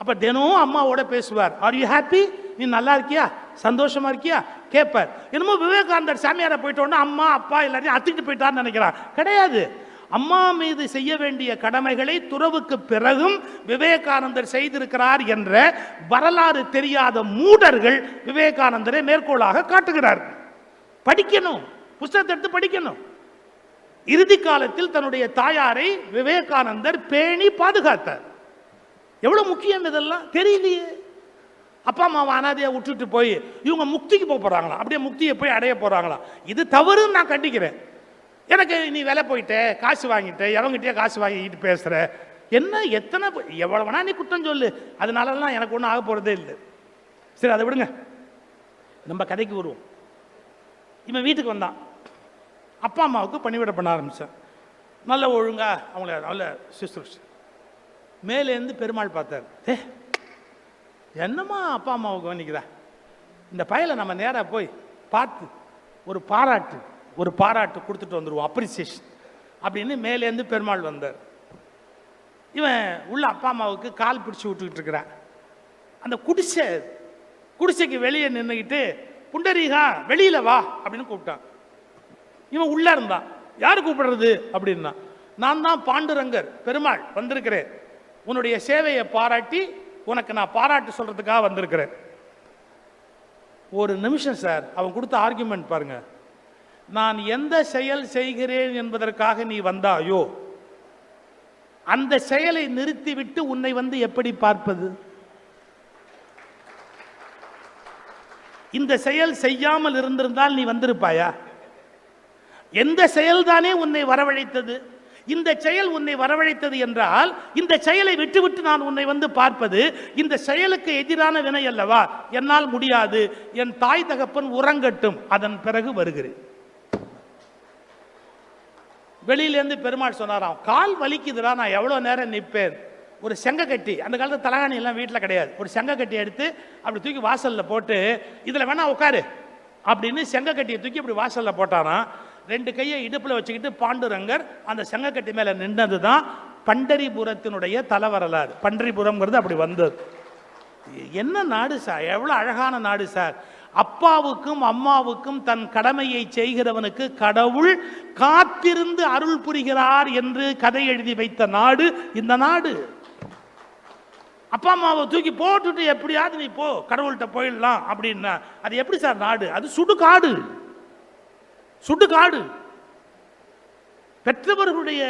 அப்ப தினமும் அம்மாவோட பேசுவார். Are you happy? நீ நல்லா இருக்கியா? சந்தோஷமா இருக்கியா கேட்பார். என்னமோ விவேகானந்தர் சாமியாரை போயிட்டோன்னா அம்மா அப்பா எல்லாரையும் அத்துக்கிட்டு போயிட்டான்னு நினைக்கிறான். கிடையாது. அம்மா மீது செய்ய வேண்டிய கடமைகளை துறவுக்கு பிறகும் விவேகானந்தர் செய்திருக்கிறார் என்ற வரலாறு தெரியாத மூடர்கள் விவேகானந்தரை மேற்கோளாக காட்டுகிறார்கள். படிக்கணும், புத்தகத்தை எடுத்து படிக்கணும். இறுதி காலத்தில் தன்னுடைய தாயாரை விவேகானந்தர் பேணி பாதுகாத்தார். எவ்வளவு முக்கியம் இதெல்லாம் தெரியலையே. அப்பா அம்மாவை அனாதையா விட்டுட்டு போய் இவங்க முக்திக்கு போறாங்களா, அப்படியே முக்தியை போய் அடைய போறாங்களா? இது தவறுன்னு நான் கண்டிக்கிறேன். எனக்கு நீ வேலை போயிட்ட, காசு வாங்கிட்ட, எவங்கிட்டே காசு வாங்கிட்டு பேசுற, என்ன எத்தனை எவ்வளவு வேணா நீ குற்றம் சொல்லு, அதனாலலாம் எனக்கு ஒன்றும் ஆக போறதே இல்லை. சரி, அதை விடுங்க, நம்ம கதைக்கு வருவோம். இவன் வீட்டுக்கு வந்தான். அப்பா அம்மாவுக்கு பணிவிட பண்ண ஆரம்பித்தான். நல்ல ஒழுங்கா அவங்கள நல்ல சுசுறுச்சு. மேலேருந்து பெருமாள் பார்த்தார். என்னம்மா அப்பா அம்மாவுக்கு கவனிக்கிறா, இந்த பயலை நம்ம நேராக போய் பார்த்து ஒரு பாராட்டு கொடுத்துட்டு வந்துடுவோம், அப்ரிசியேஷன் அப்படின்னு மேலேருந்து பெருமாள் வந்தார். இவன் உள்ள அப்பா அம்மாவுக்கு கால் பிடிச்சி விட்டுக்கிட்டு இருக்கிறான். அந்த குடிசைக்கு வெளியே நின்றுக்கிட்டு புண்டரீகா வெளியில வா அப்படின்னு கூப்பிட்டான். இவன் உள்ள இருந்தான். யாரு கூப்பிடுறது அப்படின்னா, நான் தான் பாண்டுரங்கர் பெருமாள் வந்திருக்கிறேன், உன்னுடைய சேவையை பாராட்டி உனக்கு நான் பாராட்டு சொல்றதுக்காக வந்திருக்கிறேன். ஒரு நிமிஷம் சார், அவன் கொடுத்த ஆர்குமெண்ட் பாருங்க. நான் எந்த செயல் செய்கிறேன் என்பதற்காக நீ வந்தாயோ அந்த செயலை நிறுத்திவிட்டு உன்னை வந்து எப்படி பார்ப்பது? இந்த செயல் செய்யாமல் இருந்திருந்தால் நீ வந்திருப்பாயா? எந்த செயல்தானே உன்னை வரவழைத்தது? இந்த செயல் உன்னை வரவழைத்தது என்றால் இந்த செயலை விட்டுவிட்டு நான் உன்னை வந்து பார்ப்பது இந்த செயலுக்கு எதிரான வினை அல்லவா? என்னால் முடியாது, என் தாய் தகப்பன் உறங்கட்டும், அதன் பிறகு வருகிறேன். வெளியிலேருந்து பெருமாள் சொன்னாராம், கால் வலிக்குதுடா, நான் எவ்வளோ நேரம் நிற்பேன். ஒரு செங்க கட்டி, அந்த காலத்து தலகாணி எல்லாம் வீட்டில் கிடையாது, ஒரு செங்க கட்டி எடுத்து அப்படி தூக்கி வாசலில் போட்டு இதில் வேணா உட்காரு அப்படின்னு செங்க கட்டியை தூக்கி அப்படி வாசலில் போட்டானா. 2 கையை இடுப்பில் வச்சுக்கிட்டு பாண்டுரங்கர் அந்த செங்கக்கட்டி மேலே நின்றது தான் பண்டரிபுரத்தினுடைய தலவரலாறு. பண்டரிபுரம்ங்கிறது அப்படி வந்தது. என்ன நாடு சார், எவ்வளோ அழகான நாடு சார். அப்பாவுக்கும் அம்மாவுக்கும் தன் கடமையை செய்கிறவனுக்கு கடவுள் காத்திருந்து அருள் புரிகிறார் என்று கதை எழுதி வைத்த நாடு இந்த நாடு. அப்பா அம்மாவை தூக்கி போட்டுட்டு எப்படியாவது நீ போ, கடவுள்கிட்ட போயிடலாம் அப்படின்னா அது எப்படி சார் நாடு? அது சுடுகாடு, சுடுகாடு. பெற்றவர்களுடைய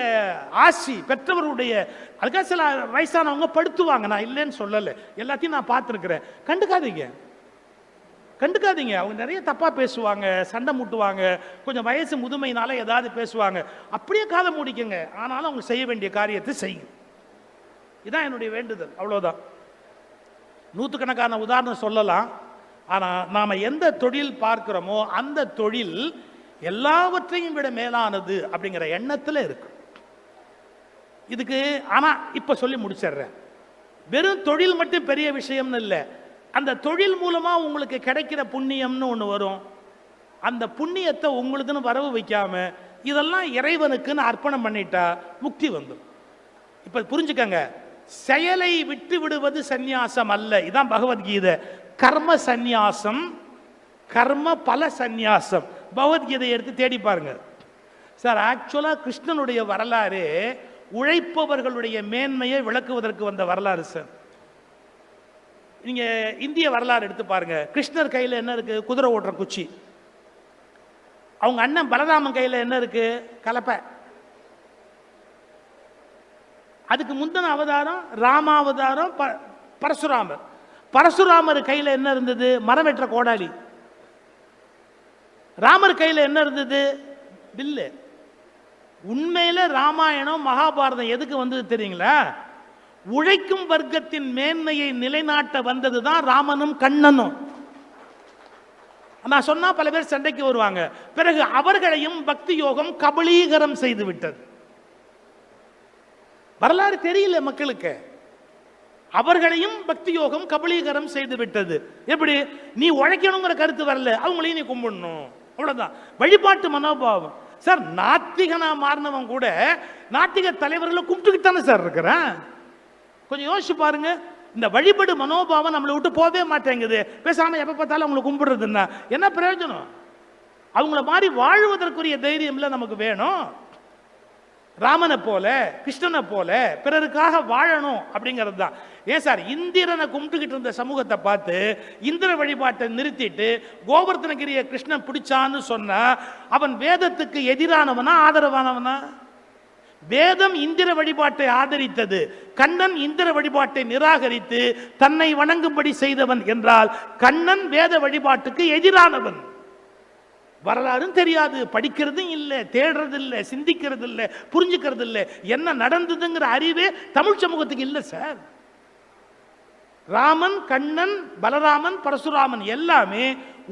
ஆசி, பெற்றவர்களுடைய அதுக்காக சில வயசானவங்க படுத்துவாங்க, நான் இல்லைன்னு சொல்லலை, எல்லாத்தையும் நான் பார்த்துருக்கிறேன். கண்டுக்காதீங்க. அவங்க நிறைய தப்பா பேசுவாங்க, சண்டை முட்டுவாங்க, கொஞ்சம் வயசு முதுமையினால ஏதாவது பேசுவாங்க, அப்படியே காதை மூடிக்கங்க. ஆனாலும் அவங்க செய்ய வேண்டிய காரியத்தை செய்யும். இதான் என்னுடைய வேண்டுதல், அவ்வளோதான். நூற்றுக்கணக்கான உதாரணம் சொல்லலாம். ஆனால் நாம் எந்த தொழில் பார்க்கிறோமோ அந்த தொழில் எல்லாவற்றையும் விட மேலானது அப்படிங்கிற எண்ணத்தில் இருக்கு. இதுக்கு ஆனால் இப்போ சொல்லி முடிச்சிடுறேன். வெறும் தொழில் மட்டும் பெரிய விஷயம்னு இல்லை, அந்த தொழில் மூலமாக உங்களுக்கு கிடைக்கிற புண்ணியம்னு ஒன்று வரும். அந்த புண்ணியத்தை உங்களுக்குன்னு வரவு வைக்காம இதெல்லாம் இறைவனுக்குன்னு அர்ப்பணம் பண்ணிட்டா முக்தி வந்துடும். இப்போ புரிஞ்சுக்கங்க, செயலை விட்டு விடுவது சந்நியாசம் அல்ல. இதான் பகவத்கீதை. கர்ம சந்நியாசம், கர்ம பல சந்நியாசம். பகவத்கீதை எடுத்து தேடி பாருங்க சார். ஆக்சுவலாக கிருஷ்ணனுடைய வரலாறு உழைப்பவர்களுடைய மேன்மையை விளக்குவதற்கு வந்த வரலாறு சார். நீங்க இந்திய வரலாறு எடுத்து பாருங்க. கிருஷ்ணர் கையில் என்ன இருக்கு? குதிரை ஓட்டுற குச்சி. அவங்க அண்ணன் பலராமன் கையில் என்ன இருக்கு? கலப்பை. அதுக்கு முந்தின அவதாரம் ராமாவதாரம் பரசுராமர். பரசுராமர் கையில் என்ன இருந்தது? மரம் வெற்ற கோடாலி. ராமர் கையில் என்ன இருந்தது? வில்லு. உண்மையில ராமாயணம் மகாபாரதம் எதுக்கு வந்தது தெரியுங்களா? உழைக்கும் வர்க்கத்தின் மேன்மையை நிலைநாட்ட வந்தது தான் ராமனும் கண்ணனும். நான் சொன்னா பல பேர் சண்டைக்கு வருவாங்க. பிறகு அவர்களையும் பக்தி யோகம் கபலீகரம் செய்து விட்டது. வரலாறு தெரியல மக்களுக்கு. அவர்களையும் பக்தி யோகம் கபலீகரம் செய்து விட்டது. எப்படி? நீ உழைக்கணுங்கிற கருத்து வரல, அவங்களையும் நீ கும்பிடணும், அவ்வளவுதான். வழிபாட்டு மனோபாவம் சார். நாத்திகனா மாறினவன் கூட நாத்திக தலைவர்களை கும்பிட்டுக்கிட்டு தானே சார் இருக்கிறான். கொஞ்சம் யோசிச்சு பாருங்க. இந்த வழிபடு மனோபாவம் நம்மளை விட்டு போவே மாட்டேங்குது. பேசாம எப்ப பார்த்தாலும் அவங்களை கும்பிடுறதுன்னா என்ன பிரயோஜனம்? அவங்கள மாதிரி வாழ்வதற்குரிய தைரியம்ல நமக்கு வேணும். ராமனை போல கிருஷ்ணனை போல பிறருக்காக வாழணும் அப்படிங்கிறது தான். ஏன் சார் இந்திரனை கும்பிட்டுக்கிட்டு இருந்த சமூகத்தை பார்த்து இந்திர வழிபாட்டை நிறுத்திட்டு கோவர்த்தனகிரிய கிருஷ்ணன் பிடிச்சான்னு சொன்னா அவன் வேதத்துக்கு எதிரானவனா ஆதரவானவனா? வேதம் இந்திர வழிபாட்டை ஆதரித்தது, கண்ணன் இந்திர வழிபாட்டை நிராகரித்து தன்னை வணங்கும்படி செய்தவன் என்றால் கண்ணன் வேத வழிபாட்டுக்கு எதிரானவன். வரலாறும் தெரியாது, படிக்கிறதும் இல்லை, தேடுறது இல்லை, சிந்திக்கிறது இல்லை, புரிஞ்சுக்கிறது இல்லை, என்ன நடந்ததுங்கிற அறிவே தமிழ் சமூகத்துக்கு இல்லை சார். ராமன், கண்ணன், பலராமன், பரசுராமன் எல்லாமே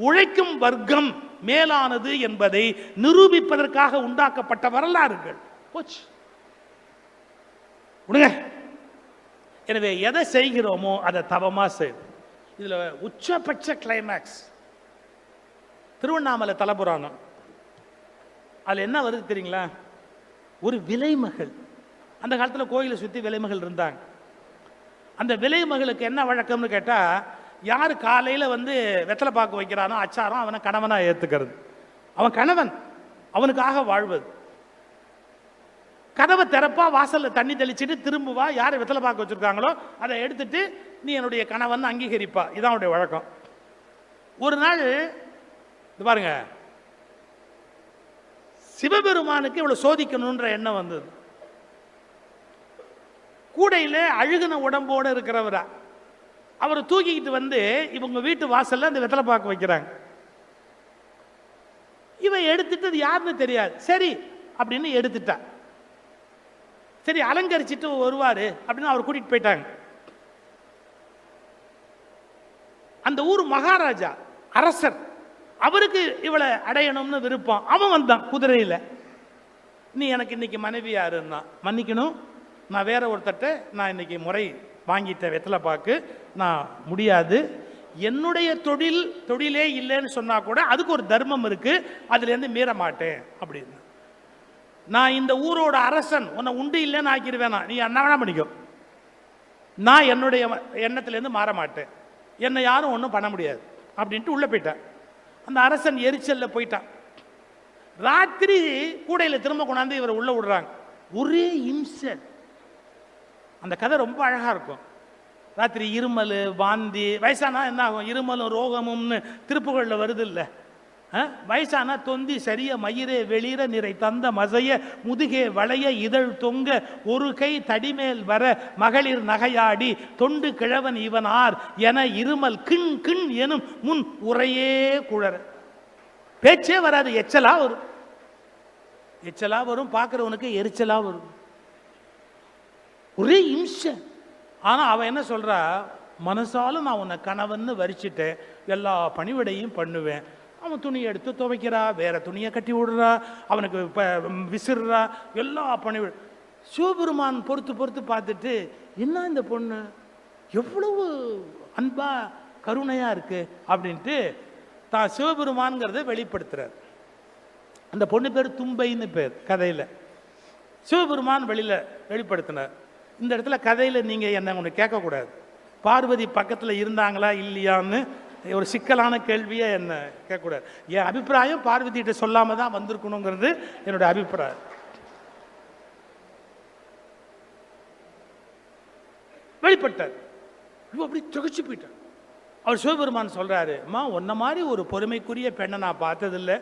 உழைக்கும் வர்க்கம் மேலானது என்பதை நிரூபிப்பதற்காக உண்டாக்கப்பட்ட வரலாறுகள். போச்சு விடுங்க. எனவே எதை செய்கிறோமோ அதை தவமா செய்யும். இதுல உச்சபட்ச கிளைமேக்ஸ் திருவண்ணாமலை தலபுராணம். அதில் என்ன வருது தெரியுங்களா? ஒரு விலைமகள். அந்த காலத்தில் கோயிலை சுற்றி விலைமகள் இருந்தாங்க. அந்த விலைமகளுக்கு என்ன வழக்கம்னு கேட்டால், யார் காலையில் வெத்தலை பாக்கு வைக்கிறானோ அச்சாரம் அவனை கணவனாக ஏற்றுக்கிறது. அவன் கணவன், அவனுக்காக வாழ்வது. கதவை திறப்பா, வாசலில் தண்ணி தெளிச்சுட்டு திரும்புவா, யார் வெத்தலை பாக்கு வச்சுருக்காங்களோ அதை எடுத்துட்டு நீ என்னுடைய கணவன் அங்கீகரிப்பா. இதான் அவனுடைய வழக்கம். ஒரு நாள் இது பாருங்க, சிவபெருமானுக்கு இவ்வளவு சோதிக்கணும்ன்ற எண்ணம் வந்தது. கூடையில அழுகுன உடம்போடு இருக்கிறவரா அவரை தூக்கிக்கிட்டு இவங்க வீட்டு வாசல்ல அந்த வெத்தலை பாக்கு வைக்கிறாங்க. இவன் எடுத்துட்டு அது யாருன்னு தெரியாது, சரி அப்படின்னு எடுத்துட்டா. சரி அலங்கரிச்சுட்டு வருவாரு அப்படின்னு அவர் கூட்டிட்டு போயிட்டாங்க. அந்த ஊர் மகாராஜா அரசர், அவருக்கு இவளை அடையணும்னு விருப்பம். அவன் வந்தான் குதிரையில். நீ எனக்கு இன்னைக்கு மனைவி யாருன்னா, மன்னிக்கணும் நான் வேற ஒருத்தட்ட நான் இன்னைக்கு முறை வாங்கிட்டேன் வெத்தலை பாக்கு, நான் முடியாது. என்னுடைய தொழிலே இல்லைன்னு சொன்னா கூட அதுக்கு ஒரு தர்மம் இருக்கு, அதுலேருந்து மீற மாட்டேன் அப்படின்னு. நான் இந்த ஊரோட அரசன், உன்னை உண்டு இல்லைன்னு ஆக்கிடுவேனா, நீ என்ன வேணா பண்ணிக்கோ, நான் என்னுடைய எண்ணத்திலேருந்து மாற மாட்டேன், என்னை யாரும் ஒன்றும் பண்ண முடியாது அப்படின்ட்டு உள்ள போயிட்டேன். அந்த அரசன் எரிச்சல்ல போயிட்டான். ராத்திரி கூடையில் திரும்ப கொண்டாந்து இவரை உள்ள விடுறாங்க. ஒரே இம்சை. அந்த கதை ரொம்ப அழகா இருக்கும். ராத்திரி இருமல், வாந்தி, வயசானா என்ன ஆகும், இருமலும் ரோகமும்னு திருப்புகழில் வருது இல்லை? வயசானா தொந்தி சரிய மயிரே வெளிர நிறை தந்த மசைய முதுகே வளைய இதழ் தொங்க ஒரு கை தடிமேல் வர மகளிர் நகையாடி தொண்டு கிழவன் இவன் ஆர் என இருமல் கிண் கிண் எனும் முன் உரையே குழற. பேச்சே வராது, எச்சலா வரும். எச்சலா வரும், பார்க்கிறவனுக்கு எரிச்சலா வரும். ஒரே இம்சை. ஆனா அவன் என்ன சொல்றா, மனசாலும் நான் உன்னை கணவன்னு வரிச்சிட்டேன், எல்லா பணிவிடையும் பண்ணுவேன். அவன் துணியை எடுத்து துவைக்கிறா, வேற துணியை கட்டி விடுறா, அவனுக்கு விசிறா, எல்லா பணிவிட. சிவபெருமான் பொறுத்து பார்த்துட்டு, என்ன இந்த பொண்ணு எவ்வளவு அன்பா கருணையா இருக்கு அப்படின்ட்டு தான் சிவபெருமான்கிறத வெளிப்படுத்துறார். அந்த பொண்ணு பேர் தும்பைன்னு பேர் கதையில். சிவபெருமான் வெளிப்படுத்தினார். இந்த இடத்துல கதையில் நீங்கள் என்ன ஒன்று கேட்கக்கூடாது, பார்வதி பக்கத்தில் இருந்தாங்களா இல்லையான்னு ஒரு சிக்கலான கேள்வியை என்ன கேட்கக்கூடாது. என் அபிப்பிராயம் பார்வதிகிட்ட சொல்லாம தான் வந்திருக்கணுங்கிறது என்னோட அபிப்பிராயம். வெளிப்பட்டார். அப்படி திகச்சு போயிட்டார். அவர் சிவபெருமான் சொல்றாரு, அம்மா உன்ன மாதிரி ஒரு பொறுமைக்குரிய பெண்ணை நான் பார்த்ததில்லை,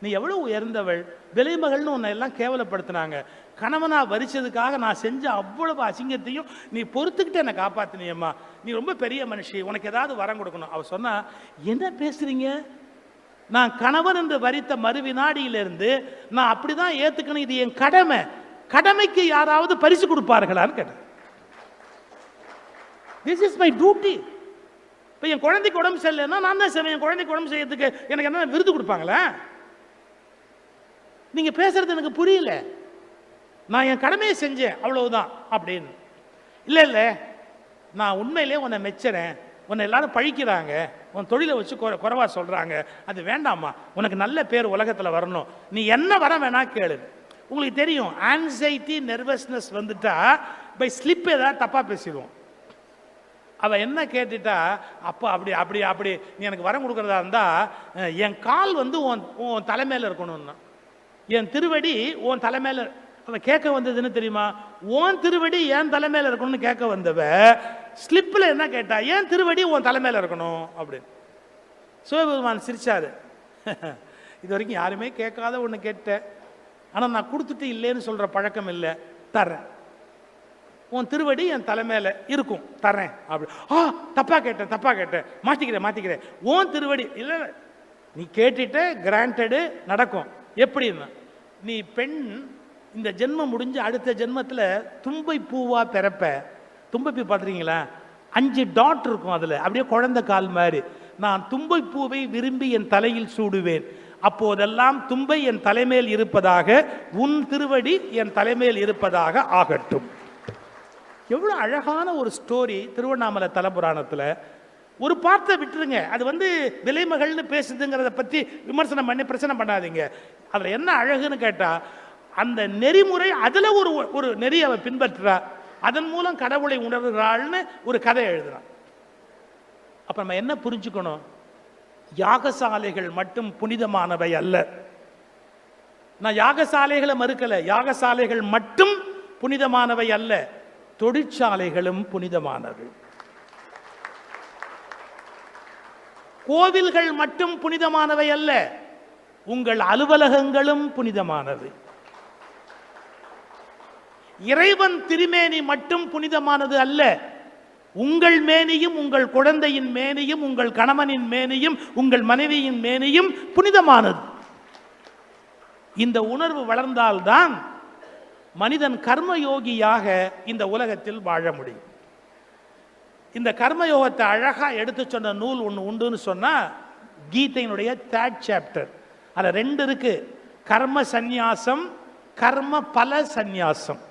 நீ எவ்வளவு உயர்ந்தவள், விலைமகள்னு உன்னை எல்லாம் கேவலப்படுத்தினாங்க, கணவனா வரிச்சதுக்காக நான் செஞ்ச அவ்வளவு அசிங்கத்தையும் நீ பொறுத்துக்கிட்டு என்னை காப்பாத்தினியம்மா, நீ ரொம்ப பெரிய மனுஷி, உனக்கு ஏதாவது வரம் கொடுக்கணும். அவர் சொன்னா, என்ன பேசுறீங்க, நான் கணவன் என்று வரித்த மறுவினாடியிலிருந்து நான் அப்படிதான் ஏத்துக்கணும், இது என் கடமை, கடமைக்கு யாராவது பரிசு கொடுப்பார்களான்னு கேட்டேன். This is my duty. இப்போ என் குழந்தைக்கு உடம்பு சரியில்லைன்னா நான் தான் செய்வேன், என் குழந்தைக்கு உடம்பு செய்யறதுக்கு எனக்கு என்ன விருது கொடுப்பாங்களா? நீங்க பேசுறது எனக்கு புரியல, நான் என் கடமையை செஞ்சேன் அவ்வளவுதான் அப்படின்னு. இல்ல நான் உண்மையிலே உன்னை மெச்சுறேன், உன்னை எல்லாரும் பழிக்கிறாங்க, உன் தொழிலை வச்சு குறைவா சொல்றாங்க, அது வேண்டாமா, உனக்கு நல்ல பேர் உலகத்துல வரணும், நீ என்ன வர வேணா கேளு. உங்களுக்கு தெரியும், ஆன்சைட்டி நர்வஸ்னஸ் வந்துட்டா பை ஸ்லிப் ஏதாவது தப்பா பேசிடுவோம். அவள் என்ன கேட்டுட்டா, அப்போ அப்படி அப்படி அப்படி நீ எனக்கு வரம் கொடுக்குறதா இருந்தால் என் கால் வந்து உன் தலைமையில் இருக்கணும்னா, என் திருவடி உன் தலைமையில். அவன் கேட்க வந்ததுன்னு தெரியுமா? உன் திருவடி என் தலைமையில் இருக்கணும்னு கேட்க வந்தவ ஸ்லிப்பில் என்ன கேட்டா, ஏன் திருவடி உன் தலைமையில் இருக்கணும் அப்படின்னு. சிவபெருமான் சிரிச்சாரு. இது வரைக்கும் யாருமே கேட்காத ஒன்று கேட்டேன், ஆனால் நான் கொடுத்துட்டு இல்லைன்னு சொல்கிற பழக்கம் இல்லை, தர்றேன். உன் திருவடி என் தலைமையில் இருக்கும், தர்றேன் அப்படி. தப்பா கேட்டேன், மாற்றிக்கிறேன். உன் திருவடி இல்லை, நீ கேட்டுட்டு கிராண்டடு நடக்கும். எப்படின்னா, நீ பெண் இந்த ஜென்மம் முடிஞ்சு அடுத்த ஜென்மத்தில் தும்பை பூவா பிறப்ப. தும்பை பூ பார்த்துறீங்களா? 5 டாட் இருக்கும் அதில், அப்படியே குழந்தை கால் மாதிரி. நான் தும்பை பூவை விரும்பி என் தலையில் சூடுவேன், அப்போதெல்லாம் தும்பை என் தலைமையில் இருப்பதாக, உன் திருவடி என் தலைமையில் இருப்பதாக ஆகட்டும். எவ்வளோ அழகான ஒரு ஸ்டோரி திருவண்ணாமலை தலபுராணத்தில். ஒரு பார்த்தை விட்டுருங்க, அது வந்து விலைமகள்னு பேசுதுங்கிறத பற்றி விமர்சனம் பண்ணி பிரச்சனை பண்ணாதீங்க. அதில் என்ன அழகுன்னு கேட்டால், அந்த நெறிமுறை அதில் ஒரு நெறி அவன் பின்பற்றுறா, அதன் மூலம் கடவுளை உணர்கிறாள்னு ஒரு கதை எழுதுறான். அப்போ நம்ம என்ன புரிஞ்சுக்கணும்? யாகசாலைகள் மட்டும் புனிதமானவை அல்ல. நான் யாகசாலைகளை மறுக்கலை, யாகசாலைகள் மட்டும் புனிதமானவை அல்ல, தொழிற்சாலைகளும் புனிதமானது. கோவில்கள் மட்டும் புனிதமானவை அல்ல, உங்கள் அலுவலகங்களும் புனிதமானது. இறைவன் திருமேனி மட்டும் புனிதமானது அல்ல, உங்கள் மேனியும் உங்கள் குழந்தையின் மேனியும் உங்கள் கணவனின் மேனியும் உங்கள் மனைவியின் மேனியும் புனிதமானது. இந்த உணர்வு வளர்ந்தால்தான் மனிதன் கர்மயோகியாக இந்த உலகத்தில் வாழ முடியும். இந்த கர்மயோகத்தை அழகா எடுத்து சொன்ன நூல் ஒன்று உண்டுன்னு சொன்னா, கீதையினுடைய 3rd சாப்டர். அதில் 2 இருக்கு, கர்ம சந்நியாசம், கர்ம பல சந்நியாசம்.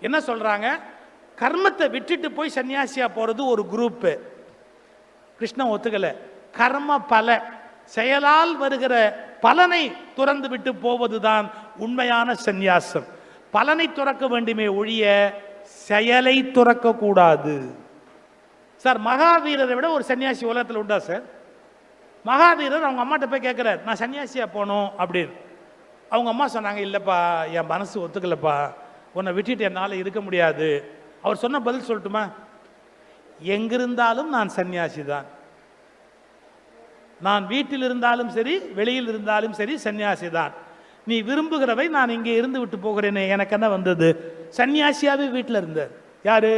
என்ன சொல்றாங்க? கர்மத்தை விட்டுட்டு போய் சன்னியாசியா போறது ஒரு குரூப், கிருஷ்ணன் ஒத்துக்கல. கர்ம பல, செயலால் வருகிற பலனை துறந்து விட்டு போவதுதான் உண்மையான சந்நியாசம். பலனை துறக்க வேண்டுமே ஒழிய செயலை துறக்க கூடாது. சார், மகாவீரரை விட ஒரு சன்னியாசி உலகத்தில் உண்டா சார்? மகாவீரர் அவங்க அம்மாட்ட போய் கேட்கிறார், நான் சன்னியாசியா போனோம் அப்படின்னு. அவங்க அம்மா சொன்னாங்க, இல்லப்பா என் மனசு ஒத்துக்கலப்பா, உன்னை விட்டுட்டு என்னால் இருக்க முடியாது. அவர் சொன்ன பதில் சொல்லட்டுமா? எங்கிருந்தாலும் நான் சன்னியாசி தான், நான் வீட்டில் இருந்தாலும் சரி வெளியில் இருந்தாலும் சரி சன்னியாசி தான். நீ விரும்புகிறவை நான் இங்கே இருந்து விட்டு போகிறேனே, எனக்கு என்ன வந்தது? சன்னியாசியாவே வீட்டில் இருந்தார். யாரு?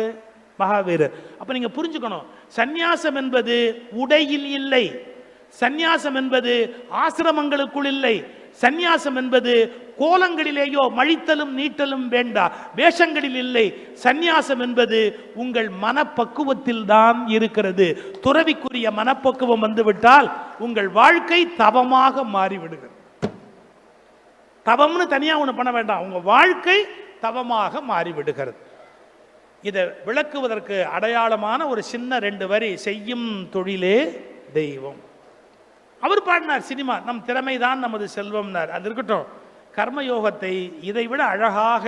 மகாவீரர். அப்ப நீங்க புரிஞ்சுக்கணும், சந்நியாசம் என்பது உடையில் இல்லை, சந்நியாசம் என்பது ஆசிரமங்களுக்குள் இல்லை, சந்நியாசம் என்பது கோலங்களிலேயோ மழித்தலும் நீட்டலும் வேண்டா வேஷங்களில் இல்லை. சந்நியாசம் என்பது உங்கள் மனப்பக்குவத்தில் தான் இருக்கிறது. துறவிக்குரிய மனப்பக்குவம் வந்துவிட்டால் உங்கள் வாழ்க்கை தவமாக மாறிவிடுகிறது. தவம்னு தனியா ஒன்று பண்ண வேண்டாம், உங்க வாழ்க்கை தவமாக மாறிவிடுகிறது. இதை விளக்குவதற்கு அடையாளமான ஒரு சின்ன 2 வரி, செய்யும் தொழிலே தெய்வம். அவர் பாடினார் சினிமா, நம் திறமைதான் நமது செல்வம்னார். அது இருக்கட்டும். கர்மயோகத்தை இதை விட அழகாக,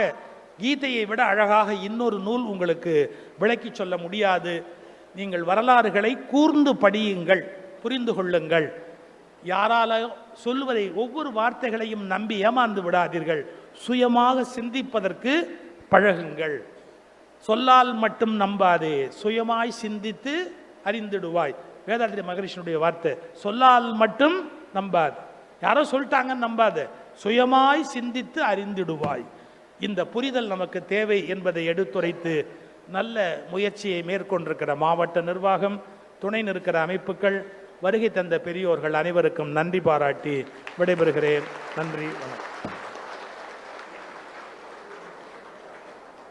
கீதையை விட அழகாக இன்னொரு நூல் உங்களுக்கு விளக்கி சொல்ல முடியாது. நீங்கள் வரலாறுகளை கூர்ந்து படியுங்கள், புரிந்து கொள்ளுங்கள். யாரால சொல்லுவதை ஒவ்வொரு வார்த்தைகளையும் நம்பி ஏமாந்து விடாதீர்கள். சுயமாக சிந்திப்பதற்கு பழகுங்கள். சொல்லால் மட்டும் நம்பாதே, சுயமாய் சிந்தித்து அறிந்திடுவாய். வேதாத்திரி மகரிஷனுடைய வார்த்தை. சொல்லால் மட்டும் நம்பாது, யாரோ சொல்லிட்டாங்கன்னு நம்பாது, சுயமாய் சிந்தித்து அறிந்திடுவாய். இந்த புரிதல் நமக்கு தேவை என்பதை எடுத்துரைத்து நல்ல முயற்சியை மேற்கொண்டிருக்கிற மாவட்ட நிர்வாகம், துணை நிற்கிற அமைப்புகள், வருகை தந்த பெரியோர்கள் அனைவருக்கும் நன்றி பாராட்டி விடைபெறுகிறேன். நன்றி, வணக்கம்.